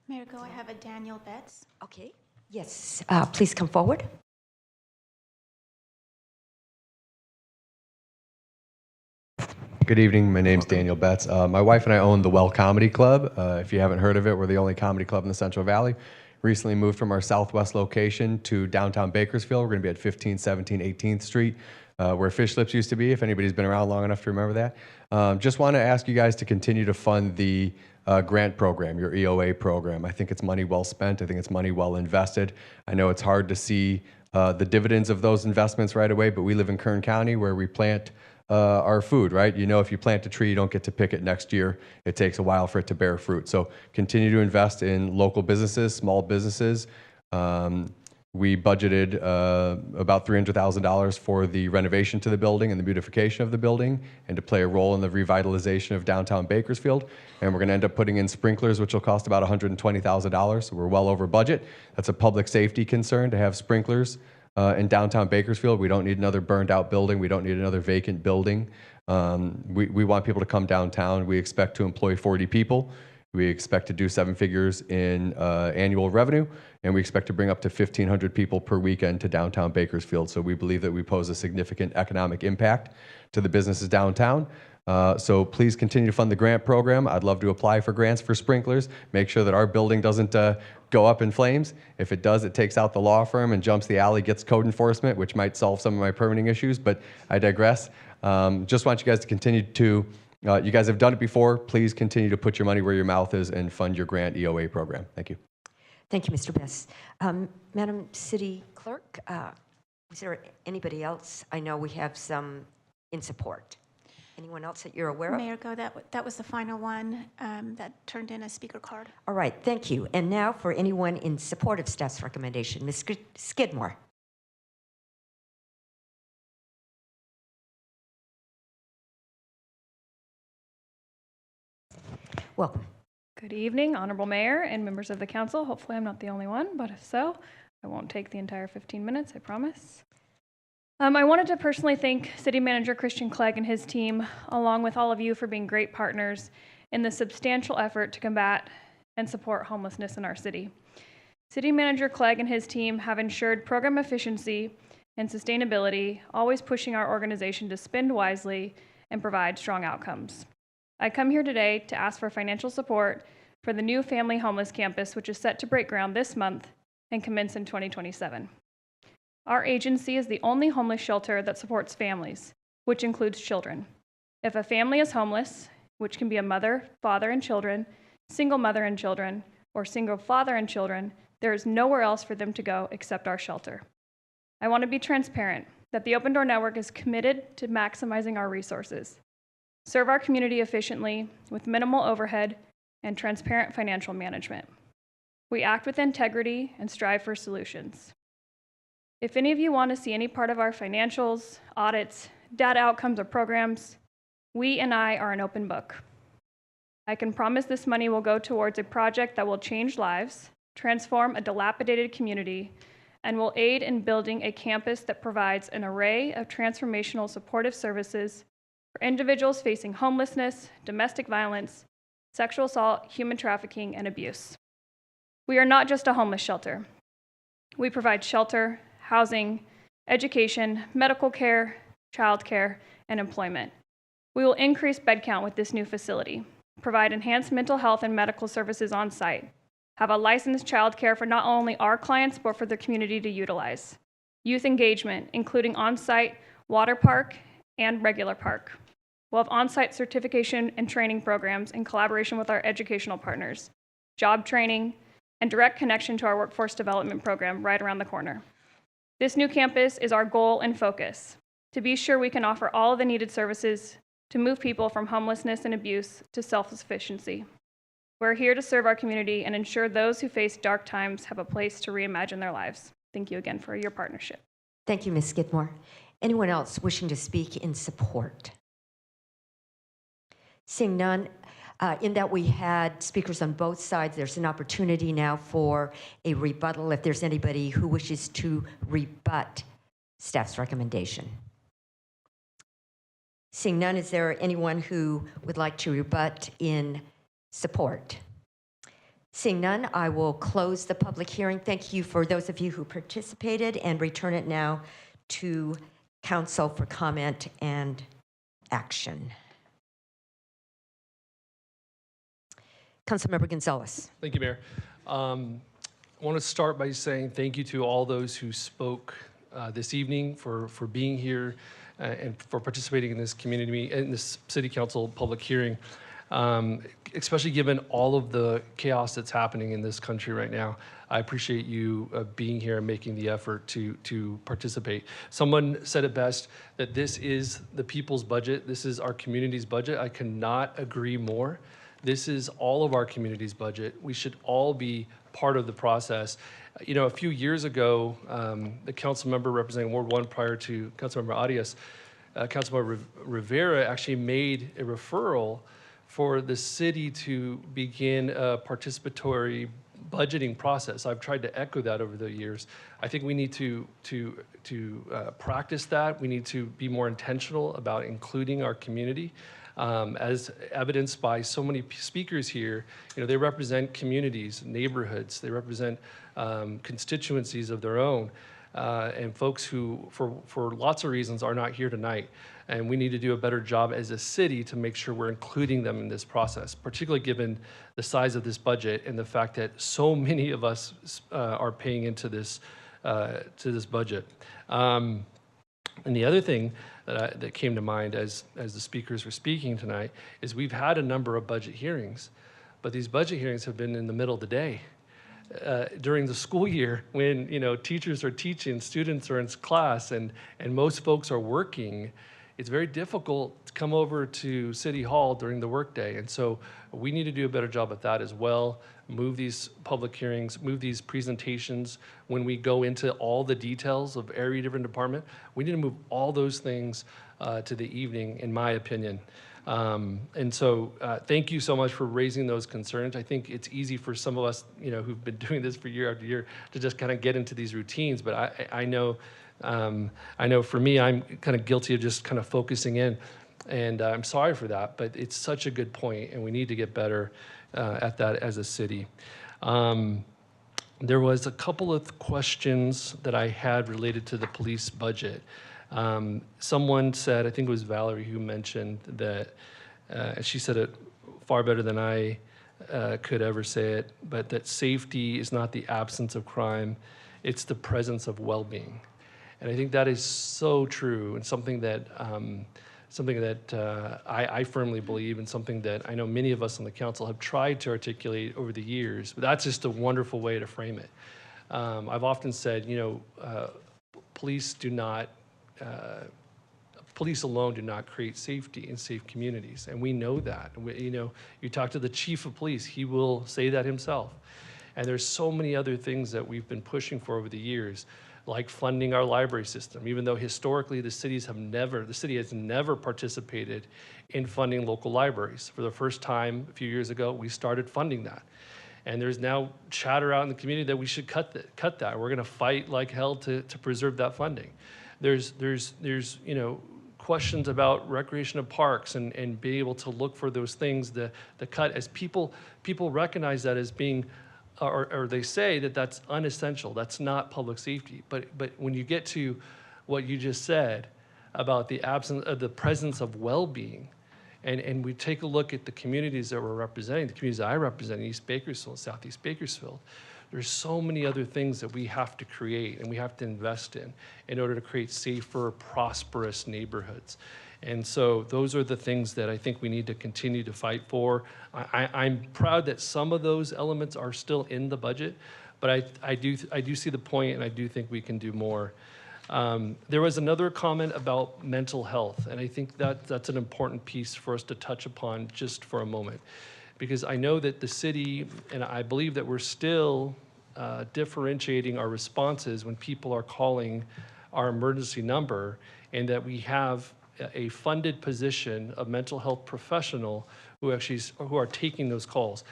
Mayor, I have a Daniel Betts. Okay. Yes, please come forward. Good evening. My name's Daniel Betts. My wife and I own the Well Comedy Club. If you haven't heard of it, we're the only comedy club in the Central Valley. Recently moved from our southwest location to downtown Bakersfield. We're going to be at 15th, 17th, 18th Street, where Fish Lips used to be, if anybody's been around long enough to remember that. Just want to ask you guys to continue to fund the grant program, your EOA program. I think it's money well spent. I think it's money well invested. I know it's hard to see the dividends of those investments right away, but we live in Kern County where we plant our food, right? You know, if you plant a tree, you don't get to pick it next year. It takes a while for it to bear fruit. So continue to invest in local businesses, small businesses. We budgeted about $300,000 for the renovation to the building and the beautification of the building and to play a role in the revitalization of downtown Bakersfield. And we're going to end up putting in sprinklers, which will cost about $120,000. So we're well over budget. That's a public safety concern to have sprinklers in downtown Bakersfield. We don't need another burned out building. We don't need another vacant building. We want people to come downtown. We expect to employ 40 people. We expect to do 7 figures in annual revenue, and we expect to bring up to 1,500 people per weekend to downtown Bakersfield. So we believe that we pose a significant economic impact to the businesses downtown. So please continue to fund the grant program. I'd love to apply for grants for sprinklers. Make sure that our building doesn't go up in flames. If it does, it takes out the law firm and jumps the alley, gets code enforcement, which might solve some of my permitting issues, but I digress. Just want you guys to continue to, you guys have done it before. Please continue to put your money where your mouth is and fund your grant EOA program. Thank you. Thank you, Mr. Bess. Madam City Clerk, is there anybody else? I know we have some in support. Anyone else that you're aware of? Mayor, that was the final one that turned in a speaker card. All right, thank you. And now for anyone in support of staff's recommendation, Ms. Skidmore. Welcome. Good evening, Honorable Mayor and members of the council. Hopefully I'm not the only one, but if so, I won't take the entire 15 minutes, I promise. I wanted to personally thank City Manager Christian Clegg and his team, along with all of you, for being great partners in the substantial effort to combat and support homelessness in our city. City Manager Clegg and his team have ensured program efficiency and sustainability, always pushing our organization to spend wisely and provide strong outcomes. I come here today to ask for financial support for the new family homeless campus, which is set to break ground this month and commence in 2027. Our agency is the only homeless shelter that supports families, which includes children. If a family is homeless, which can be a mother, father, and children, single mother and children, or single father and children, there is nowhere else for them to go except our shelter. I want to be transparent that the Open Door Network is committed to maximizing our resources, serve our community efficiently with minimal overhead and transparent financial management. We act with integrity and strive for solutions. If any of you want to see any part of our financials, audits, data outcomes, or programs, we and I are an open book. I can promise this money will go towards a project that will change lives, transform a dilapidated community, and will aid in building a campus that provides an array of transformational supportive services for individuals facing homelessness, domestic violence, sexual assault, human trafficking, and abuse. We are not just a homeless shelter. We provide shelter, housing, education, medical care, childcare, and employment. We will increase bed count with this new facility, provide enhanced mental health and medical services on site, have a licensed childcare for not only our clients, but for the community to utilize. Youth engagement, including on-site water park and regular park. We'll have on-site certification and training programs in collaboration with our educational partners, job training, and direct connection to our workforce development program right around the corner. This new campus is our goal and focus, to be sure we can offer all of the needed services to move people from homelessness and abuse to self-sufficiency. We're here to serve our community and ensure those who face dark times have a place to reimagine their lives. Thank you again for your partnership. Thank you, Ms. Skidmore. Anyone else wishing to speak in support? Seeing none, in that we had speakers on both sides, there's an opportunity now for a rebuttal if there's anybody who wishes to rebut staff's recommendation. Seeing none, is there anyone who would like to rebut in support? Seeing none, I will close the public hearing. Thank you for those of you who participated and return it now to council for comment and action. Councilmember Gonzalez. Thank you, Mayor. I want to start by saying thank you to all those who spoke this evening for being here and for participating in this in this City Council public hearing, especially given all of the chaos that's happening in this country right now. I appreciate you being here and making the effort to participate. Someone said it best, that this is the people's budget. This is our community's budget. I cannot agree more. This is all of our community's budget. We should all be part of the process. You know, a few years ago, the council member representing Ward 1 prior to Councilmember Arias, Councilmember Rivera actually made a referral for the city to begin a participatory budgeting process. I've tried to echo that over the years. I think we need to practice that. We need to be more intentional about including our community. As evidenced by so many speakers here, you know, they represent communities, neighborhoods, they represent constituencies of their own, and folks who, for lots of reasons, are not here tonight. And we need to do a better job as a city to make sure we're including them in this process, particularly given the size of this budget and the fact that so many of us are paying into this budget. And the other thing that came to mind as the speakers were speaking tonight is we've had a number of budget hearings, but these budget hearings have been in the middle of the day. During the school year, when teachers are teaching, students are in class, and most folks are working, it's very difficult to come over to City Hall during the workday. And so we need to do a better job at that as well. Move these public hearings, move these presentations when we go into all the details of every different department. We need to move all those things to the evening, in my opinion. And so thank you so much for raising those concerns. I think it's easy for some of us, who've been doing this for year after year to just kind of get into these routines. But I know for me, I'm kind of guilty of just kind of focusing in. And I'm sorry for that, but it's such a good point, and we need to get better at that as a city. there was a couple of questions that I had related to the police budget. Someone said, I think it was Valerie who mentioned that, and she said it far better than I could ever say it, but that safety is not the absence of crime, it's the presence of well-being. And I think that is so true, and something that I firmly believe, and something that I know many of us on the council have tried to articulate over the years, but that's just a wonderful way to frame it. I've often said, police alone do not create safety in safe communities, and we know that. You talk to the chief of police, he will say that himself. And there's so many other things that we've been pushing for over the years, like funding our library system, even though historically the city has never participated in funding local libraries. For the first time a few years ago, we started funding that. And there's now chatter out in the community that we should cut that. We're gonna fight like hell to preserve that funding. There's questions about recreation of parks and being able to look for those things, the cut, as people recognize that as being, or they say that that's unessential, that's not public safety. But when you get to what you just said about the absence of the presence of well-being, and we take a look at the communities that we're representing, the communities that I represent in East Bakersfield, Southeast Bakersfield, there's so many other things that we have to create and we have to invest in order to create safer, prosperous neighborhoods. And so those are the things that I think we need to continue to fight for. I'm proud that some of those elements are still in the budget, but I do see the point, and I do think we can do more. There was another comment about mental health, and I think that's an important piece for us to touch upon just for a moment, because I know that the city, and I believe that we're still differentiating our responses when people are calling our emergency number, and that we have a funded position of mental health professional who are taking those calls.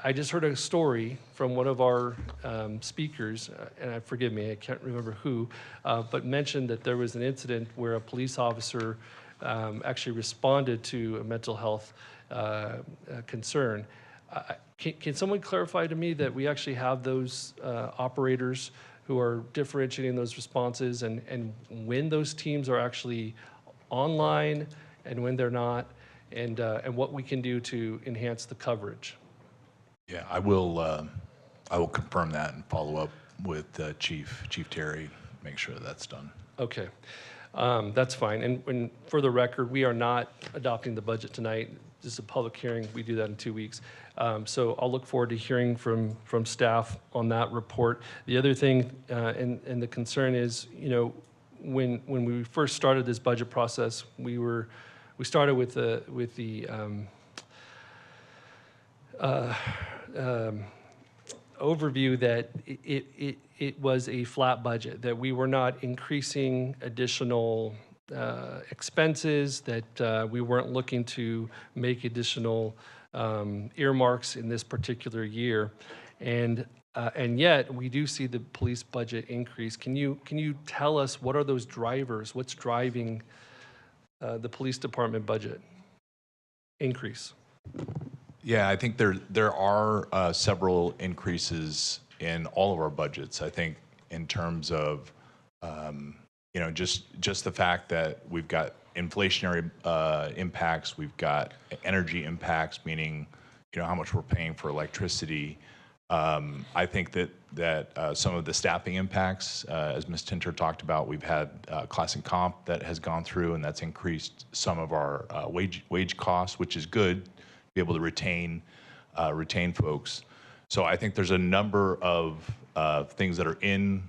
I just heard a story from one of our speakers, and forgive me, I can't remember who, but mentioned that there was an incident where a police officer actually responded to a mental health concern. Can someone clarify to me that we actually have those operators who are differentiating those responses, and when those teams are actually online and when they're not, and what we can do to enhance the coverage? Yeah, I will confirm that and follow up with Chief Terry, make sure that's done. Okay, that's fine. And for the record, we are not adopting the budget tonight. This is a public hearing. We do that in 2 weeks. So I'll look forward to hearing from staff on that report. The other thing, and the concern is, when we first started this budget process, we started with the overview that it was a flat budget, that we were not increasing additional expenses, that we weren't looking to make additional earmarks in this particular year, and yet we do see the police budget increase. Can you tell us what are those drivers? What's driving the police department budget increase? Yeah, I think there are several increases in all of our budgets. I think in terms of just the fact that we've got inflationary impacts, we've got energy impacts, meaning how much we're paying for electricity. I think that some of the staffing impacts, as Ms. Tinter talked about, we've had class and comp that has gone through, and that's increased some of our wage costs, which is good, be able to retain folks. So I think there's a number of things that are in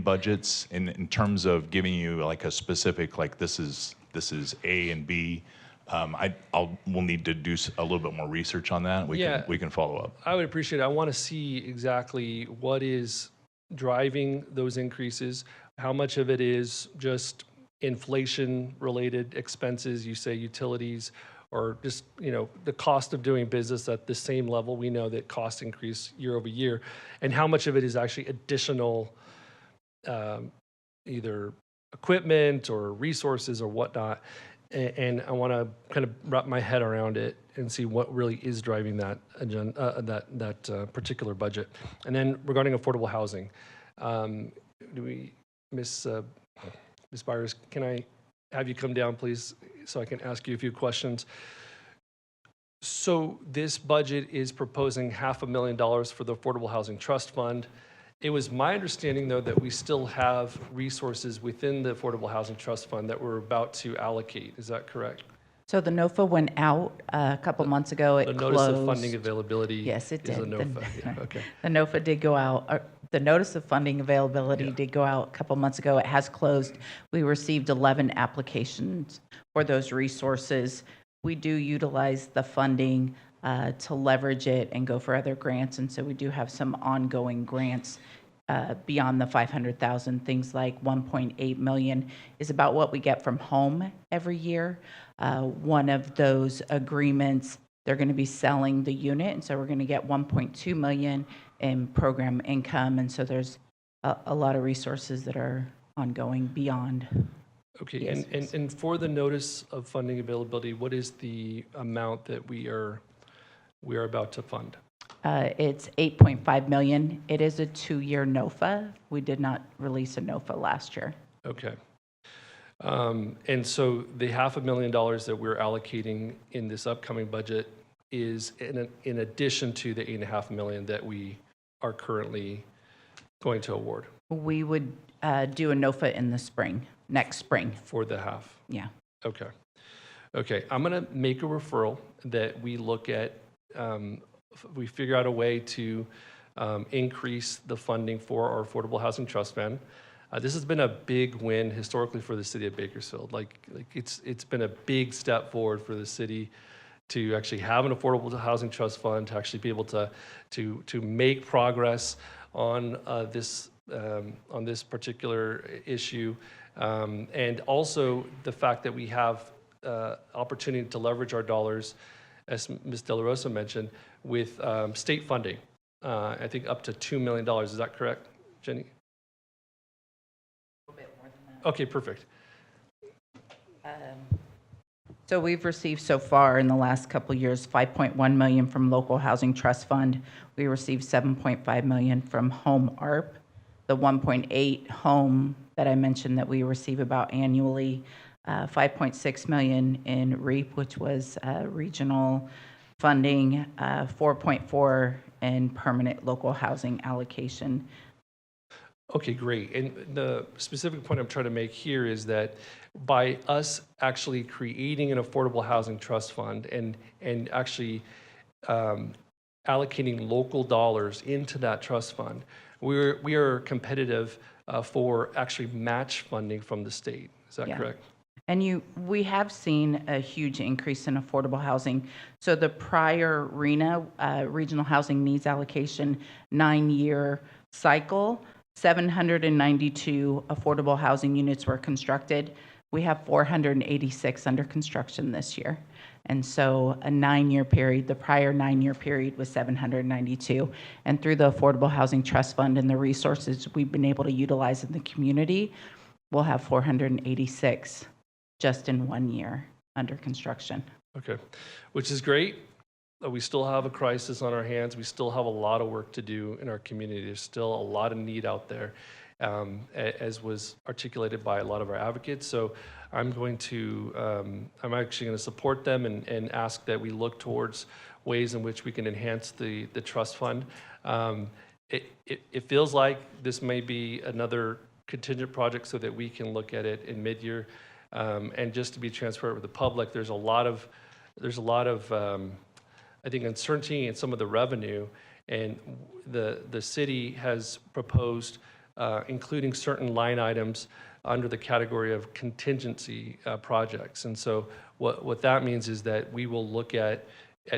budgets in terms of giving you like a specific, like this is A and B. We'll need to do a little bit more research on that. We can follow up. I would appreciate it. I want to see exactly what is driving those increases. How much of it is just inflation-related expenses? You say utilities, or just the cost of doing business at the same level. We know that costs increase year over year, and how much of it is actually additional, either equipment or resources or whatnot. And I want to kind of wrap my head around it. and see what really is driving that agenda, particular budget. And then regarding affordable housing, Miss Byers, can I have you come down, please, so I can ask you a few questions? So this budget is proposing $500,000 for the Affordable Housing Trust Fund. It was my understanding, though, that we still have resources within the Affordable Housing Trust Fund that we're about to allocate. Is that correct? So the NOFA went out a couple months ago. It The closed. notice of funding availability. Yes, it is did. a NOFA. Yeah, okay. The NOFA did go out. The notice of funding availability did go out a couple months ago. It has closed. We received 11 applications for those resources. We do utilize the funding to leverage it and go for other grants, and so we do have some ongoing grants beyond the 500,000. Things like 1.8 million is about what we get from home every year. One of those agreements, they're going to be selling the unit, and so we're going to get 1.2 million in program income, and so there's a lot of resources that are ongoing beyond. Okay, and for the notice of funding availability, what is the amount that we are about to fund? It's 8.5 million. It is a 2-year NOFA. We did not release a NOFA last year. Okay. And so the $500,000 that we're allocating in this upcoming budget is in addition to the $8.5 million that we are currently going to award. We would do a NOFA in the spring, next spring. For the half? Yeah. Okay. Okay, I'm going to make a referral that we look at, we figure out a way to increase the funding for our Affordable Housing Trust Fund. This has been a big win historically for the city of Bakersfield. It's been a big step forward for the city to actually have an Affordable Housing Trust Fund, to actually be able to make progress on this particular issue, and also the fact that we have opportunity to leverage our dollars, as Ms. De La Rosa mentioned, with state funding. I think up to $2 million. Is that correct, Jenny? A little bit more than that. Okay, perfect. So we've received so far in the last couple of years 5.1 million from Local Housing Trust Fund. We received 7.5 million from Home ARP. The 1.8 home that I mentioned that we receive about annually, 5.6 million in REAP, which was regional funding, 4.4 in permanent local housing allocation. Okay, great. And the specific point I'm trying to make here is that by us actually creating an affordable housing trust fund and actually allocating local dollars into that trust fund, we are competitive for actually match funding from the state. Is that correct? And we have seen a huge increase in affordable housing. So the prior RHNA, Regional Housing Needs Allocation, 9-year cycle, 792 affordable housing units were constructed. We have 486 under construction this year. And so a 9-year period, the prior 9-year period was 792. And through the Affordable Housing Trust Fund and the resources we've been able to utilize in the community, we'll have 486 just in 1 year under construction. Okay, which is great. We still have a crisis on our hands. We still have a lot of work to do in our community. There's still a lot of need out there, as was articulated by a lot of our advocates. So I'm actually going to support them and ask that we look towards ways in which we can enhance the trust fund. It feels like this may be another contingent project so that we can look at it in mid-year. And just to be transparent with the public, there's a lot of I think uncertainty in some of the revenue, and the city has proposed including certain line items under the category of contingency projects. And so what that means is that we will look at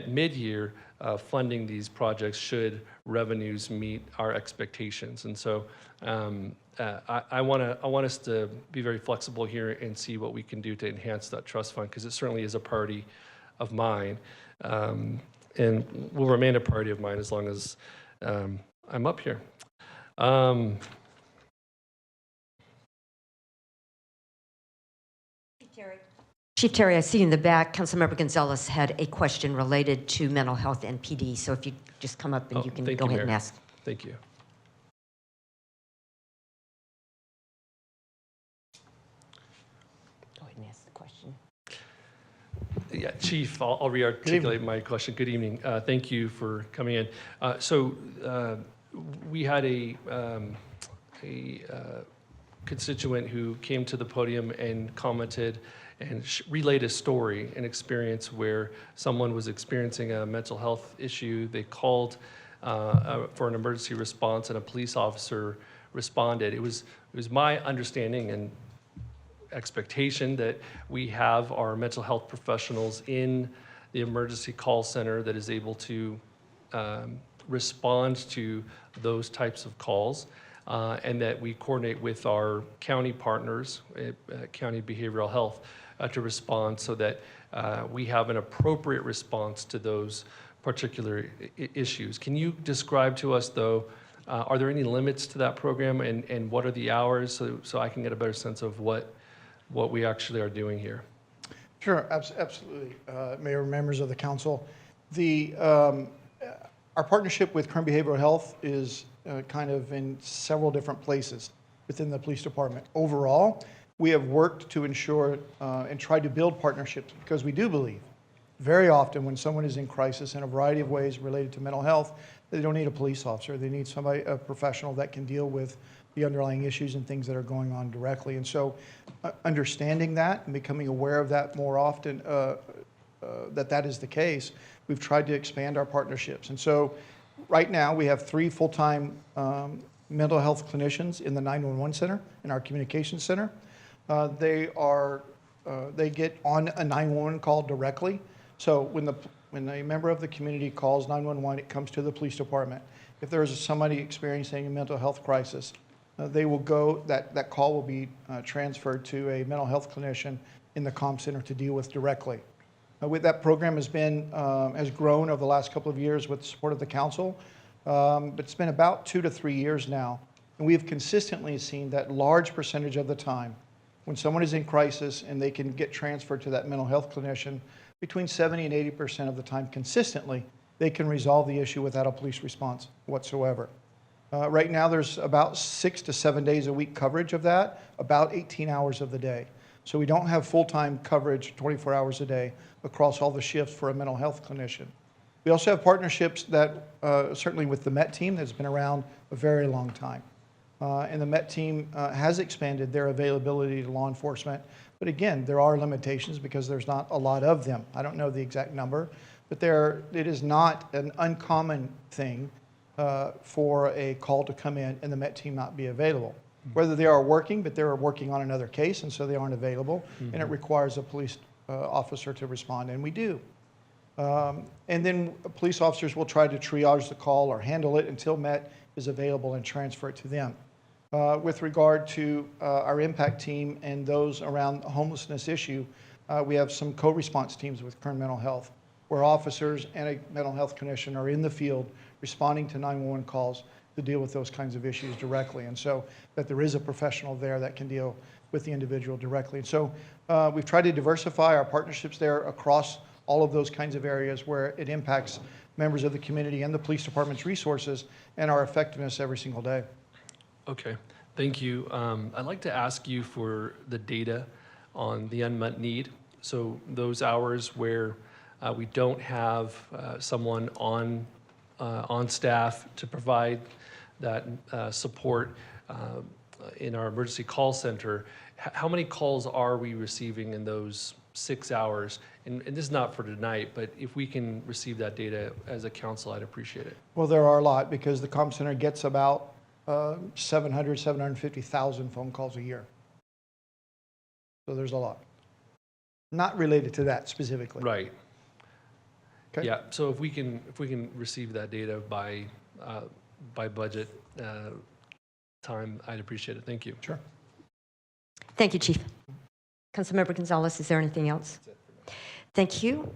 mid-year funding these projects should revenues meet our expectations. And so I want us to be very flexible here and see what we can do to enhance that trust fund, because it certainly is a priority of mine, and will remain a priority of mine as long as I'm up here. Chief Terry, I see you in the back. Councilmember Gonzalez had a question related to mental health and PD. So if you just come up and you can go ahead and ask. Thank you. Go ahead and ask the question. Yeah, Chief, I'll re-articulate my question. Good evening. Thank you for coming in. We had a constituent who came to the podium and commented and relayed a story, an experience where someone was experiencing a mental health issue. They called for an emergency response, and a police officer responded. It was my understanding and expectation that we have our mental health professionals in the emergency call center that is able to respond to those types of calls, and that we coordinate with our county partners, county behavioral health, to respond so that we have an appropriate response to those particular issues. Can you describe to us, though, are there any limits to that program, and what are the hours, so I can get a better sense of what we actually are doing here? Sure, absolutely. Mayor, members of the council, our partnership with Kern Behavioral Health is kind of in several different places within the police department. Overall, we have worked to ensure and try to build partnerships, because we do believe very often when someone is in crisis in a variety of ways related to mental health, they don't need a police officer. They need somebody, a professional that can deal with the underlying issues and things that are going on directly. And so understanding that and becoming aware of that more often, that is the case, we've tried to expand our partnerships. And so right now we have 3 full-time mental health clinicians in the 911 center, in our communications center. They get on a 911 call directly. So when a member of the community calls 911, it comes to the police department. If there is somebody experiencing a mental health crisis, they will go, that call will be transferred to a mental health clinician in the comm center to deal with directly. With that program has grown over the last couple of years with the support of the council, but it's been about 2 to 3 years now. And we have consistently seen that large percentage of the time, when someone is in crisis and they can get transferred to that mental health clinician, between 70 and 80% of the time consistently, they can resolve the issue without a police response whatsoever. Right now, there's about 6 to 7 days a week coverage of that, about 18 hours of the day. So we don't have full-time coverage 24 hours a day across all the shifts for a mental health clinician. We also have partnerships that, certainly with the MET team, that's been around a very long time. And the MET team has expanded their availability to law enforcement. But again, there are limitations because there's not a lot of them. I don't know the exact number, but it is not an uncommon thing for a call to come in and the MET team not be available. Whether they are working, but they're working on another case, and so they aren't available, and it requires a police officer to respond, and we do. And then police officers will try to triage the call or handle it until MET is available and transfer it to them. With regard to our impact team and those around the homelessness issue, we have some co-response teams with Kern Mental Health, where officers and a mental health clinician are in the field responding to 911 calls to deal with those kinds of issues directly. And so that there is a professional there that can deal with the individual directly. And so we've tried to diversify our partnerships there across all of those kinds of areas where it impacts members of the community and the police department's resources and our effectiveness every single day. Okay, thank you. I'd like to ask you for the data on the unmet need. So those hours where we don't have someone on staff to provide that support in our emergency call center, how many calls are we receiving in those 6 hours? And this is not for tonight, but if we can receive that data as a council, I'd appreciate it. Well, there are a lot because the comm center gets about 750,000 phone calls a year. So there's a lot. Not related to that specifically. Right. Okay. Yeah. So if we can receive that data by budget time, I'd appreciate it. Thank you. Sure. Thank you, Chief. Councilmember Gonzalez, is there anything else? Thank you.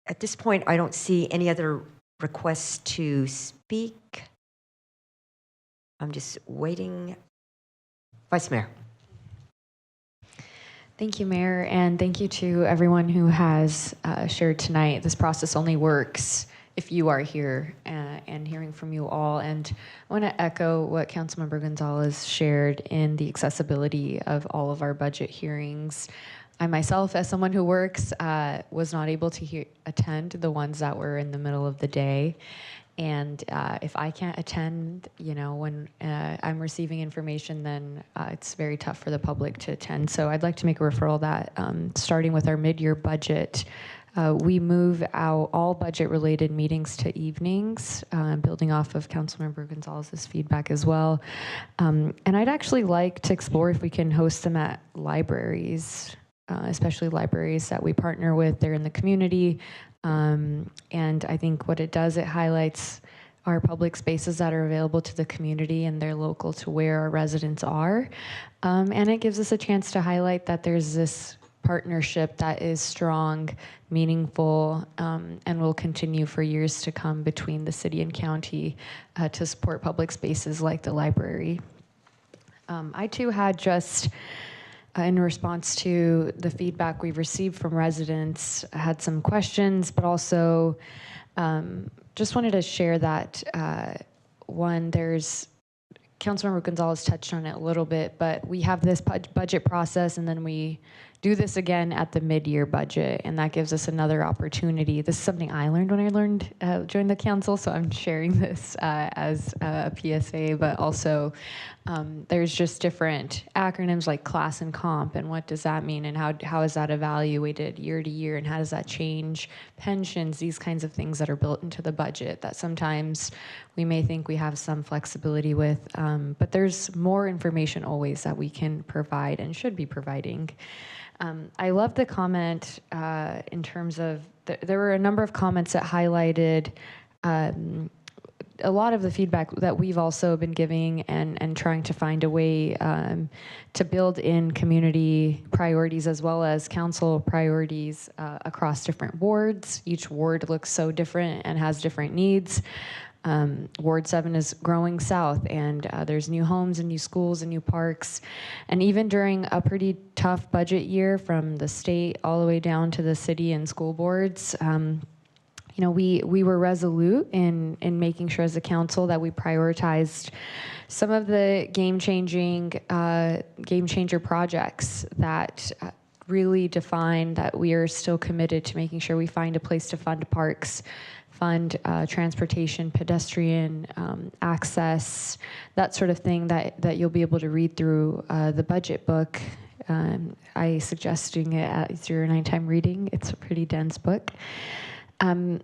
At this point, I don't see any other requests to speak. I'm just waiting. Vice Mayor. Thank you, Mayor, and thank you to everyone who has shared tonight. This process only works if you are here and hearing from you all. And I want to echo what Councilmember Gonzalez shared in the accessibility of all of our budget hearings. I myself, as someone who works, was not able to attend the ones that were in the middle of the day. And if I can't attend, when I'm receiving information, then it's very tough for the public to attend. So I'd like to make a referral that starting with our mid-year budget, we move out all budget-related meetings to evenings, building off of Councilmember Gonzalez's feedback as well. And I'd actually like to explore if we can host them at libraries, especially libraries that we partner with. They're in the community. And I think what it does, it highlights our public spaces that are available to the community and they're local to where our residents are. And it gives us a chance to highlight that there's this partnership that is strong, meaningful, and will continue for years to come between the city and county to support public spaces like the library. I too had just in response to the feedback we've received from residents, I had some questions, but also just wanted to share that one, Councilmember Gonzalez touched on it a little bit, but we have this budget process and then we do this again at the mid-year budget, and that gives us another opportunity. This is something I learned when I joined the council, so I'm sharing this as a PSA, but also there's just different acronyms like class and comp, and what does that mean, and how is that evaluated year to year, and how does that change pensions, these kinds of things that are built into the budget that sometimes we may think we have some flexibility with, but there's more information always that we can provide and should be providing. I love the comment in terms of, there were a number of comments that highlighted a lot of the feedback that we've also been giving and trying to find a way to build in community priorities as well as council priorities across different wards. Each ward looks so different and has different needs. Ward 7 is growing south, and there's new homes and new schools and new parks. And even during a pretty tough budget year from the state all the way down to the city and school boards, we were resolute in making sure as a council that we prioritized some of the game changer projects that really define that we are still committed to making sure we find a place to fund parks, fund transportation, pedestrian access, that sort of thing that you'll be able to read through the budget book. I suggest doing it at your nighttime reading. It's a pretty dense book. But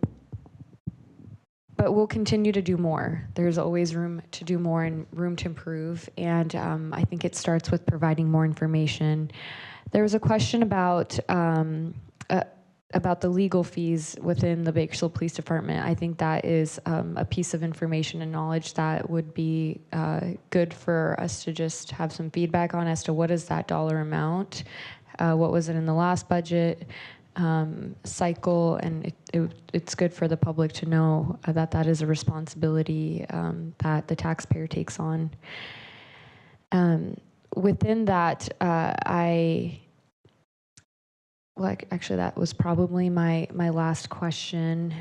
we'll continue to do more. There's always room to do more and room to improve. And I think it starts with providing more information. There was a question about the legal fees within the Bakersfield Police Department. I think that is a piece of information and knowledge that would be good for us to just have some feedback on as to what is that dollar amount, what was it in the last budget cycle, and it's good for the public to know that is a responsibility that the taxpayer takes on. Within that, actually, that was probably my last question.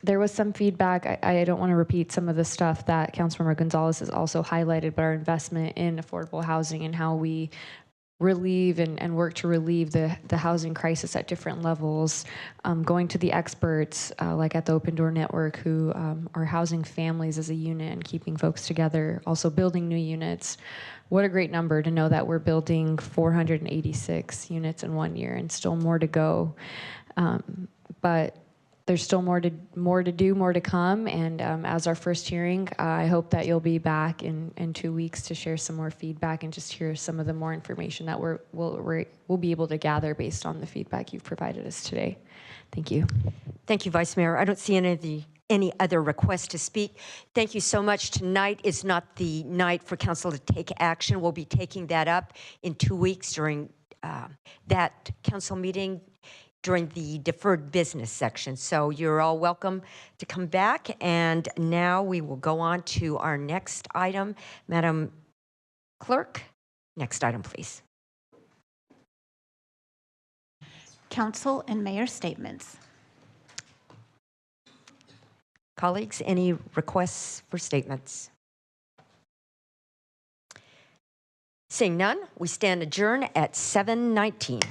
There was some feedback. I don't want to repeat some of the stuff that Councilmember Gonzalez has also highlighted, but our investment in affordable housing and how we relieve and work to relieve the housing crisis at different levels, going to the experts like at the Open Door Network who are housing families as a unit and keeping folks together, also building new units. What a great number to know that we're building 486 units in 1 year and still more to go. But there's still more to do, more to come. And as our first hearing, I hope that you'll be back in 2 weeks to share some more feedback and just hear some of the more information that we'll be able to gather based on the feedback you've provided us today. Thank you. Thank you, Vice Mayor. I don't see any other requests to speak. Thank you so much. Tonight is not the night for council to take action. We'll be taking that up in 2 weeks during that council meeting during the deferred business section. So you're all welcome to come back. And now we will go on to our next item. Madam Clerk, next item, please. Council and mayor statements. Colleagues, any requests for statements? Seeing none, we stand adjourned at 7:19.